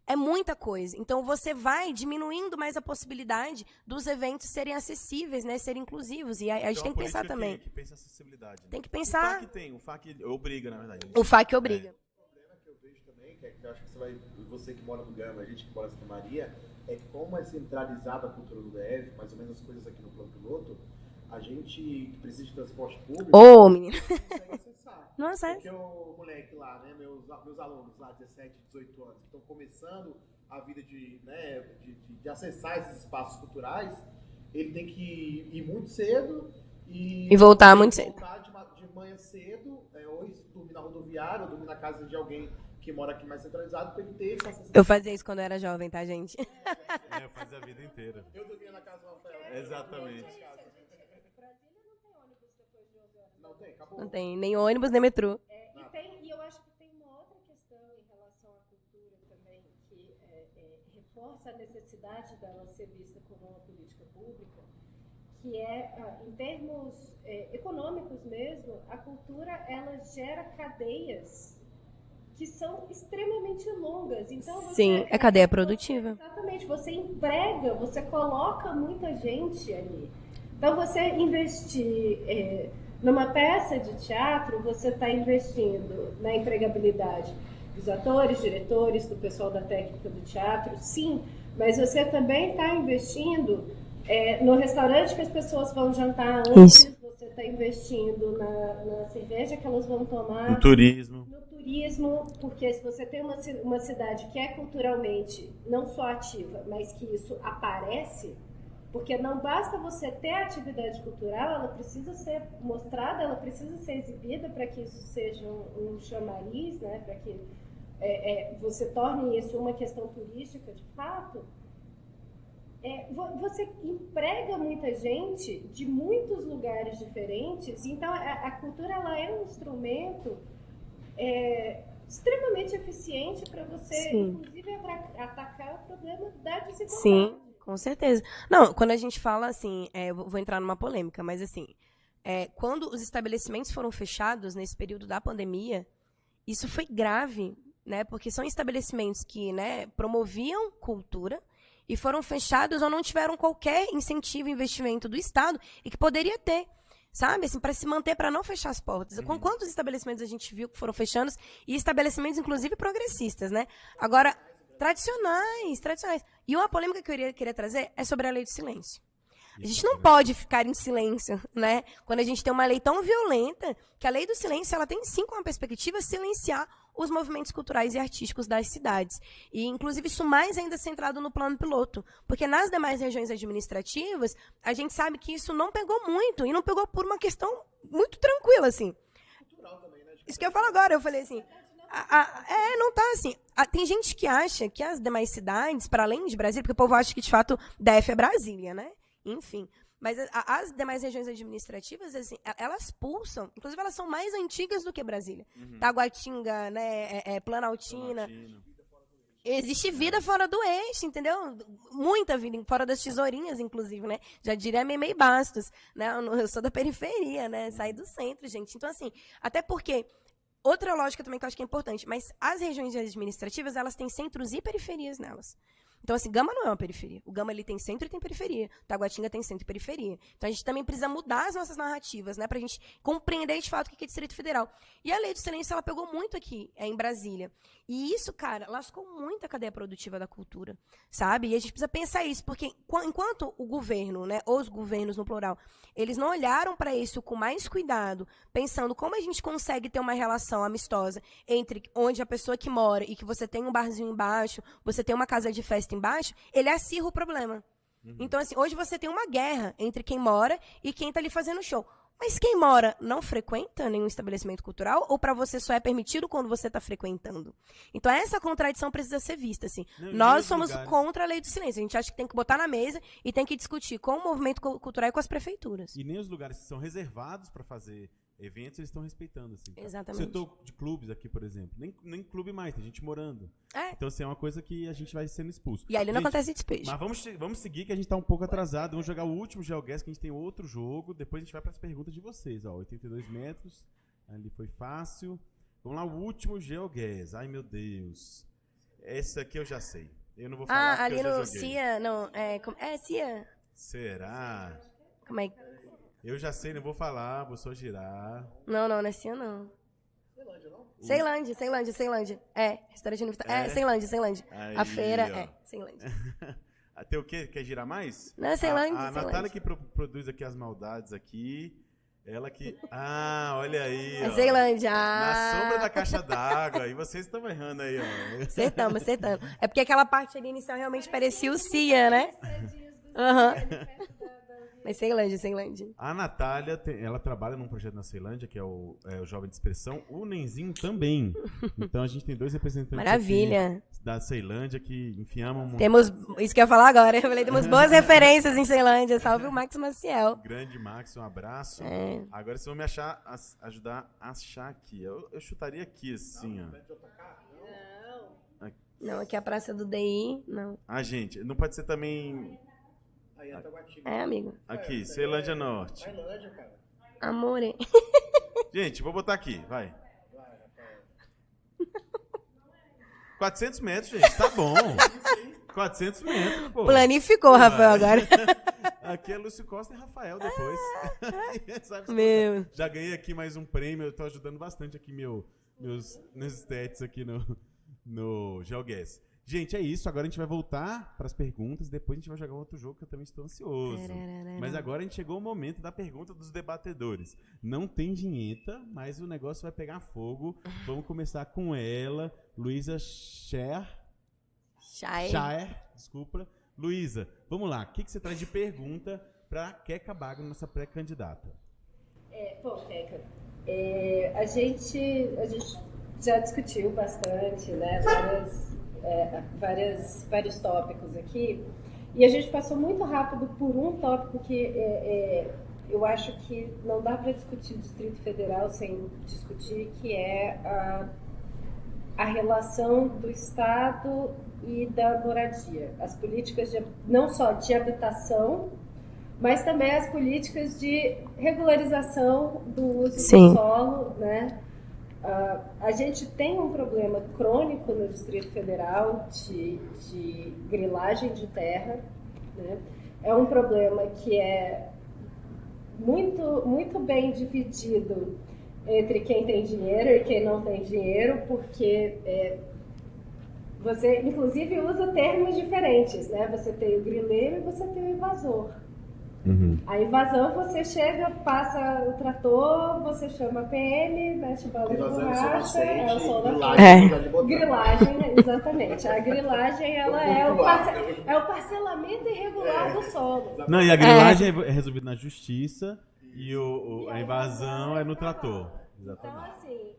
é muita coisa. Então, você vai diminuindo mais a possibilidade dos eventos serem acessíveis, né, serem inclusivos. E a gente tem que pensar também. Que pensa acessibilidade, né? Tem que pensar. O FAC obriga, na verdade. O FAC obriga. O problema que eu vejo também, que eu acho que você que mora no Gama, a gente que mora em Santa Maria, é que como é centralizada a cultura do DF, mais ou menos as coisas aqui no plano piloto, a gente que precisa de transporte público Ô, menina. não consegue acessar. Não acessa. Porque o moleque lá, né, meus alunos lá, 17, 18 anos, que estão começando a vida de acessar esses espaços culturais, ele tem que ir muito cedo e voltar muito cedo. Voltar de manhã cedo, ou dormir na rodoviária, ou dormir na casa de alguém que mora aqui mais centralizado, para ele ter esse acesso. Eu fazia isso quando eu era jovem, tá, gente? Eu fazia a vida inteira. Eu dormia na casa do Rafael. Exatamente. Brasília não tem ônibus depois de 11 horas. Não tem, acabou. Não tem nem ônibus, nem metrô. E eu acho que tem uma outra questão em relação à cultura também, que reforça a necessidade dela ser vista como uma política pública, que em termos econômicos mesmo, a cultura ela gera cadeias que são extremamente longas. Então, Sim, é cadeia produtiva. Exatamente, você emprega, você coloca muita gente ali. Então, você investir numa peça de teatro, você está investindo na empregabilidade dos atores, diretores, do pessoal da técnica do teatro, sim, mas você também está investindo no restaurante que as pessoas vão jantar antes, você está investindo na cerveja que elas vão tomar. No turismo. Porque se você tem uma cidade que é culturalmente não só ativa, mas que isso aparece, porque não basta você ter atividade cultural, ela precisa ser mostrada, ela precisa ser exibida para que isso seja um chamariz, né, para que você torne isso uma questão turística de fato. Você emprega muita gente de muitos lugares diferentes, então a cultura ela é um instrumento extremamente eficiente para você, sim, inclusive, atacar o problema da desigualdade. Sim, com certeza. Não, quando a gente fala assim, vou entrar numa polêmica, mas assim, quando os estabelecimentos foram fechados nesse período da pandemia, isso foi grave, né? Porque são estabelecimentos que, né, promoviam cultura e foram fechados ou não tiveram qualquer incentivo, investimento do Estado e que poderia ter. Sabe, assim, para se manter, para não fechar as portas. Com quantos estabelecimentos a gente viu que foram fechando, e estabelecimentos, inclusive, progressistas, né? Agora, tradicionais. E uma polêmica que eu queria trazer é sobre a lei do silêncio. A gente não pode ficar em silêncio, né? Quando a gente tem uma lei tão violenta, que a lei do silêncio, ela tem, sim, como perspectiva, silenciar os movimentos culturais e artísticos das cidades. E, inclusive, isso mais ainda centrado no plano piloto. Porque nas demais regiões administrativas, a gente sabe que isso não pegou muito, e não pegou por uma questão muito tranquila, assim. Cultural também, né? Isso que eu falo agora, eu falei assim... não tá assim. Tem gente que acha que as demais cidades, para além de Brasília, porque o povo acha que, de fato, DF é Brasília, né? Enfim, mas as demais regiões administrativas, assim, elas pulsam, inclusive elas são mais antigas do que Brasília. Taguatinga, né, Planaltina. Existe vida fora do eixo, entendeu? Muita vida, fora das tesourinhas, inclusive, né? Já diria Memei Bastos, né? Eu sou da periferia, né? Saí do centro, gente. Então, assim, até porque... Outra lógica também que eu acho que é importante, mas as regiões administrativas, elas têm centros e periferias nelas. Então, assim, Gama não é uma periferia. O Gama, ele tem centro e tem periferia. Taguatinga tem centro e periferia. Então, a gente também precisa mudar as nossas narrativas, né? Pra gente compreender, de fato, o que é Distrito Federal. E a lei do silêncio, ela pegou muito aqui, em Brasília. E isso, cara, lascou muito a cadeia produtiva da cultura, sabe? E a gente precisa pensar isso, porque enquanto o governo, né, os governos no plural, eles não olharam para isso com mais cuidado, pensando como a gente consegue ter uma relação amistosa entre onde a pessoa que mora e que você tem um barzinho embaixo, você tem uma casa de festa embaixo, ele acirra o problema. Então, assim, hoje você tem uma guerra entre quem mora e quem está ali fazendo show. Mas quem mora não frequenta nenhum estabelecimento cultural ou para você só é permitido quando você está frequentando? Então, essa contradição precisa ser vista, assim. Nós somos contra a lei do silêncio. A gente acha que tem que botar na mesa e tem que discutir com o movimento cultural e com as prefeituras. E nem os lugares que são reservados para fazer eventos, eles estão respeitando, assim. Tá? Exatamente. Setor de clubes aqui, por exemplo. Nem clube mais, tem gente morando. Então, assim, é uma coisa que a gente vai sendo expulso. E ali não acontece despejo. Mas vamos seguir, que a gente tá um pouco atrasado. Vamos jogar o último GeoGuess, que a gente tem outro jogo. Depois a gente vai para as perguntas de vocês. Ó, 82 metros. Ali foi fácil. Vamos lá, o último GeoGuess. Ai, meu Deus. Essa aqui eu já sei. Eu não vou falar ali eu já no joguei. CIA, não, CIA. Será? Como é que... Eu já sei, não vou falar, vou só girar. Não é CIA, não. Ceilândia, não? Ceilândia. Restaurante universitário. Ceilândia. Aí, a feira ó. Ceilândia. Tem o quê? Quer girar mais? Não, Ceilândia. A Natália que produz aqui as maldades aqui. Ela que... Ah, olha aí, É ó. Ceilândia. Na sombra da caixa d'água. E vocês estão errando aí, ó. Acertamos. É porque aquela parte ali inicial realmente parecia o Cia, né? Aham. Mas Ceilândia. A Natália, ela trabalha num projeto na Ceilândia, que é o Jovem de Expressão. O Nenzinho também. Então a gente tem 2 representantes Maravilha. aqui da Ceilândia que, enfim, amam muito. Temos, isso que eu ia falar agora, eu falei, temos boas referências em Ceilândia. Salve o Max Maciel. Grande Max, um abraço. É. Agora vocês vão me ajudar a achar aqui. Eu chutaria aqui, assim, ó. Não, aqui é a Praça do DI, não. Ah, gente, não pode ser também... Aí é Taguatinga. É, amigo. Aqui, Ceilândia Norte. Tailândia, cara. Amore. Gente, vou botar aqui, vai. Vai, Rafael. 400 metros, gente, tá bom. 400 metros, pô. Planificou, Rafael, agora. Aqui é Lúcio Costa e Rafael depois. Sabe, Meu. já ganhei aqui mais um prêmio, eu tô ajudando bastante aqui meus stats aqui no GeoGuess. Gente, é isso. Agora a gente vai voltar para as perguntas. Depois a gente vai jogar um outro jogo que eu também estou ansioso. Mas agora a gente chegou ao momento da pergunta dos debatedores. Não tem vinheta, mas o negócio vai pegar fogo. Vamos começar com ela, Luísa Schaer. Desculpa. Luísa, vamos lá. O que você traz de pergunta para Queca Bagno, nossa pré-candidata? Bom, Queca, a gente já discutiu bastante, né, vários tópicos aqui, e a gente passou muito rápido por um tópico que eu acho que não dá para discutir o Distrito Federal sem discutir, que é a relação do Estado e da moradia, as políticas não só de habitação, mas também as políticas de regularização do uso do solo, né? A gente tem um problema crônico no Distrito Federal de grilagem de terra, né? É um problema que é muito, muito bem dividido entre quem tem dinheiro e quem não tem dinheiro, porque você, inclusive, usa termos diferentes, né? Você tem o grileiro e você tem o invasor. Uhum. A invasão, você chega, passa o trator, você chama a PM, mete bala de borracha, é o sol da grilagem, exatamente. A grilagem, ela é o parcelamento irregular do solo. Não, e a grilagem é resolvida na justiça e a invasão é no trator. Exatamente. Então, assim,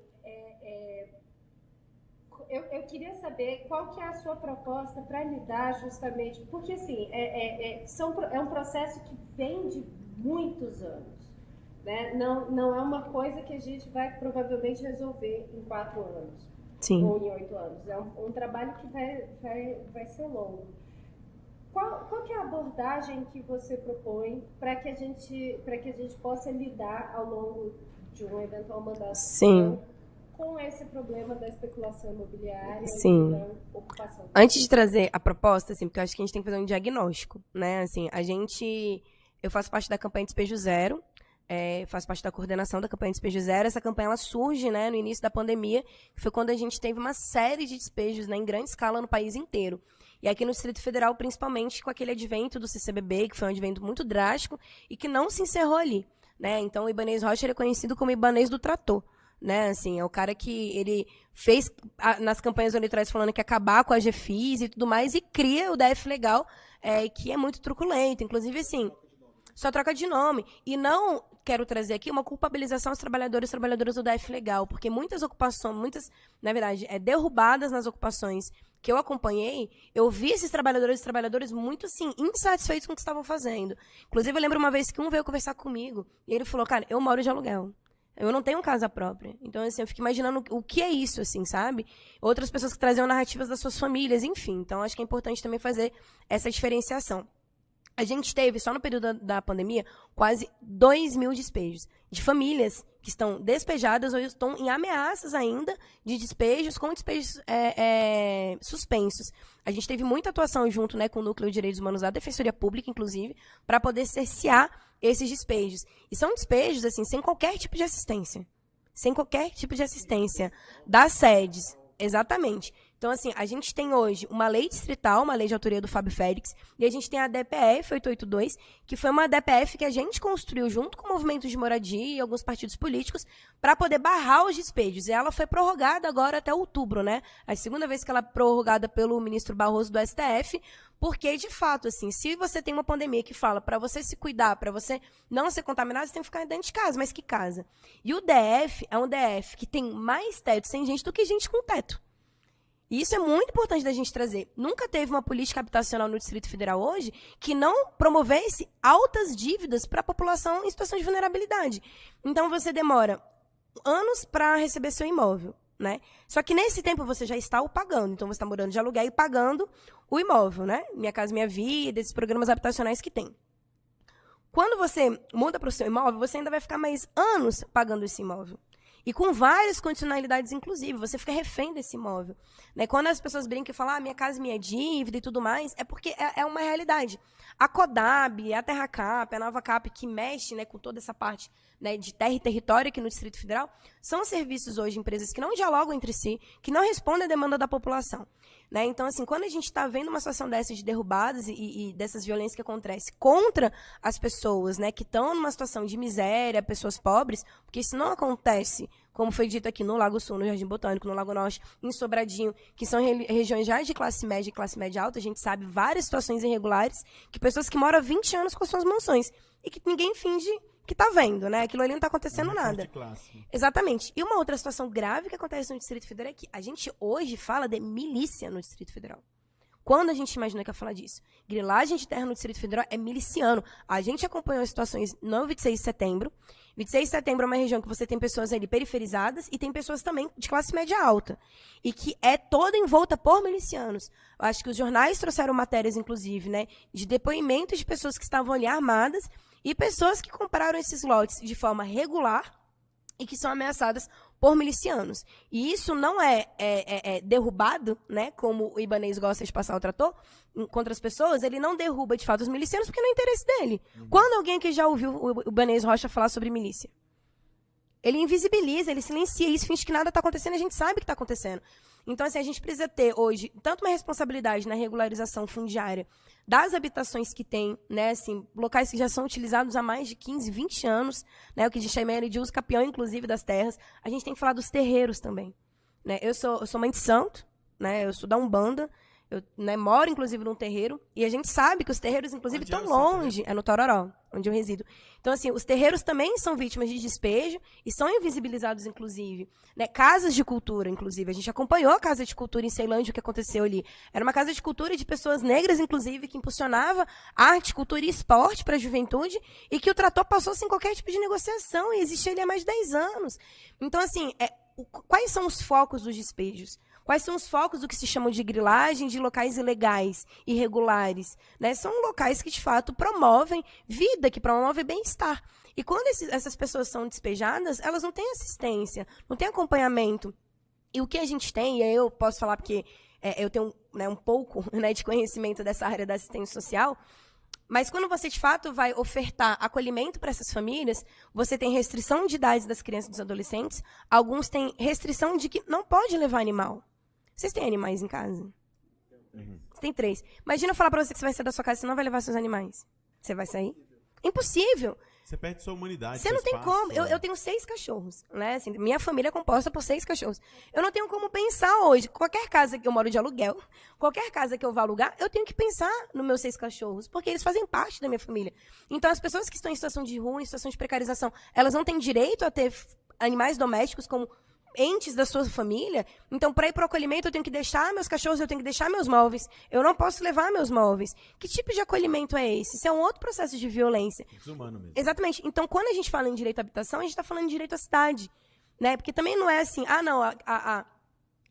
eu queria saber qual que é a sua proposta para lidar justamente, porque assim, é um processo que vem de muitos anos, né? Não é uma coisa que a gente vai provavelmente resolver em 4 anos. Sim. Ou em 8 anos. É um trabalho que vai ser longo. Qual que é a abordagem que você propõe para que a gente possa lidar ao longo de um eventual mandato? Sim. Com esse problema da especulação imobiliária Sim. e da ocupação. Antes de trazer a proposta, assim, porque eu acho que a gente tem que fazer um diagnóstico, né? Assim, eu faço parte da campanha Despejo Zero, faço parte da coordenação da campanha Despejo Zero. Essa campanha ela surge, né, no início da pandemia, que foi quando a gente teve uma série de despejos, né, em grande escala no país inteiro. E aqui no Distrito Federal, principalmente com aquele advento do CCBB, que foi um advento muito drástico e que não se encerrou ali, né? Então, o Ibanez Rocha ele é conhecido como Ibanez do Trator. Né, assim, é o cara que ele fez nas campanhas onde ele traz falando que ia acabar com a GFIS e tudo mais, e cria o DF Legal, que é muito truculento, inclusive assim, só troca de nome. E não quero trazer aqui uma culpabilização aos trabalhadores e trabalhadoras do DF Legal, porque muitas ocupações, na verdade, derrubadas nas ocupações que eu acompanhei, eu vi esses trabalhadores e trabalhadoras muito, assim, insatisfeitos com o que estavam fazendo. Inclusive, eu lembro uma vez que um veio conversar comigo, e ele falou, cara, eu moro de aluguel. Eu não tenho casa própria. Então, assim, eu fico imaginando o que é isso, assim, sabe? Outras pessoas que traziam narrativas das suas famílias, enfim. Então, acho que é importante também fazer essa diferenciação. A gente teve, só no período da pandemia, quase 2.000 despejos de famílias que estão despejadas ou estão em ameaças ainda de despejos, com despejos suspensos. A gente teve muita atuação junto, né, com o Núcleo de Direitos Humanos da Defensoria Pública, inclusive, para poder cercear esses despejos. E são despejos, assim, sem qualquer tipo de assistência. Sem qualquer tipo de assistência das sedes. Exatamente. Então, assim, a gente tem hoje uma lei distrital, uma lei de autoria do Fábio Félix, e a gente tem a DPF 882, que foi uma DPF que a gente construiu junto com o movimento de moradia e alguns partidos políticos para poder barrar os despejos. E ela foi prorrogada agora até outubro, né? A segunda vez que ela é prorrogada pelo ministro Barroso do STF, porque, de fato, assim, se você tem uma pandemia que fala para você se cuidar, para você não ser contaminado, você tem que ficar dentro de casa. Mas que casa? E o DF é um DF que tem mais teto sem gente do que gente com teto. E isso é muito importante da gente trazer. Nunca teve uma política habitacional no Distrito Federal hoje que não promovesse altas dívidas para a população em situação de vulnerabilidade. Então, você demora anos para receber seu imóvel, né? Só que nesse tempo você já está o pagando. Então, você está morando de aluguel e pagando o imóvel, né? Minha Casa Minha Vida, esses programas habitacionais que tem. Quando você muda para o seu imóvel, você ainda vai ficar mais anos pagando esse imóvel. E com várias condicionalidades, inclusive, você fica refém desse imóvel. Né? Quando as pessoas brincam e falam, minha casa, minha dívida e tudo mais, é porque é uma realidade. A Codab, a TerraCap, a Nova Cap, que mexe, né, com toda essa parte, né, de terra e território aqui no Distrito Federal, são serviços hoje, empresas que não dialogam entre si, que não respondem à demanda da população. Né? Então, assim, quando a gente está vendo uma situação dessa de derrubadas e dessas violências que acontecem contra as pessoas, né, que estão numa situação de miséria, pessoas pobres, porque isso não acontece, como foi dito aqui no Lago Sul, no Jardim Botânico, no Lago Norte, em Sobradinho, que são regiões já de classe média e classe média alta, a gente sabe várias situações irregulares, que pessoas que moram há 20 anos com suas mansões, e que ninguém finge que está vendo, né? Aquilo ali não está acontecendo nada. De classe. Exatamente. E uma outra situação grave que acontece no Distrito Federal é que a gente hoje fala de milícia no Distrito Federal. Quando a gente imagina que ia falar disso? Grilagem de terra no Distrito Federal é miliciano. A gente acompanhou as situações no 26 de setembro. 26 de setembro é uma região que você tem pessoas ali periferizadas e tem pessoas também de classe média alta. E que é toda envolta por milicianos. Eu acho que os jornais trouxeram matérias, inclusive, né, de depoimentos de pessoas que estavam ali armadas e pessoas que compraram esses lotes de forma regular e que são ameaçadas por milicianos. E isso não é derrubado, né, como o Ibanez gosta de passar o trator, contra as pessoas, ele não derruba, de fato, os milicianos porque não é interesse dele. Quando alguém aqui já ouviu o Ibanez Rocha falar sobre milícia? Ele invisibiliza, ele silencia isso, finge que nada está acontecendo, a gente sabe que está acontecendo. Então, assim, a gente precisa ter hoje tanto uma responsabilidade na regularização fundiária das habitações que tem, né, assim, locais que já são utilizados há mais de 15, 20 anos, né, o que a gente chama de uso capião, inclusive, das terras. A gente tem que falar dos terreiros também. Né? Eu sou mãe de santo, né, eu sou da Umbanda, eu, né, moro, inclusive, num terreiro, e a gente sabe que os terreiros, inclusive, estão longe. É no Tororó, onde eu resido. Então, assim, os terreiros também são vítimas de despejo e são invisibilizados, inclusive. Né? Casas de cultura, inclusive. A gente acompanhou a Casa de Cultura em Ceilândia, o que aconteceu ali. Era uma casa de cultura de pessoas negras, inclusive, que impulsionava arte, cultura e esporte para a juventude e que o trator passou sem qualquer tipo de negociação e existe ali há mais de 10 anos. Então, assim, quais são os focos dos despejos? Quais são os focos do que se chama de grilagem de locais ilegais, irregulares? Né? São locais que, de fato, promovem vida, que promovem bem-estar. E quando essas pessoas são despejadas, elas não têm assistência, não têm acompanhamento. E o que a gente tem, e aí eu posso falar porque eu tenho, né, um pouco, né, de conhecimento dessa área da assistência social, mas quando você, de fato, vai ofertar acolhimento para essas famílias, você tem restrição de idades das crianças e dos adolescentes, alguns têm restrição de que não pode levar animal. Vocês têm animais em casa? Você tem 3. Imagina eu falar pra você que você vai sair da sua casa e você não vai levar seus animais. Você vai sair? Impossível. Você perde sua humanidade. Você não tem como. Eu tenho 6 cachorros. Né? Assim, minha família é composta por 6 cachorros. Eu não tenho como pensar hoje. Qualquer casa que eu moro de aluguel, qualquer casa que eu vá alugar, eu tenho que pensar nos meus 6 cachorros, porque eles fazem parte da minha família. Então, as pessoas que estão em situação de rua, em situação de precarização, elas não têm direito a ter animais domésticos como entes da sua família. Então, para ir para o acolhimento, eu tenho que deixar meus cachorros, eu tenho que deixar meus móveis. Eu não posso levar meus móveis. Que tipo de acolhimento é esse? Isso é um outro processo de violência. Desumano mesmo. Exatamente. Então, quando a gente fala em direito à habitação, a gente está falando de direito à cidade. Né? Porque também não é assim,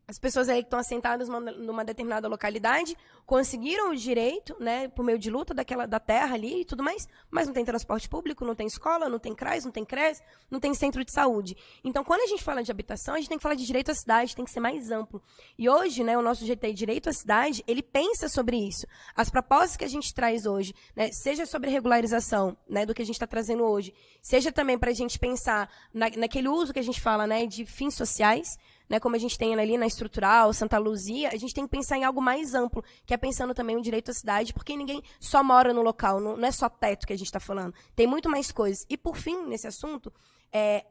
as pessoas aí que estão assentadas numa determinada localidade conseguiram o direito, né, por meio de luta da terra ali e tudo mais, mas não tem transporte público, não tem escola, não tem CRAS, não tem CRES, não tem centro de saúde. Então, quando a gente fala de habitação, a gente tem que falar de direito à cidade, tem que ser mais amplo. E hoje, né, o nosso GT Direito à Cidade, ele pensa sobre isso. As propostas que a gente traz hoje, né, seja sobre regularização, né, do que a gente está trazendo hoje, seja também para a gente pensar naquele uso que a gente fala, né, de fins sociais, né, como a gente tem ali na Estrutural, Santa Luzia, a gente tem que pensar em algo mais amplo, que é pensando também o direito à cidade, porque ninguém só mora no local, não é só teto que a gente está falando. Tem muito mais coisas. E, por fim, nesse assunto,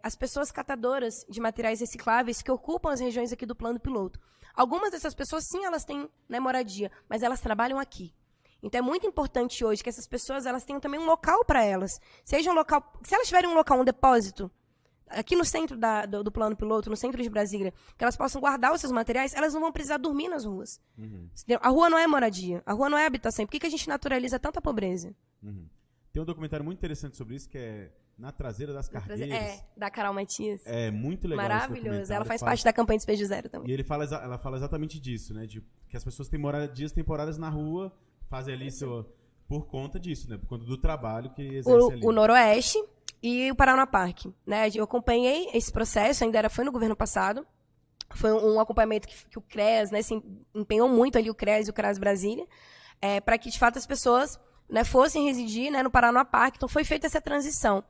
as pessoas catadoras de materiais recicláveis que ocupam as regiões aqui do plano piloto. Algumas dessas pessoas, sim, elas têm, né, moradia, mas elas trabalham aqui. Então, é muito importante hoje que essas pessoas elas tenham também um local para elas. Seja um local... Se elas tiverem um local, um depósito, aqui no centro do plano piloto, no centro de Brasília, que elas possam guardar os seus materiais, elas não vão precisar dormir nas ruas. A rua não é moradia, a rua não é habitação. Por que a gente naturaliza tanta pobreza? Tem um documentário muito interessante sobre isso, que é Na Traseira das Cargueiras. Da Carol Matias. É muito legal. Maravilhoso. Ela faz parte da campanha Despejo Zero também. E ela fala exatamente disso, né? De que as pessoas têm moradias temporárias na rua, fazem ali por conta disso, né? Por conta do trabalho que exerce ali. O Noroeste e o Paraná Parque, né? Eu acompanhei esse processo, foi no governo passado. Foi um acompanhamento que o CREAS, né, se empenhou muito ali, o CREAS e o CRAS Brasília, para que, de fato, as pessoas, né, fossem residir, né, no Paraná Parque. Então, foi feita essa transição.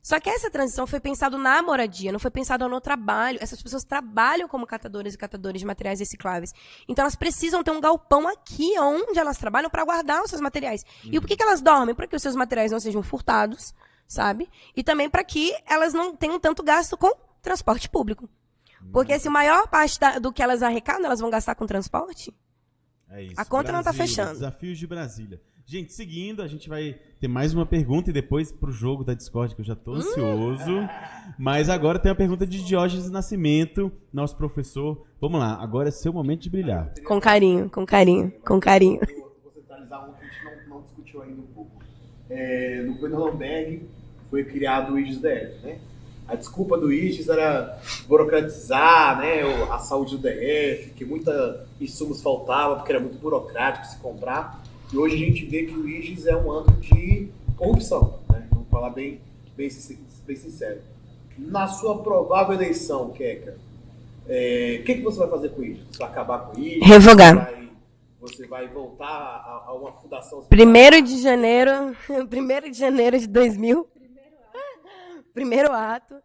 Só que essa transição foi pensada na moradia, não foi pensada no trabalho. Essas pessoas trabalham como catadoras e catadores de materiais recicláveis. Então, elas precisam ter um galpão aqui onde elas trabalham para guardar os seus materiais. E por que elas dormem? Para que os seus materiais não sejam furtados, sabe? E também para que elas não tenham tanto gasto com transporte público. Porque se a maior parte do que elas arrecadam, elas vão gastar com transporte, é isso. A conta não está Brasília, fechando. Desafios de Brasília. Gente, seguindo, a gente vai ter mais uma pergunta e depois pro jogo da Discord, que eu já tô ansioso. Mas agora tem a pergunta de Diógenes Nascimento, nosso professor. Vamos lá, agora é seu momento de brilhar. Com carinho, com carinho, com carinho. Vou centralizar um que a gente não discutiu ainda um pouco. No governo Hollenberg foi criado o IGES-DF, né? A desculpa do IGES era burocratizar, né, a saúde do DF, que muitos insumos faltavam, porque era muito burocrático se comprar. E hoje a gente vê que o IGES é um antro de corrupção, né? Vamos falar bem sincero. Na sua provável eleição, Queca, o que você vai fazer com o IGES? Você vai acabar com o IGES? Revogar. Você vai voltar a uma fundação... 1º de janeiro de 2000. Primeiro ato.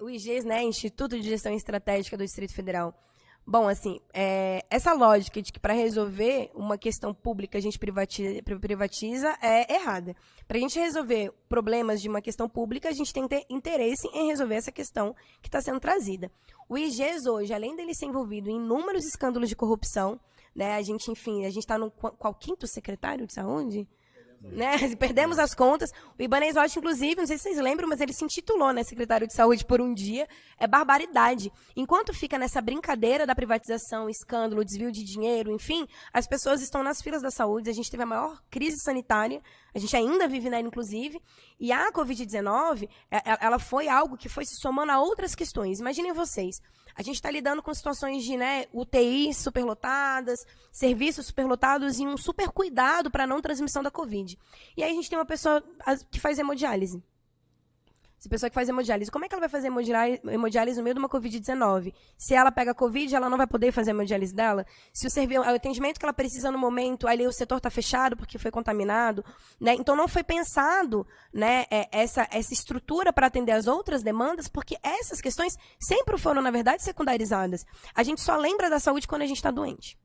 O IGES, né, Instituto de Gestão Estratégica do Distrito Federal. Bom, assim, essa lógica de que para resolver uma questão pública a gente privatiza é errada. Para a gente resolver problemas de uma questão pública, a gente tem que ter interesse em resolver essa questão que está sendo trazida. O IGES hoje, além dele ser envolvido em inúmeros escândalos de corrupção, né, a gente está no qual 5º secretário de saúde? Né? Perdemos as contas. O Ibanez Rocha, inclusive, não sei se vocês lembram, mas ele se intitulou, né, secretário de saúde por um dia. É barbaridade. Enquanto fica nessa brincadeira da privatização, escândalo, desvio de dinheiro, enfim, as pessoas estão nas filas da saúde. A gente teve a maior crise sanitária, a gente ainda vive nela, inclusive, e a Covid-19, ela foi algo que foi se somando a outras questões. Imaginem vocês, a gente está lidando com situações de, né, UTIs superlotadas, serviços superlotados e um super cuidado para a não transmissão da Covid. E aí a gente tem uma pessoa que faz hemodiálise. Essa pessoa que faz hemodiálise, como é que ela vai fazer hemodiálise no meio de uma Covid-19? Se ela pega Covid, ela não vai poder fazer a hemodiálise dela? Se o atendimento que ela precisa no momento, ali o setor está fechado porque foi contaminado, né? Então não foi pensado, né, essa estrutura para atender as outras demandas, porque essas questões sempre foram, na verdade, secundarizadas. A gente só lembra da saúde quando a gente está doente.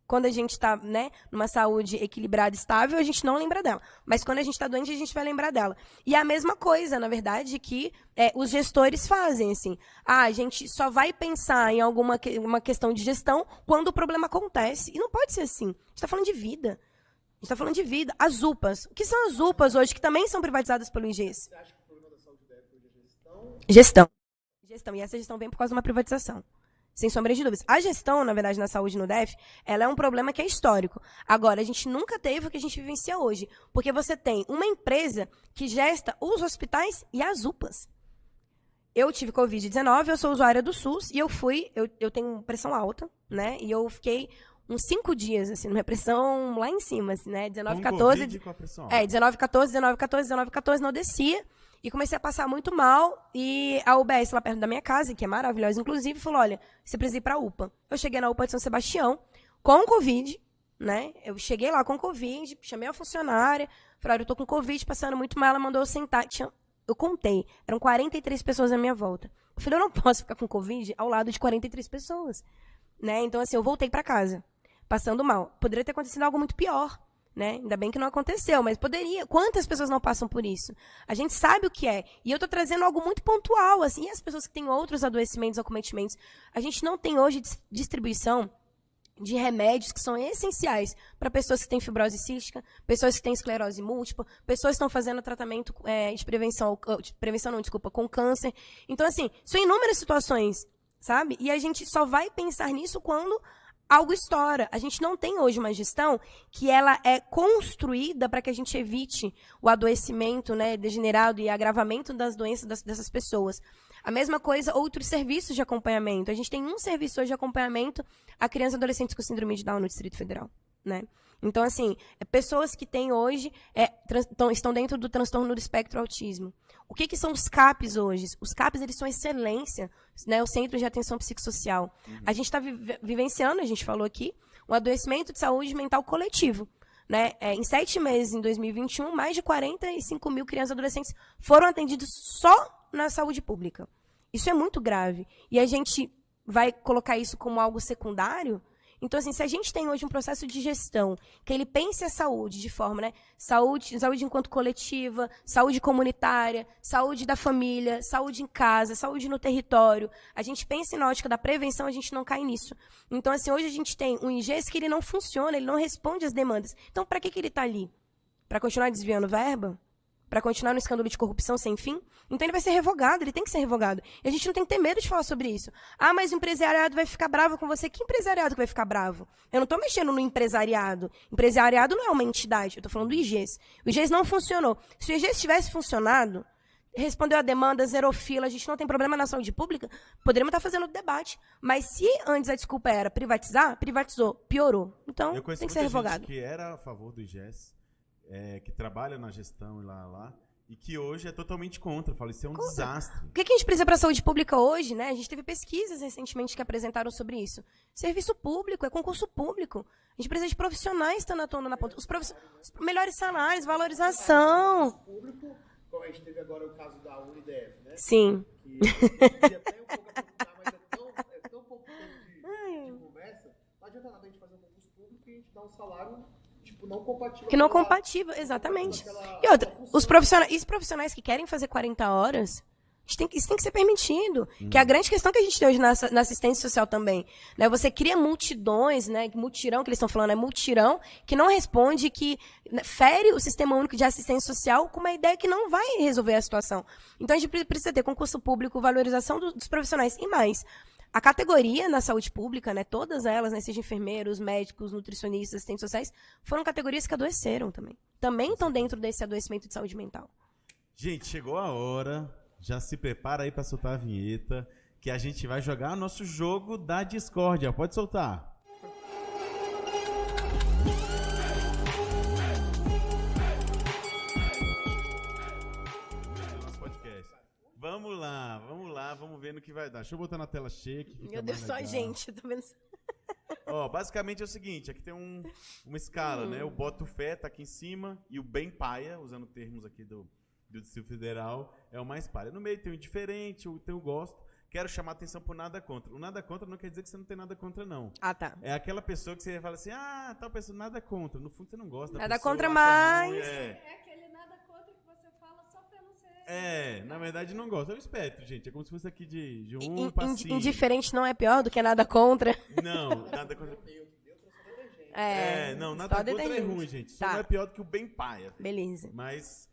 Quando a gente está, né, numa saúde equilibrada, estável, a gente não lembra dela. Mas quando a gente está doente, a gente vai lembrar dela. E é a mesma coisa, na verdade, que os gestores fazem. Assim. A gente só vai pensar em uma questão de gestão quando o problema acontece. E não pode ser assim. A gente está falando de vida. A gente está falando de vida. As UPAs. O que são as UPAs hoje, que também são privatizadas pelo IGES? Você acha que o problema da saúde deve ser gestão? Gestão. E essa gestão vem por causa de uma privatização. Sem sombra de dúvidas. A gestão, na verdade, na saúde no DF, ela é um problema que é histórico. Agora, a gente nunca teve o que a gente vivencia hoje. Porque você tem uma empresa que gesta os hospitais e as UPAs. Eu tive Covid-19, eu sou usuária do SUS, e eu tenho pressão alta, né? E eu fiquei uns 5 dias, assim, numa pressão lá em cima, assim, né? 19, 14... 19, 14, não descia. E comecei a passar muito mal, e a UBS lá perto da minha casa, que é maravilhosa, inclusive, falou, olha, você precisa ir para a UPA. Eu cheguei na UPA de São Sebastião, com Covid, né? Eu cheguei lá com Covid, chamei a funcionária, falei, olha, eu tô com Covid, passando muito mal, ela mandou eu sentar. Eu contei, eram 43 pessoas à minha volta. Eu falei, eu não posso ficar com Covid ao lado de 43 pessoas. Né? Então, assim, eu voltei para casa, passando mal. Poderia ter acontecido algo muito pior. Né? Ainda bem que não aconteceu, mas poderia. Quantas pessoas não passam por isso? A gente sabe o que é. E eu estou trazendo algo muito pontual. Assim, e as pessoas que têm outros adoecimentos, acometimentos. A gente não tem hoje distribuição de remédios que são essenciais para pessoas que têm fibrose cística, pessoas que têm esclerose múltipla, pessoas que estão fazendo tratamento de prevenção, com câncer. Então, assim, são inúmeras situações, sabe? E a gente só vai pensar nisso quando algo estoura. A gente não tem hoje uma gestão que ela é construída para que a gente evite o adoecimento, né, degenerado e agravamento das doenças dessas pessoas. A mesma coisa, outros serviços de acompanhamento. A gente tem um serviço hoje de acompanhamento a crianças e adolescentes com síndrome de Down no Distrito Federal, né? Então, assim, pessoas que têm hoje, estão dentro do transtorno do espectro autismo. O que são os CAPs hoje? Os CAPs, eles são excelência, né? O Centro de Atenção Psicossocial. A gente está vivenciando, a gente falou aqui, um adoecimento de saúde mental coletivo. Né? Em 7 meses, em 2021, mais de 45 mil crianças e adolescentes foram atendidos só na saúde pública. Isso é muito grave. E a gente vai colocar isso como algo secundário? Então, assim, se a gente tem hoje um processo de gestão, que ele pense a saúde de forma, né? Saúde enquanto coletiva, saúde comunitária, saúde da família, saúde em casa, saúde no território. A gente pensa na ótica da prevenção, a gente não cai nisso. Então, assim, hoje a gente tem um IGES que ele não funciona, ele não responde às demandas. Então, para que ele está ali? Para continuar desviando verba? Para continuar no escândalo de corrupção sem fim? Então ele vai ser revogado, ele tem que ser revogado. E a gente não tem que ter medo de falar sobre isso. Ah, mas o empresariado vai ficar bravo com você. Que empresariado que vai ficar bravo? Eu não estou mexendo no empresariado. Empresariado não é uma entidade, eu estou falando do IGES. O IGES não funcionou. Se o IGES tivesse funcionado, respondeu a demanda, zerou fila, a gente não tem problema na saúde pública, poderíamos estar fazendo debate. Mas se antes a desculpa era privatizar, privatizou, piorou. Então tem que ser revogado. Eu conheço muita gente que era a favor do IGES, que trabalha na gestão e lá, e que hoje é totalmente contra. Fala, isso é um desastre. O que a gente precisa para a saúde pública hoje, né? A gente teve pesquisas recentemente que apresentaram sobre isso. Serviço público, é concurso público. A gente precisa de profissionais estando atuando na ponta. Os melhores salários, valorização. Público, como a gente teve agora o caso da UniDF, né? Sim. Que até um pouco aprofundar, mas é tão pouco tempo de conversa. Não adianta nada a gente fazer um concurso público e a gente dar um salário não compatível. Que não compatível, exatamente. E outra, os profissionais que querem fazer 40 horas, isso tem que ser permitido. Que é a grande questão que a gente tem hoje na assistência social também. Né? Você cria multidões, né? Mutirão, que eles estão falando, é multirão, que não responde, que fere o Sistema Único de Assistência Social com uma ideia que não vai resolver a situação. Então a gente precisa ter concurso público, valorização dos profissionais e mais. A categoria na saúde pública, né, todas elas, né, seja enfermeiros, médicos, nutricionistas, assistentes sociais, foram categorias que adoeceram também. Também estão dentro desse adoecimento de saúde mental. Gente, chegou a hora. Já se prepara aí para soltar a vinheta, que a gente vai jogar nosso jogo da discórdia. Pode soltar. Vamos lá, vamos ver no que vai dar. Deixa eu botar na tela cheia. Meu Deus, só gente, eu tô vendo. Ó, basicamente é o seguinte, aqui tem uma escala, né? O boto fé tá aqui em cima e o bem paia, usando termos aqui do Distrito Federal, é o mais paia. No meio tem o indiferente, tem o gosto. Quero chamar atenção por nada contra. O nada contra não quer dizer que você não tem nada contra, não. Ah, tá. É aquela pessoa que você fala assim, tal pessoa, nada contra. No fundo você não gosta da nada pessoa. Nada contra mais. Ruim, É aquele nada contra que você fala só pra não ser... Na verdade não gosta. É o espectro, gente. É como se fosse aqui de 1 para 5. Indiferente não é pior do que nada contra? Não, nada contra. Não, nada contra é ruim, gente. Só tá. não é pior do que o bem paia. Beleza. Mas,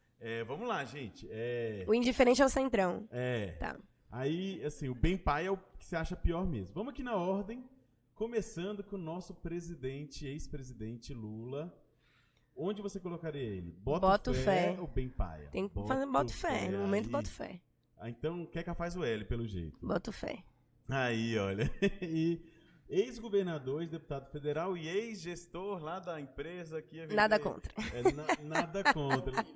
vamos lá, gente. O indiferente é o centrão. Tá. Aí, assim, o bem paia é o que você acha pior mesmo. Vamos aqui na ordem, começando com o nosso presidente, ex-presidente Lula. Onde você colocaria ele? Boto fé ou bem paia? Tem que fazer boto fé. No momento, boto fé. Então, quer que faz o L, pelo jeito. Boto fé. Aí, olha. E ex-governador, ex-deputado federal e ex-gestor lá da empresa que... Nada contra. Nada contra.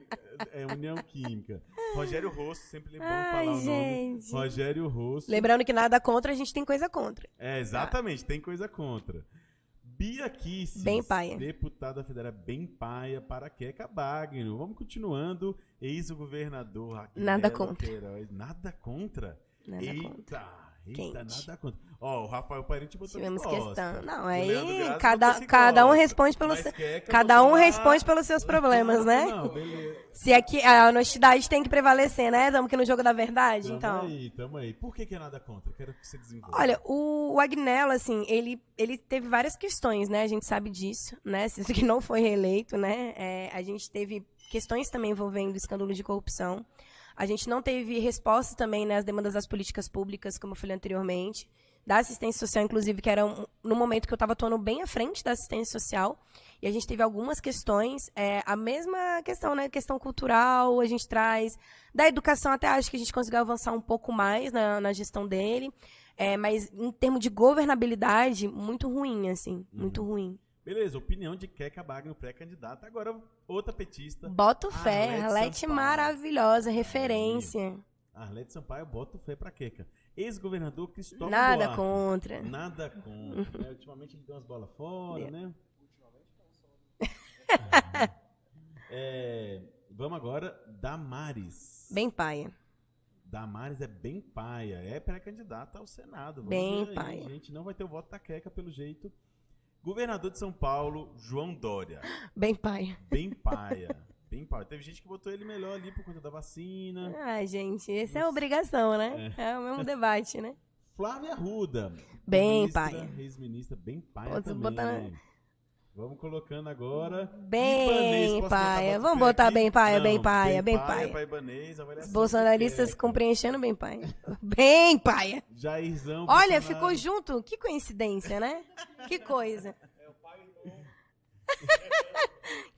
É União Química. Rogério Rosso, sempre é bom falar o nome. Rogério Rosso. Lembrando que nada contra, a gente tem coisa contra. Exatamente, tem coisa contra. Bia Kicis, bem paia. Deputada federal bem paia para Queca Bagno. Vamos continuando. Ex-governador Raquel Nada contra. Queiroz. Nada contra? Nada contra. Eita, Quente. nada contra. Ó, o Rafael Parente botou Tivemos de costa. questão. Não, O aí Leandro Graça cada botou de um costa. responde pelos Mas Queca cada botou um lá. responde pelos seus problemas, né? Não, beleza. Se aqui a honestidade tem que prevalecer, né? Estamos aqui no jogo da verdade, então. Tamo aí. Por que é nada contra? Quero que você desenvolva. Olha, o Agnello, assim, ele teve várias questões, né? A gente sabe disso, né? Sendo que não foi reeleito, né? A gente teve questões também envolvendo escândalo de corrupção. A gente não teve resposta também, né, às demandas das políticas públicas, como eu falei anteriormente. Da assistência social, inclusive, que era no momento que eu estava atuando bem à frente da assistência social. E a gente teve algumas questões, a mesma questão, né? Questão cultural, a gente traz. Da educação, até acho que a gente conseguiu avançar um pouco mais na gestão dele. Mas em termos de governabilidade, muito ruim, assim. Muito ruim. Beleza, opinião de Queca Bagno, pré-candidata. Agora, outra petista. Boto fé, Arlete Sampaio. maravilhosa, referência. Arlete Sampaio, boto fé pra Queca. Ex-governador Cristóvão Nada Buarque. contra. Nada contra. Né? Ultimamente ele deu umas bolas fora, né? Vamos agora, Damares. Bem paia. Damares é bem paia. É pré-candidata ao Senado. Vamos Bem ver aí, paia. gente. Não vai ter o voto da Queca, pelo jeito. Governador de São Paulo, João Dória. Bem paia. Bem paia. Bem paia. Teve gente que votou ele melhor ali por conta da vacina. Ai, gente, essa é a obrigação, né? É o mesmo debate, né? Flávia Arruda. Bem Ministra, paia. Ex-ministra, bem paia Pode também. botar- Vamos colocando agora. Bem Ibanez, posso paia. botar Vamos Botafé botar aqui? bem paia, Não, bem paia, bem paia. paia. Pra Ibanez, avaliação Os de bolsonaristas Queca. compreendendo bem paia. Bem paia. Jairzão. Olha, Bolsonaro. ficou junto. Que coincidência, né? Que coisa.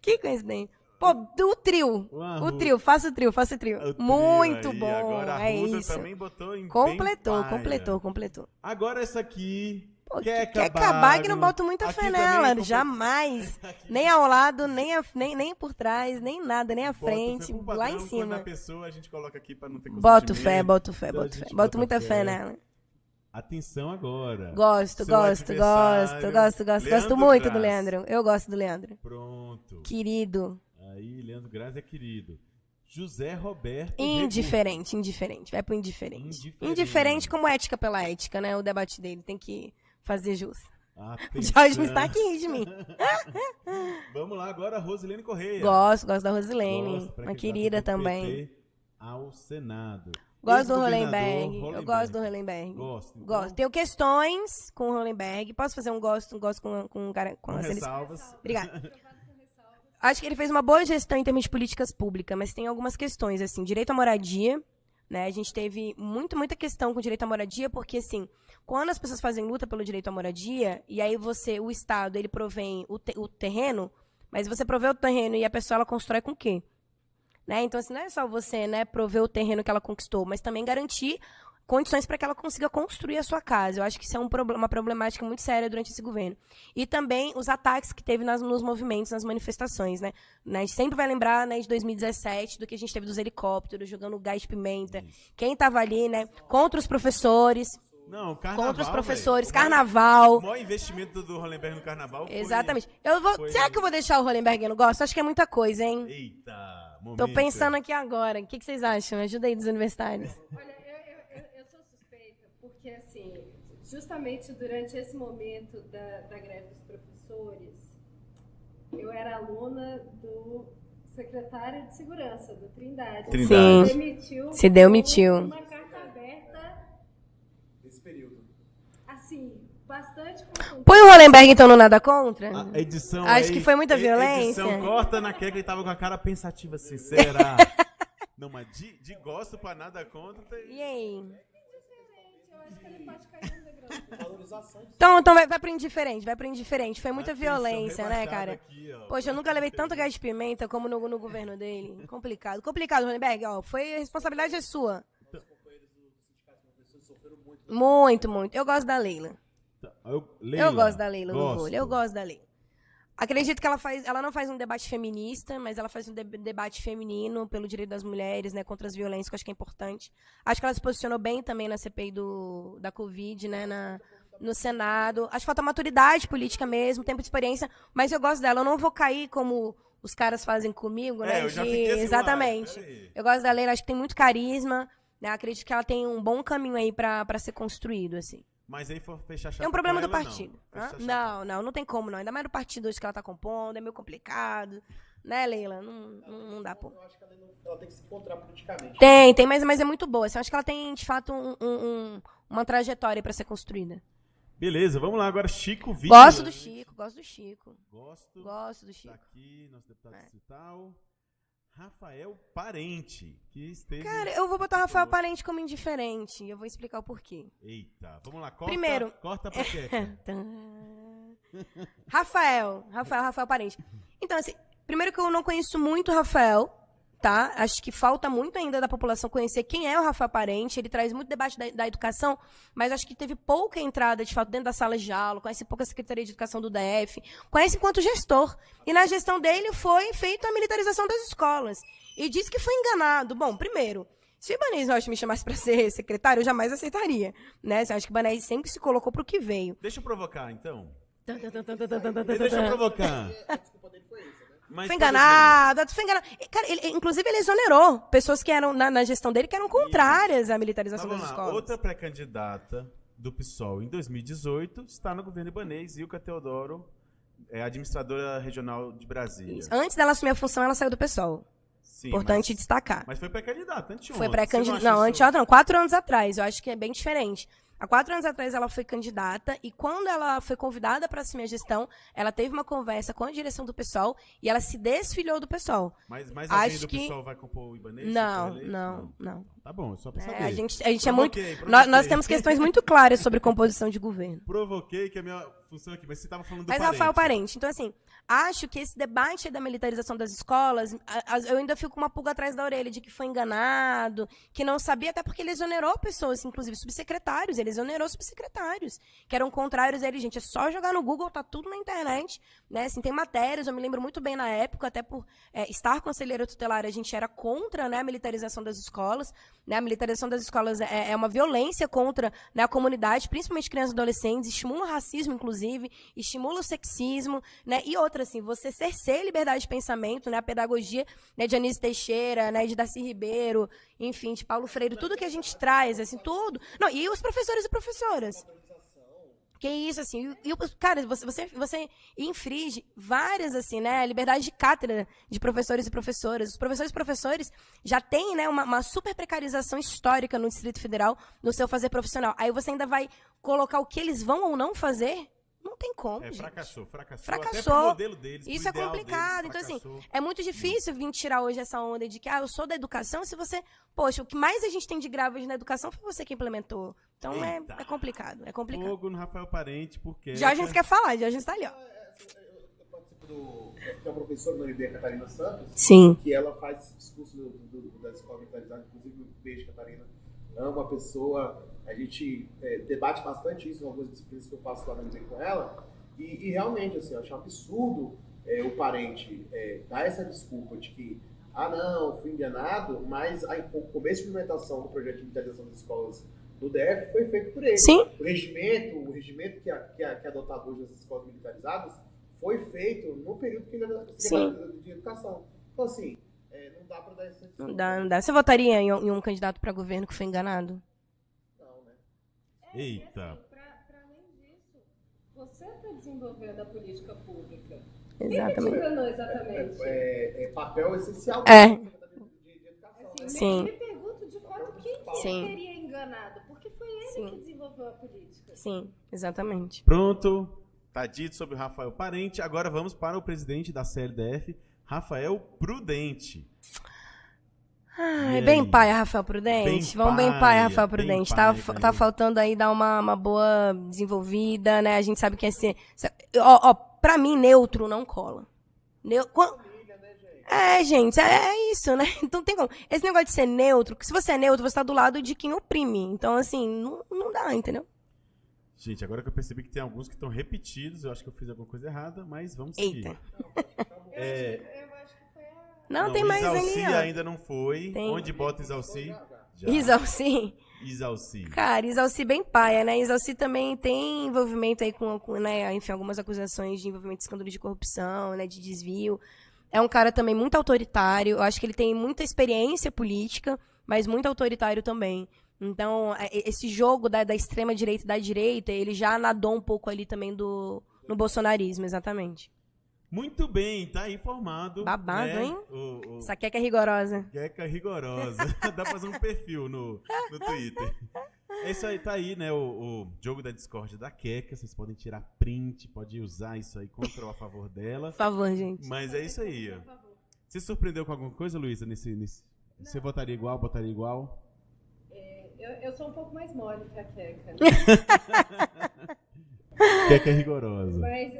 Que coincidência. Pô, o trio. O O Arruda. trio, faça o trio. O trio Muito aí. bom. Agora a É Arruda isso. também botou em Completou, bem paia. completou. Agora essa aqui. Pô, Queca quer acabar que não Bagno. boto muita Aqui fé também nela. completou. Jamais. Nem ao lado, nem por trás, nem nada, nem à Bota frente. fé pro Lá padrão, em quando a cima. pessoa a gente coloca aqui pra não ter Boto constrangimento. fé, boto fé, Então a boto fé. gente Boto bota muita fé. fé nela. Atenção agora. Gosto Seu adversário, gosto Leandro muito do Graz. Leandro. Eu gosto do Leandro. Pronto. Querido. Aí, Leandro Graça é querido. José Roberto Indiferente. Vai pro indiferente. Indiferente como ética pela ética, né? O debate dele tem que fazer jus. Atenção. Jorge está aqui de mim. Vamos lá agora, Rosilene Correia. Gosto da Rosilene. Gosto, Uma pré-candidata querida do também. PT ao Senado. Gosto do Ex-governador Hollenberg. Eu gosto do Hollenberg. Gosto. Então, Gosto. Tenho questões com o Hollenberg. Posso fazer um gosto com um cara com com a ressalvas. Obrigada. Acho que ele fez uma boa gestão em termos de políticas públicas, mas tem algumas questões, assim, direito à moradia, né? A gente teve muita questão com direito à moradia, porque, assim, quando as pessoas fazem luta pelo direito à moradia, e aí o Estado, ele provém o terreno, mas você provê o terreno e a pessoa, ela constrói com o quê? Né? Então, assim, não é só você, né, prover o terreno que ela conquistou, mas também garantir condições para que ela consiga construir a sua casa. Eu acho que isso é uma problemática muito séria durante esse governo. E também os ataques que teve nos movimentos, nas manifestações, né? A gente sempre vai lembrar, né, de 2017, do que a gente teve dos helicópteros, jogando gás de pimenta. Quem estava ali, né, contra os professores, Não, carnaval, contra os professores, velho. carnaval. O maior investimento do Hollenberg no carnaval foi... Exatamente. foi- Será que eu vou deixar o Hollenberg no gosto? Acho que é muita coisa, hein? Eita, momento. Tô pensando aqui agora. O que vocês acham? Ajuda aí dos universitários. Olha, eu sou suspeita, porque, assim, justamente durante esse momento da greve dos professores, eu era aluna do secretário de segurança, do Trindade. Trindade. Se demitiu. Uma carta aberta, Nesse período. assim, bastante contundente. Põe o Hollenberg, então, no Nada Contra? A edição Acho aí- que foi muita a violência. edição corta na Queca, ele tava com a cara pensativa, assim, será? Não, mas de gosto pra nada contra... E aí? Eu acho que ele pode cair no degrau. Valorização de Então vai pro indiferente. Foi muita Atenção, violência, né, rebaixada cara? aqui, ó. Poxa, eu nunca levei tanto gás de pimenta como no governo dele. Complicado, Hollenberg, ó. A responsabilidade é sua. Muito. Eu gosto da Leila. Eu gosto da Leila no vôlei. Eu gosto da Leila. Acredito que ela não faz um debate feminista, mas ela faz um debate feminino pelo direito das mulheres, né, contra as violências, que eu acho que é importante. Acho que ela se posicionou bem também na CPI da Covid, né, no Senado. Acho que falta maturidade política mesmo, tempo de experiência, mas eu gosto dela. Eu não vou cair como os caras fazem comigo, né? eu já fiquei assim, Exatamente. peraí. Eu gosto da Leila, acho que tem muito carisma, Né? Acredito que ela tem um bom caminho aí pra ser construído, assim. Mas aí for fechar chapa É um problema com do ela, partido. Não. Hã? Fechar chapa. Não tem como, não. Ainda mais no partido hoje que ela tá compondo, é meio complicado. Né, Leila? Não dá, pô. Eu acho que ela tem que se encontrar politicamente. Tem, mas é muito boa. Assim, eu acho que ela tem, de fato, uma trajetória pra ser construída. Beleza, vamos lá agora, Chico Vitor. Gosto do Chico. Gosto do Chico. Tá aqui, nosso deputado distrital. Rafael Parente, que esteve... Cara, eu vou botar o Rafael Parente como indiferente. E eu vou explicar o porquê. Eita, vamos lá, Primeiro... corta pra quieca. Rafael Parente. Então, assim, primeiro que eu não conheço muito o Rafael, tá? Acho que falta muito ainda da população conhecer quem é o Rafael Parente. Ele traz muito debate da educação, mas acho que teve pouca entrada, de fato, dentro da sala de aula, conhece pouca Secretaria de Educação do DF, conhece enquanto gestor. E na gestão dele foi feita a militarização das escolas. E disse que foi enganado. Bom, primeiro, se o Ibanez Rocha me chamasse para ser secretário, eu jamais aceitaria. Né? Eu acho que o Ibanez sempre se colocou pro que veio. Deixa eu provocar, então. Deixa eu Foi provocar. A desculpa dele foi essa, né? Mas, Foi por exemplo, enganado, foi enganado. Cara, inclusive, ele exonerou pessoas que eram, na gestão dele, que eram contrárias à mas militarização das vamos lá, escolas. outra pré-candidata do PSOL em 2018 está no governo Ibanez, Ilka Teodoro, administradora regional de Brasília. Antes dela assumir a função, ela saiu do PSOL. Sim, Importante destacar. mas foi pré-candidata, anteontem. Foi Você pré-candidata. não Não, acha anteontem não, 4 anos atrás. Eu acho que é bem diferente. Há 4 anos atrás ela foi candidata e quando ela foi convidada para assumir a gestão, ela teve uma conversa com a direção do PSOL e ela se desfiliou do PSOL. Mas alguém Acho do que- PSOL vai compor o Ibanez? Não. Tá bom, só pra saber. A gente é muito. Provoquei. Nós temos questões muito claras sobre composição de governo. Provoquei, que é a minha função aqui, mas você tava falando do Mas Parente. Rafael Parente. Então, assim, acho que esse debate da militarização das escolas, eu ainda fico com uma pulga atrás da orelha de que foi enganado, que não sabia, até porque ele exonerou pessoas, inclusive subsecretários, ele exonerou subsecretários, que eram contrários a ele. Gente, é só jogar no Google, tá tudo na internet, né? Assim, tem matérias, eu me lembro muito bem na época, até por estar conselheira tutelar, a gente era contra, né, a militarização das escolas, né? A militarização das escolas é uma violência contra, né, a comunidade, principalmente crianças e adolescentes, estimula o racismo, inclusive, estimula o sexismo, né? E outra, assim, você cerceia a liberdade de pensamento, né? A pedagogia, né, de Anísio Teixeira, né, de Darcy Ribeiro, enfim, de Paulo Freire, tudo que a gente traz, assim, tudo. Não, e os professores e professoras. Que isso, assim, cara, você infringe várias, assim, né, liberdade de cátedra de professores e professoras. Os professores e professores já têm, né, uma super precarização histórica no Distrito Federal no seu fazer profissional. Aí você ainda vai colocar o que eles vão ou não fazer? Não tem como, gente. Fracassou. Fracassou. Até pro modelo deles, pro Isso é ideal complicado. deles, Então, assim, fracassou. é muito difícil vir tirar hoje essa onda de que, eu sou da educação, se você... Poxa, o que mais a gente tem de grave hoje na educação foi você que implementou. Então, Eita. é complicado, é complicado. Fogo no Rafael Parente, porque... Jorge quer falar, Jorge está ali, ó. Eu participo da professora Maria Catarina Santos, Sim. que ela faz esse discurso da escola militarizada, inclusive um beijo, Catarina. Ama a pessoa, a gente debate bastante isso em algumas disciplinas que eu faço lá no MD com ela, e realmente, assim, eu acho um absurdo o parente dar essa desculpa de que, não, fui enganado, mas o começo de implementação do projeto de militarização das escolas do DF foi feito por ele. Sim. O regimento que é adotado hoje nas escolas militarizadas foi feito no período que ele era secretário de educação. Então, assim, não dá para dar essa desculpa. Não dá. Você votaria em um candidato para governo que foi enganado? Não, né? Eita. Para além disso, você está desenvolvendo a política pública. Exatamente. Quem que te enganou exatamente? Papel essencial É. de educação, né? Sim. Eu me pergunto, de fato, quem que Sim. teria enganado? Porque foi ele Sim. que desenvolveu a política. Sim, exatamente. Pronto, tá dito sobre o Rafael Parente. Agora vamos para o presidente da CLDF, Rafael Prudente. Ai, E bem aí? paia, Rafael Prudente. Bem Vamos bem paia, paia, Rafael bem Prudente. paia, Tá Danilo. faltando aí dar uma boa desenvolvida, né? A gente sabe que pra mim, neutro não cola. Gente, é isso, né? Então tem como. Esse negócio de ser neutro, que se você é neutro, você tá do lado de quem oprime. Então, assim, não dá, entendeu? Gente, agora que eu percebi que tem alguns que estão repetidos, eu acho que eu fiz alguma coisa errada, mas vamos seguir. Eita. Eu acho que foi a... Não, tem mais Isalci ali, ó. ainda não foi. Tem. Onde bota Isalci? Já. Isalci. Isalci. Cara, Isalci bem paia, né? Isalci também tem envolvimento aí com né, enfim, algumas acusações de envolvimento em escândalo de corrupção, né, de desvio. É um cara também muito autoritário. Eu acho que ele tem muita experiência política, mas muito autoritário também. Então, esse jogo da extrema-direita e da direita, ele já nadou um pouco ali também no bolsonarismo, exatamente. Muito bem, tá aí formado. Babado, né? hein? O Essa queca é rigorosa. Queca rigorosa. Dá pra fazer um perfil no Twitter. É isso aí, tá aí, né? O jogo da discórdia da Queca. Vocês podem tirar print, pode usar isso aí contra ou a favor dela. Por favor, gente. Mas é isso aí, ó. Você se surpreendeu com alguma coisa, Luísa? Você votaria igual, botaria igual? Eu sou um pouco mais mole que a Queca. Queca é rigorosa.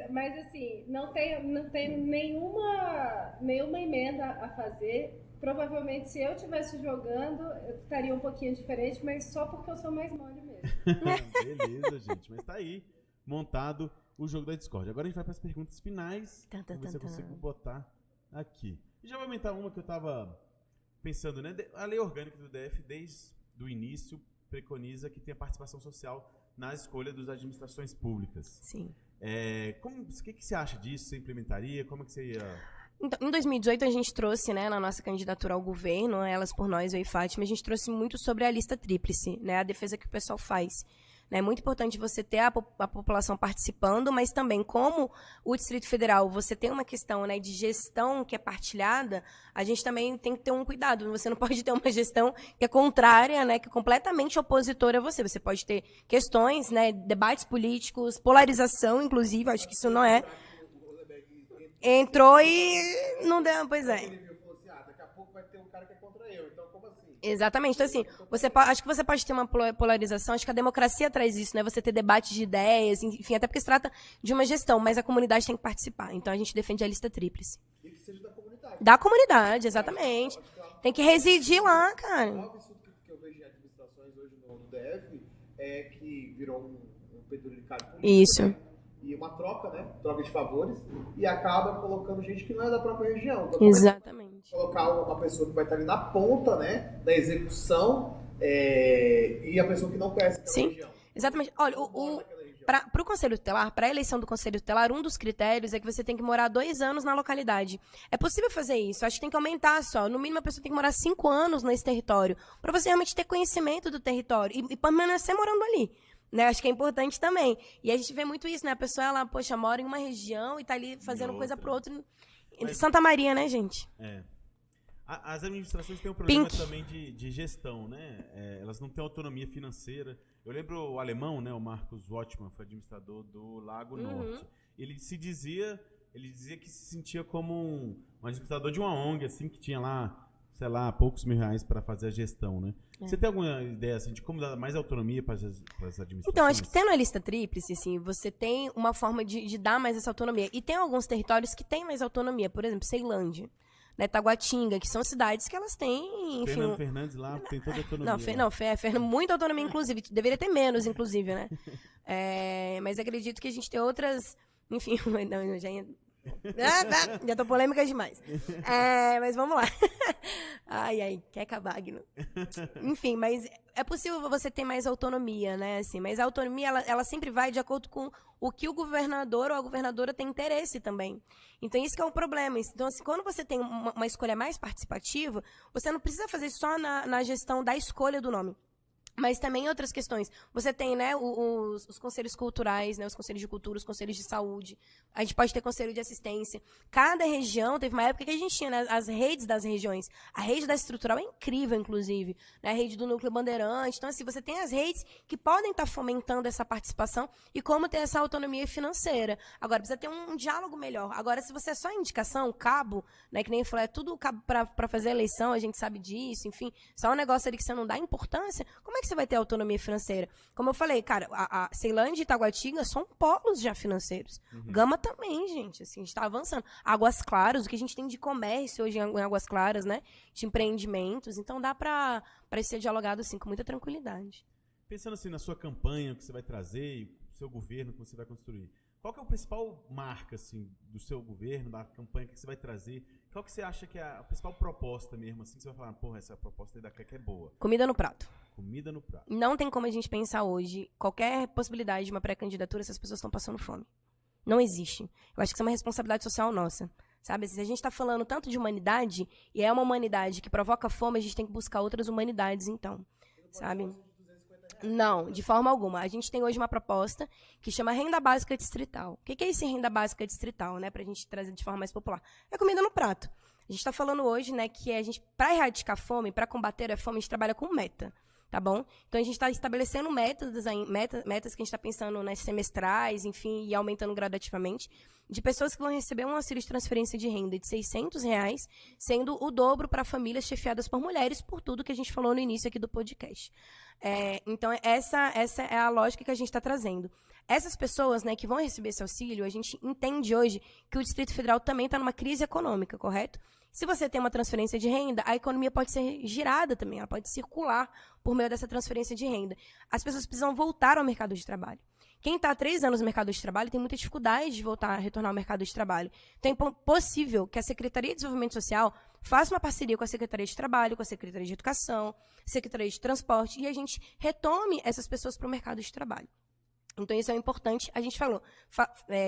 Mas assim, não tenho nenhuma emenda a fazer. Provavelmente, se eu estivesse jogando, eu estaria um pouquinho diferente, mas só porque eu sou mais mole mesmo. Beleza, gente. Mas tá aí, montado o jogo da Discord. Agora a gente vai para as perguntas finais. Vamos ver se eu consigo botar aqui. E já vou aumentar uma que eu tava pensando, né? A lei orgânica do DF, desde o início, preconiza que tenha participação social na escolha das administrações públicas. Sim. O que você acha disso? Você implementaria? Como é que você ia... Então, em 2018, a gente trouxe, né, na nossa candidatura ao governo, Elas por Nós, eu e Fátima, a gente trouxe muito sobre a lista tríplice, né, a defesa que o pessoal faz. É muito importante você ter a população participando, mas também, como o Distrito Federal, você tem uma questão, né, de gestão que é partilhada, a gente também tem que ter um cuidado. Você não pode ter uma gestão que é contrária, né, que é completamente opositora a você. Você pode ter questões, né, debates políticos, polarização, inclusive, acho que isso não é... Entrou e não deu, pois é. Daqui a pouco vai ter um cara que é contra eu, então como assim? Exatamente. Então, assim, acho que você pode ter uma polarização, acho que a democracia traz isso, né? Você ter debate de ideias, enfim, até porque se trata de uma gestão, mas a comunidade tem que participar. Então, a gente defende a lista tríplice. E que seja da comunidade. Da comunidade, exatamente. Tem que residir lá, cara. O absurdo que eu vejo em administrações hoje no DF é que virou um penduricalho político. Isso. Né? E uma troca, né? Troca de favores. E acaba colocando gente que não é da própria região. Então, Exatamente. Colocar uma pessoa que vai estar ali na ponta, né? Da execução e a pessoa que não conhece aquela Sim, região. Exatamente. Olha, para o Conselho Tutelar, para a eleição do Conselho Tutelar, um dos critérios é que você tem que morar 2 anos na localidade. É possível fazer isso. Acho que tem que aumentar só. No mínimo, a pessoa tem que morar 5 anos nesse território, para você realmente ter conhecimento do território e permanecer morando ali. Né, acho que é importante também. E a gente vê muito isso, né? A pessoa, ela, poxa, mora em uma região e tá ali fazendo coisa pro outro. Santa Maria, né, gente? As administrações têm um problema também de gestão, né? Elas não têm autonomia financeira. Eu lembro o alemão, né? O Marcos Wattmann, foi administrador do Lago Norte. Ele dizia que se sentia como um administrador de uma ONG, assim, que tinha lá, sei lá, poucos mil reais para fazer a gestão, né? Você tem alguma ideia assim, de como dar mais autonomia para as administrações? Então, acho que tendo a lista tríplice, assim, você tem uma forma de dar mais essa autonomia. E tem alguns territórios que têm mais autonomia. Por exemplo, Ceilândia, né, Taguatinga, que são cidades que elas têm, enfim... Fernando Fernandes lá tem toda a autonomia. Muita autonomia, inclusive. Deveria ter menos, inclusive, né? Mas acredito que a gente tem outras... Enfim, não, já tô polêmica demais. Mas vamos lá. Ai, Queca Bagno. Enfim, mas é possível você ter mais autonomia, né? Assim, mas a autonomia, ela sempre vai de acordo com o que o governador ou a governadora tem interesse também. Então, isso que é um problema. Então, assim, quando você tem uma escolha mais participativa, você não precisa fazer só na gestão da escolha do nome. Mas também outras questões. Você tem, né, os conselhos culturais, né, os conselhos de cultura, os conselhos de saúde. A gente pode ter conselho de assistência. Cada região, teve uma época que a gente tinha, né, as redes das regiões. A rede da estrutural é incrível, inclusive. Né, a rede do núcleo bandeirante. Então, assim, você tem as redes que podem estar fomentando essa participação e como ter essa autonomia financeira. Agora, precisa ter um diálogo melhor. Agora, se você é só indicação, cabo, né, que nem eu falei, é tudo cabo para fazer eleição, a gente sabe disso, enfim, só um negócio ali que você não dá importância, como é que você vai ter autonomia financeira? Como eu falei, cara, a Ceilândia e Taguatinga são polos já financeiros. Gama também, gente, assim, a gente está avançando. Águas Claras, o que a gente tem de comércio hoje em Águas Claras, né, de empreendimentos, então dá para ser dialogado, assim, com muita tranquilidade. Pensando assim na sua campanha, o que você vai trazer, o seu governo que você vai construir, qual que é a principal marca, assim, do seu governo, da campanha que você vai trazer? Qual que você acha que é a principal proposta mesmo, assim, que você vai falar, porra, essa proposta aí da Queca é boa? Comida no prato. Comida no prato. Não tem como a gente pensar hoje qualquer possibilidade de uma pré-candidatura se as pessoas estão passando fome. Não existe. Eu acho que isso é uma responsabilidade social nossa. Sabe? Se a gente está falando tanto de humanidade, e é uma humanidade que provoca fome, a gente tem que buscar outras humanidades, então. Sabe? Não, de forma alguma. A gente tem hoje uma proposta que chama Renda Básica Distrital. O que é esse Renda Básica Distrital, né? Para a gente trazer de forma mais popular. É comida no prato. A gente está falando hoje, né, que a gente, para erradicar a fome, para combater a fome, a gente trabalha com meta. Tá bom? Então, a gente está estabelecendo metas que a gente está pensando nas semestrais, enfim, e aumentando gradativamente, de pessoas que vão receber um auxílio de transferência de renda de R$600, sendo o dobro para famílias chefiadas por mulheres, por tudo que a gente falou no início aqui do podcast. Então, essa é a lógica que a gente está trazendo. Essas pessoas, né, que vão receber esse auxílio, a gente entende hoje que o Distrito Federal também está numa crise econômica, correto? Se você tem uma transferência de renda, a economia pode ser girada também, ela pode circular por meio dessa transferência de renda. As pessoas precisam voltar ao mercado de trabalho. Quem está há 3 anos no mercado de trabalho tem muita dificuldade de voltar a retornar ao mercado de trabalho. Então, é possível que a Secretaria de Desenvolvimento Social faça uma parceria com a Secretaria de Trabalho, com a Secretaria de Educação, Secretaria de Transporte, e a gente retome essas pessoas para o mercado de trabalho. Então, isso é importante, a gente falou,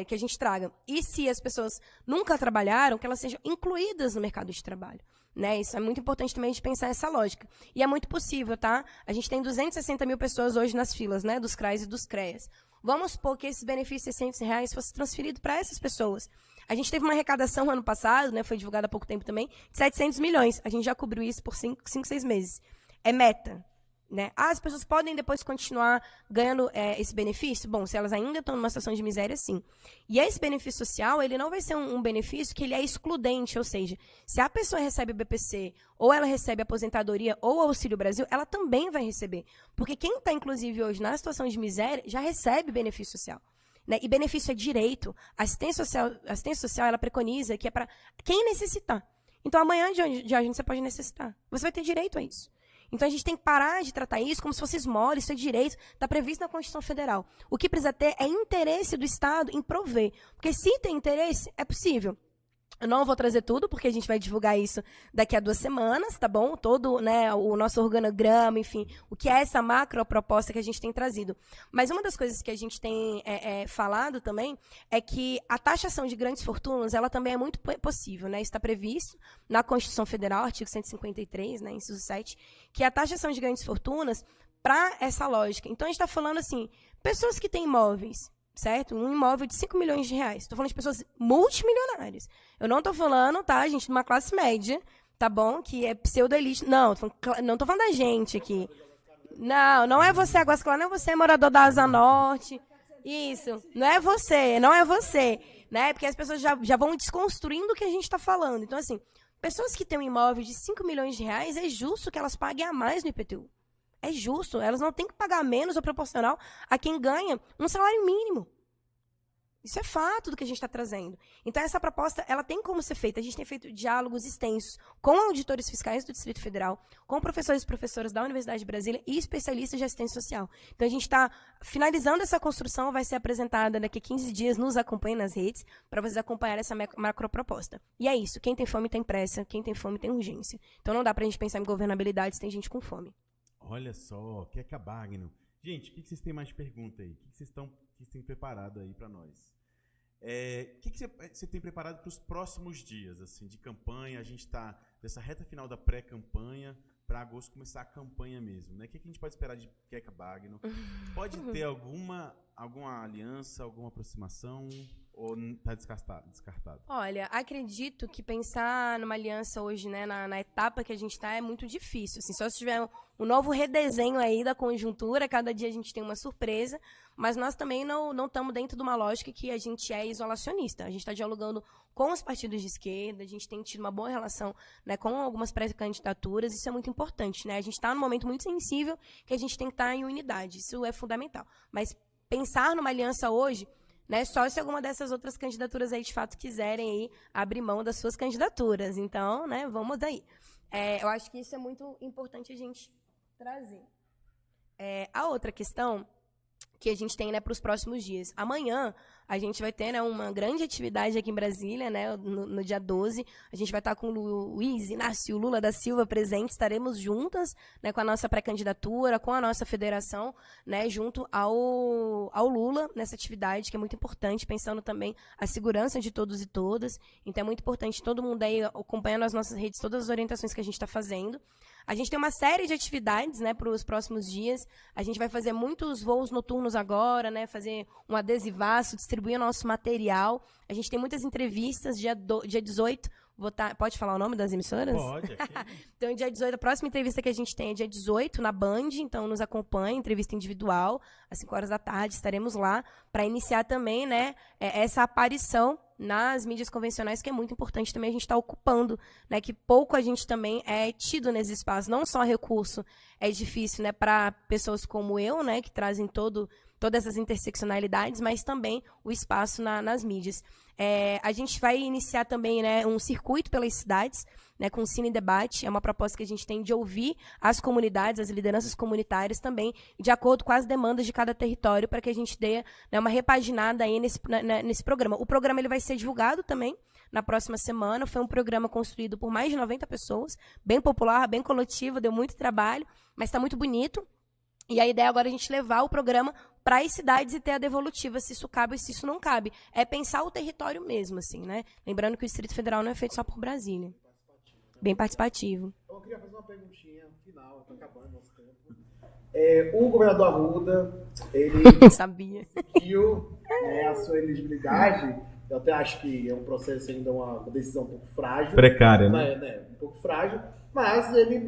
que a gente traga. E se as pessoas nunca trabalharam, que elas sejam incluídas no mercado de trabalho. Né? Isso é muito importante também de pensar essa lógica. E é muito possível, tá? A gente tem 260 mil pessoas hoje nas filas, né, dos CRAs e dos CREAs. Vamos supor que esses benefícios de R$600 fossem transferidos para essas pessoas. A gente teve uma arrecadação ano passado, né, foi divulgada há pouco tempo também, de 700 milhões. A gente já cobriu isso por 5, 6 meses. É meta. Né? As pessoas podem depois continuar ganhando esse benefício? Bom, se elas ainda estão numa situação de miséria, sim. E esse benefício social, ele não vai ser um benefício que ele é excludente, ou seja, se a pessoa recebe o BPC, ou ela recebe a aposentadoria, ou o Auxílio Brasil, ela também vai receber. Porque quem está, inclusive, hoje na situação de miséria, já recebe benefício social. Né? E benefício é direito. A assistência social, ela preconiza que é para quem necessitar. Então, amanhã de hoje você pode necessitar. Você vai ter direito a isso. Então, a gente tem que parar de tratar isso como se fosse esmola, isso é direito, está previsto na Constituição Federal. O que precisa ter é interesse do Estado em prover. Porque se tem interesse, é possível. Eu não vou trazer tudo, porque a gente vai divulgar isso daqui a 2 semanas, tá bom? Todo, né, o nosso organograma, enfim, o que é essa macro proposta que a gente tem trazido. Mas uma das coisas que a gente tem falado também é que a taxação de grandes fortunas, ela também é muito possível, né? Está previsto na Constituição Federal, artigo 153, né, inciso 7, que a taxação de grandes fortunas para essa lógica. Então, a gente está falando assim, pessoas que têm imóveis, certo? Um imóvel de 5 milhões de reais. Estou falando de pessoas multimilionárias. Eu não estou falando, tá, gente, de uma classe média, tá bom? Que é pseudo-elite. Não estou falando da gente aqui. Não é você, Águas Claras, não é você, morador da Asa Norte. Isso, não é você. Né? Porque as pessoas já vão desconstruindo o que a gente está falando. Então, assim, pessoas que têm um imóvel de 5 milhões de reais, é justo que elas paguem a mais no IPTU. É justo, elas não têm que pagar menos ou proporcional a quem ganha um salário mínimo. Isso é fato do que a gente está trazendo. Então, essa proposta, ela tem como ser feita. A gente tem feito diálogos extensos com auditores fiscais do Distrito Federal, com professores e professoras da Universidade de Brasília e especialistas de assistência social. Então, a gente está finalizando essa construção, vai ser apresentada daqui a 15 dias, nos acompanhe nas redes, para vocês acompanharem essa macroproposta. E é isso, quem tem fome tem pressa, quem tem fome tem urgência. Então, não dá para a gente pensar em governabilidade se tem gente com fome. Olha só, Queca Bagno. Gente, o que vocês têm mais de pergunta aí? O que vocês têm preparado aí para nós? O que você tem preparado para os próximos dias, assim, de campanha? A gente está nessa reta final da pré-campanha, para agosto começar a campanha mesmo, né? O que a gente pode esperar de Queca Bagno? Pode ter alguma aliança, alguma aproximação? Ou está descartado? Olha, acredito que pensar numa aliança hoje, né, na etapa que a gente está, é muito difícil. Assim, só se tiver um novo redesenho aí da conjuntura, cada dia a gente tem uma surpresa, mas nós também não estamos dentro de uma lógica que a gente é isolacionista. A gente está dialogando com os partidos de esquerda, a gente tem tido uma boa relação, né, com algumas pré-candidaturas, isso é muito importante. Né? A gente está num momento muito sensível que a gente tem que estar em unidade, isso é fundamental. Mas pensar numa aliança hoje, né, só se alguma dessas outras candidaturas aí de fato quiserem aí abrir mão das suas candidaturas. Então, né, vamos aí. Eu acho que isso é muito importante a gente trazer. A outra questão que a gente tem, né, para os próximos dias. Amanhã a gente vai ter, né, uma grande atividade aqui em Brasília, né, no dia 12. A gente vai estar com o Luiz Inácio Lula da Silva presente. Estaremos juntas, né, com a nossa pré-candidatura, com a nossa federação, né, junto ao Lula nessa atividade, que é muito importante, pensando também a segurança de todos e todas. Então é muito importante todo mundo aí acompanhando as nossas redes, todas as orientações que a gente está fazendo. A gente tem uma série de atividades, né, para os próximos dias. A gente vai fazer muitos voos noturnos agora, né, fazer um adesivaço, distribuir o nosso material. A gente tem muitas entrevistas, dia 18. Pode falar o nome das emissoras? Pode. Então, dia 18, a próxima entrevista que a gente tem é dia 18, na Band. Então, nos acompanhe, entrevista individual, às 5 horas da tarde. Estaremos lá para iniciar também, né, essa aparição nas mídias convencionais, que é muito importante também a gente estar ocupando, né, que pouco a gente também é tido nesse espaço. Não só recurso é difícil, né, para pessoas como eu, né, que trazem todas essas interseccionalidades, mas também o espaço nas mídias. A gente vai iniciar também, né, um circuito pelas cidades, né, com Cine Debate. É uma proposta que a gente tem de ouvir as comunidades, as lideranças comunitárias também, de acordo com as demandas de cada território, para que a gente dê, né, uma repaginada aí nesse programa. O programa ele vai ser divulgado também na próxima semana. Foi um programa construído por mais de 90 pessoas, bem popular, bem coletivo, deu muito trabalho, mas está muito bonito. E a ideia agora é a gente levar o programa para as cidades e ter a devolutiva, se isso cabe ou se isso não cabe. É pensar o território mesmo, assim, né? Lembrando que o Distrito Federal não é feito só por Brasília. Bem participativo. Eu queria fazer uma perguntinha final, está acabando nosso tempo. O governador Arruda, ele Sabia. conseguiu, né, a sua elegibilidade. Eu até acho que é um processo ainda, uma decisão um pouco frágil. Precária, né? Né? Um pouco frágil, mas ele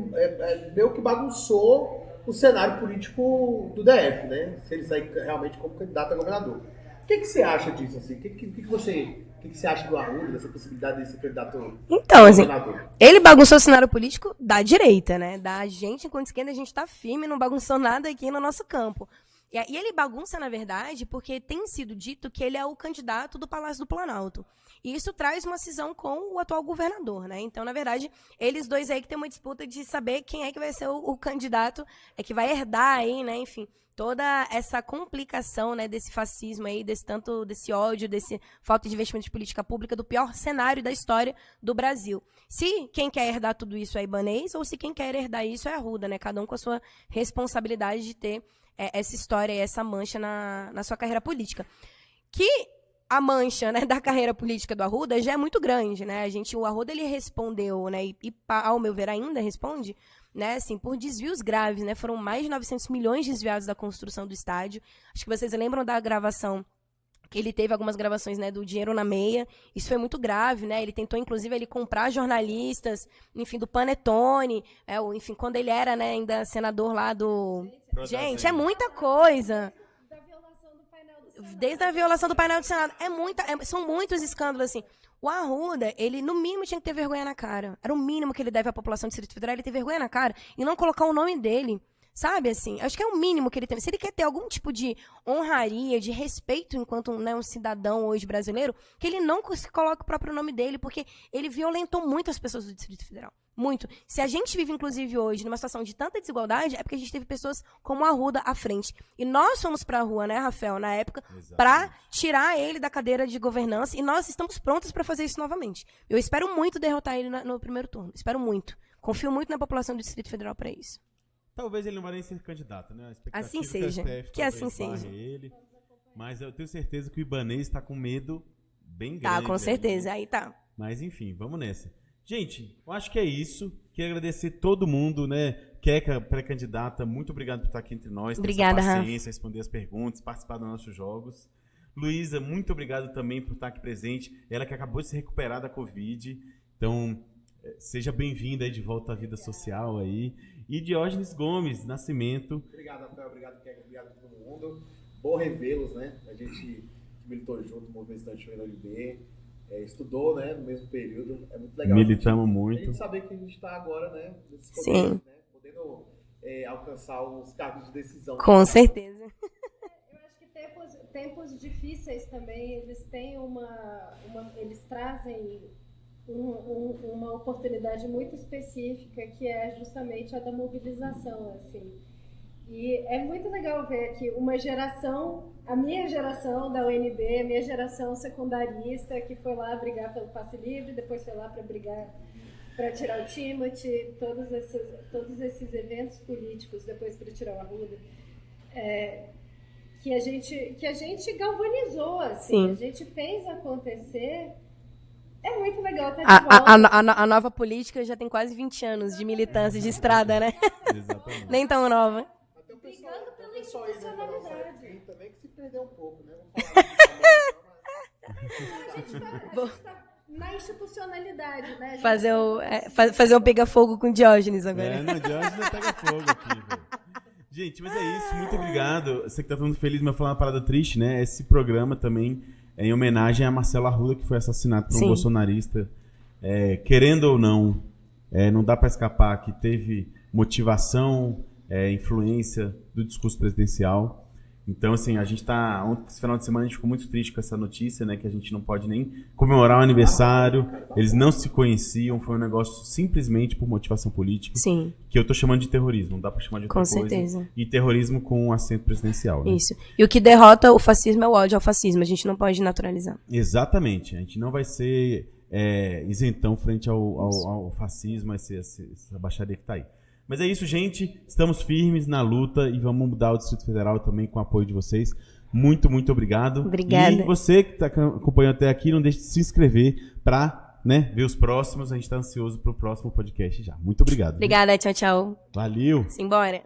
meio que bagunçou o cenário político do DF, né? Se ele sair realmente como candidato a governador. O que você acha disso, assim? O que você acha do Arruda, dessa possibilidade de ser candidato então, a assim, governador? ele bagunçou o cenário político da direita, né? Da gente, enquanto esquerda, a gente tá firme, não bagunçou nada aqui no nosso campo. E ele bagunça, na verdade, porque tem sido dito que ele é o candidato do Palácio do Planalto. E isso traz uma cisão com o atual governador, né? Então, na verdade, eles dois aí que tem uma disputa de saber quem é que vai ser o candidato que vai herdar aí, né? Enfim, toda essa complicação, né, desse fascismo aí, desse ódio, desse falta de investimento de política pública, do pior cenário da história do Brasil. Se quem quer herdar tudo isso é Ibanez, ou se quem quer herdar isso é Arruda, né? Cada um com a sua responsabilidade de ter essa história e essa mancha na sua carreira política. Que a mancha, né, da carreira política do Arruda já é muito grande, né? O Arruda ele respondeu, né, e ao meu ver ainda responde, né, assim, por desvios graves, né? Foram mais de 900 milhões desviados da construção do estádio. Acho que vocês lembram da gravação que ele teve algumas gravações, né, do Dinheiro na Meia. Isso foi muito grave, né? Ele tentou, inclusive, ele comprar jornalistas, enfim, do Panetone, enfim, quando ele era, né, ainda senador lá do... Gente, é muita coisa. Desde a violação do painel do Senado. São muitos escândalos, assim. O Arruda, ele, no mínimo, tinha que ter vergonha na cara. Era o mínimo que ele deve à população do Distrito Federal, ele ter vergonha na cara e não colocar o nome dele. Sabe, assim, acho que é o mínimo que ele tem. Se ele quer ter algum tipo de honraria, de respeito enquanto, né, um cidadão hoje brasileiro, que ele não coloque o próprio nome dele, porque ele violentou muito as pessoas do Distrito Federal. Muito. Se a gente vive, inclusive, hoje, numa situação de tanta desigualdade, é porque a gente teve pessoas como a Arruda à frente. E nós fomos pra rua, né, Rafael, na época, para tirar ele da cadeira de governança, e nós estamos prontos para fazer isso novamente. Eu espero muito derrotar ele no primeiro turno. Espero muito. Confio muito na população do Distrito Federal para isso. Talvez ele não vá nem ser candidato, né? Assim seja. Que assim seja. Ele, mas eu tenho certeza que o Ibanez está com medo bem grande. Tá, com certeza. Aí tá. Mas enfim, vamos nessa. Gente, eu acho que é isso. Quero agradecer todo mundo, né? Queca, pré-candidata, muito obrigado por estar aqui entre nós. Obrigada, ter essa paciência, responder as perguntas, participar dos nossos jogos. Luísa, muito obrigado também por estar aqui presente. Ela que acabou de se recuperar da Covid. Então, seja bem-vinda aí de volta à vida social aí. E Diógenes Gomes Nascimento. Obrigado, Rafael. Obrigado, Keca. Obrigado a todo mundo. Bom revê-los, né? A gente militou junto no Movimento Estudantil da UNB. Estudou, né, no mesmo período. É muito legal. Militamos muito. A gente saber que a gente está agora, né, nesses Sim. contextos, né, podendo alcançar os cargos de decisão. Com certeza. Eu acho que tempos difíceis também, eles têm eles trazem uma oportunidade muito específica, que é justamente a da mobilização, assim. E é muito legal ver que uma geração, a minha geração da UNB, a minha geração secundarista, que foi lá brigar pelo passe livre, depois foi lá para brigar para tirar o Timothy, todos esses eventos políticos, depois para tirar o Arruda, que a gente galvanizou, assim, Sim. a gente fez acontecer. É muito legal estar de volta. A nova política já tem quase 20 anos de militância de estrada, né? Exatamente. Nem tão nova. Até o pessoal, Brigando até o pela pessoal aí da nossa institucionalidade. época aí também que se perdeu um pouco, né? Vamos falar A gente tá na institucionalidade, né? Fazer um pega-fogo com Diógenes agora. Não, Diógenes pega fogo aqui, velho. Gente, mas é isso, muito obrigado. Você que tá todo mundo feliz, mas falar uma parada triste, né? Esse programa também é em homenagem a Marcelo Arruda, que foi assassinado por um Sim. bolsonarista. Querendo ou não, não dá para escapar que teve motivação, influência do discurso presidencial. Então, assim, a gente esse final de semana a gente ficou muito triste com essa notícia, né? Que a gente não pode nem comemorar o aniversário. Eles não se conheciam, foi um negócio simplesmente por motivação política. Sim, Que eu tô chamando de terrorismo, não dá pra chamar de outra com coisa. certeza. E terrorismo com assento presidencial, né? Isso. E o que derrota o fascismo é o ódio ao fascismo. A gente não pode naturalizar. Exatamente. A gente não vai ser isentão frente ao fascismo, essa baixaria que tá aí. Mas é isso, gente. Estamos firmes na luta e vamos mudar o Distrito Federal também com o apoio de vocês. Muito, muito obrigado. Obrigada. E você que está acompanhando até aqui, não deixe de se inscrever para ver os próximos. A gente está ansioso para o próximo podcast já. Muito obrigado. Obrigada, tchau, tchau. Valeu. Simbora.